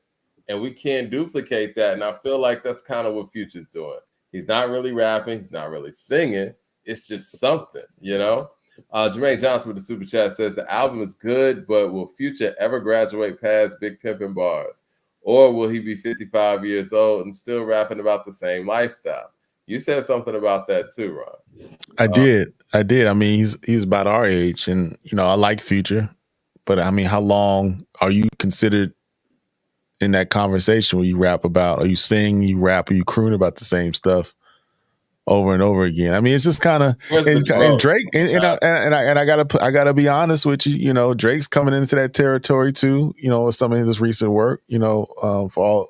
And we can't duplicate that. And I feel like that's kind of what Future's doing. He's not really rapping. He's not really singing. It's just something, you know? Jermaine Johnson with the super chat says the album is good, but will Future ever graduate past Big Pimpin' Bars? Or will he be 55 years old and still rapping about the same lifestyle? You said something about that too, Ron. I did. I mean, he's about our age, and you know, I like Future, but I mean, how long are you considered in that conversation where you rap about, or you sing, you rap, or you croon about the same stuff over and over again? I mean, it's just kind of, and Drake, and I gotta be honest with you. You know, Drake's coming into that territory too. You know, with some of his recent work. You know, for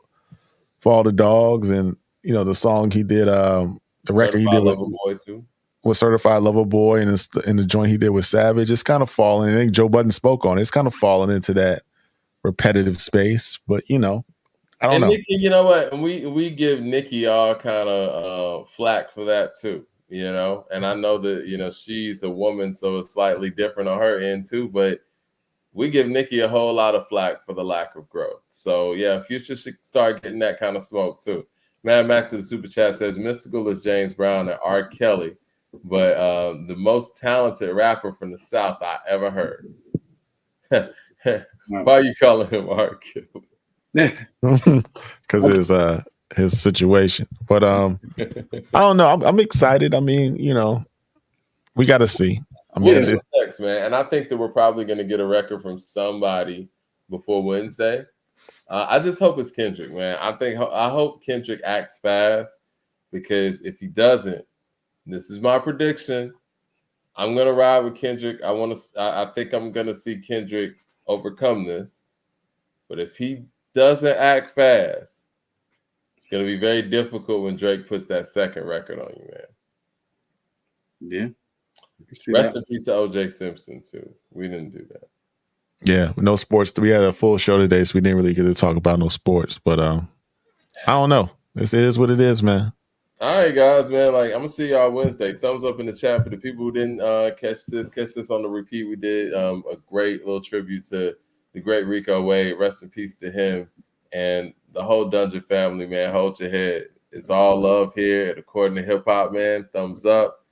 all the dogs, and you know the song he did, the record he did with Certified Lover Boy, and the joint he did with Savage. It's kind of falling. I think Joe Budden spoke on it. It's kind of falling into that repetitive space, but you know, I don't know. Nicki, you know what? And we give Nicki all kind of flack for that too, you know. And I know that, you know, she's a woman, so it's slightly different on her end too. But we give Nicki a whole lot of flack for the lack of growth. So yeah, Future should start getting that kind of smoke too. Mad Max in the super chat says Mystical is James Brown and R. Kelly, but the most talented rapper from the South I ever heard. Why are you calling him R. Kelly? Because his situation. But I don't know. I'm excited. I mean, you know, we got to see. I mean, it's next, man. And I think that we're probably going to get a record from somebody before Wednesday. I just hope it's Kendrick, man. I hope Kendrick acts fast, because if he doesn't, this is my prediction, I'm going to ride with Kendrick. I think I'm going to see Kendrick overcome this. But if he doesn't act fast, it's going to be very difficult when Drake puts that second record on you, man. Yeah. Rest in peace to O.J. Simpson, too. We didn't do that. Yeah, no sports. We had a full show today, so we didn't really get to talk about no sports. But I don't know. This is what it is, man. All right, guys, man. Like, I'm gonna see y'all Wednesday. Thumbs up in the chat for the people who didn't catch this on the repeat. We did a great little tribute to the great Rico Wade. Rest in peace to him and the whole Dungeon family, man. Hold your head. It's all love here at According to Hip Hop, man. Thumbs up.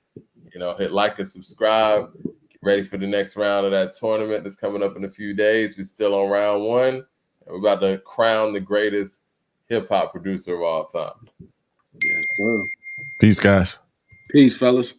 You know, hit like and subscribe. Get ready for the next round of that tournament that's coming up in a few days. We're still on round 1, and we're about to crown the greatest hip hop producer of all time. sir. Peace, guys. Peace, fellas.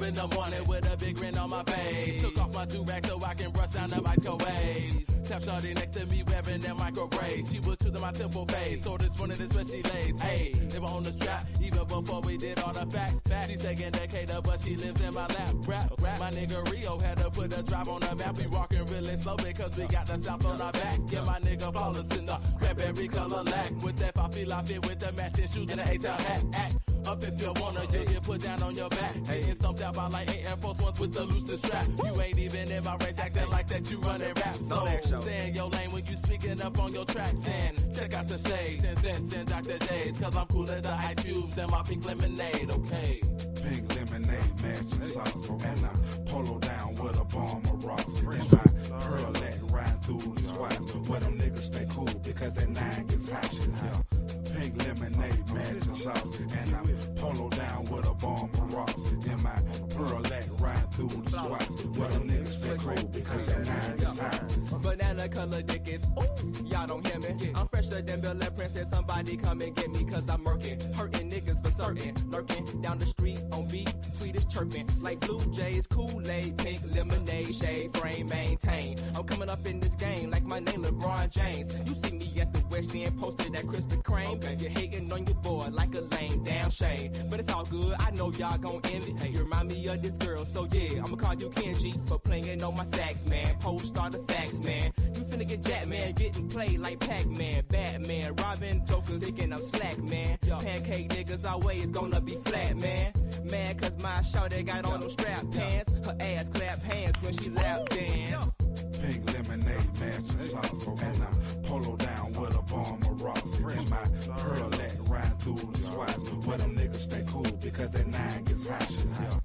In the morning with a big grin on my face. Took off my do-rag so I can brush down the microwave. Tap shorty next to me wearing that micro braids. She was choosing my temple face. So this morning is when she lays. Hey, they were on the strap even before we did all the facts. She's taking Decatur, but she lives in my lap. Rap. My nigga Rio had to put a drop on the map. We walking really slow because we got the south on our back. Yeah, my nigga flawless in the cranberry color lack. With that poppy I fit with the matching shoes and the A-town hat. Act up if you wanna, you get put down on your back. Getting stumped out by like 8 Air Force Ones with the loosest strap. You ain't even in my race acting like that you running rap. So stay in your lane when you speaking up on your tracks. And check out the shades and Dr. J's. Cause I'm cool as the ice cubes and my pink lemonade, okay? Pink lemonade, matching sauce. And I'm polo down with a bomb of rocks. And my pearl leg riding through the swats. Where them niggas stay cool because that 9 gets hot shit hell. Pink lemonade, matching sauce. And I'm polo down with a bomb of rocks. And my pearl leg riding through the swats. Where them niggas stay cool because that 9 gets hot. Banana color dick is, ooh, y'all don't hear me. I'm fresher than Bill and Princess. Somebody come and get me cause I'm murking. Hurting niggas for certain. Lurking down the street on beat. Tweet is chirping. Like Blue Jays, Kool-Aid, pink lemonade, shade frame, maintain. I'm coming up in this game like my name LeBron James. You see me at the West End posted at Krispy Kreme. You're hating on your boy like a lame damn shame. But it's all good, I know y'all gon' envy. You remind me of this girl, so yeah, I'ma call you Kenji for playing on my sax, man. Post star the facts, man. You finna get jacked, man, getting played like Pac-Man, Batman, Robin, Joker, thinking I'm slack, man. Pancake niggas always gonna be flat, man. Mad cause my shawty got on them strap pants. Her ass clap hands when she lap dance. Pink lemonade, matching sauce. And I'm polo down with a bomb of rocks. And my pearl leg riding through the swats. Where them niggas stay cool because that 9 gets hot shit hell.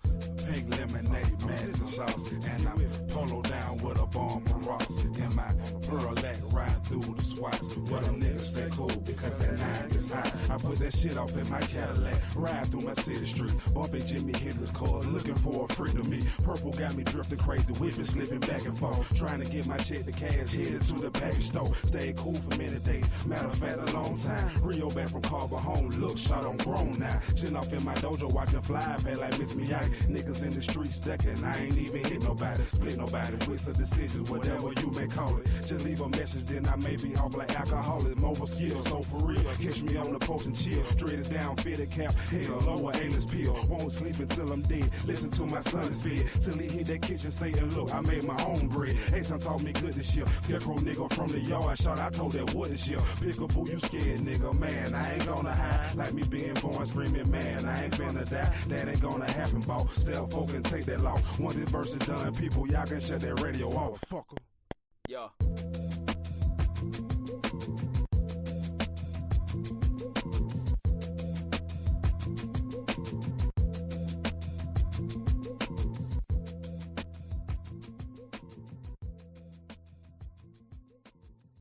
Pink lemonade, matching sauce. And I'm polo down with a bomb of rocks. And my pearl leg riding through the swats. Where them niggas stay cool because that 9 gets hot. I put that shit off in my Cadillac. Ride through my city street. Bumping Jimi Hendrix cars. Looking for a freak to me. Purple got me drifting crazy. Whipping, slipping back and forth. Trying to get my check to cash. Headed to the package store. Stayed cool for many days. Matter of fact, a long time. Rio back from Carver home. Look, shot on grown now. Sitting off in my dojo watching fly pay like Miss Miyagi. Niggas in the streets ducking. I ain't even hit nobody. Split nobody. With some decisions. Whatever you may call it. Just leave a message, then I may be off like alcoholic. Mobile skills, so for real. Catch me on the post and chill. Dreaded down, fitted cap. Hell, lower A-list pill. Won't sleep until I'm dead. Listen to my son's fed. Till he hit that kitchen saying, look, I made my own bread. Ace taught me good this year. Scarecrow nigga from the yard shot. I told that what this year. Pickaboo, you scared nigga, man. I ain't gonna hide. Like me being born screaming, man. I ain't finna die. That ain't gonna happen, boss. Stealth folk and take that loss. Once this verse is done, people, y'all can shut that radio off. Fuck 'em. Yeah.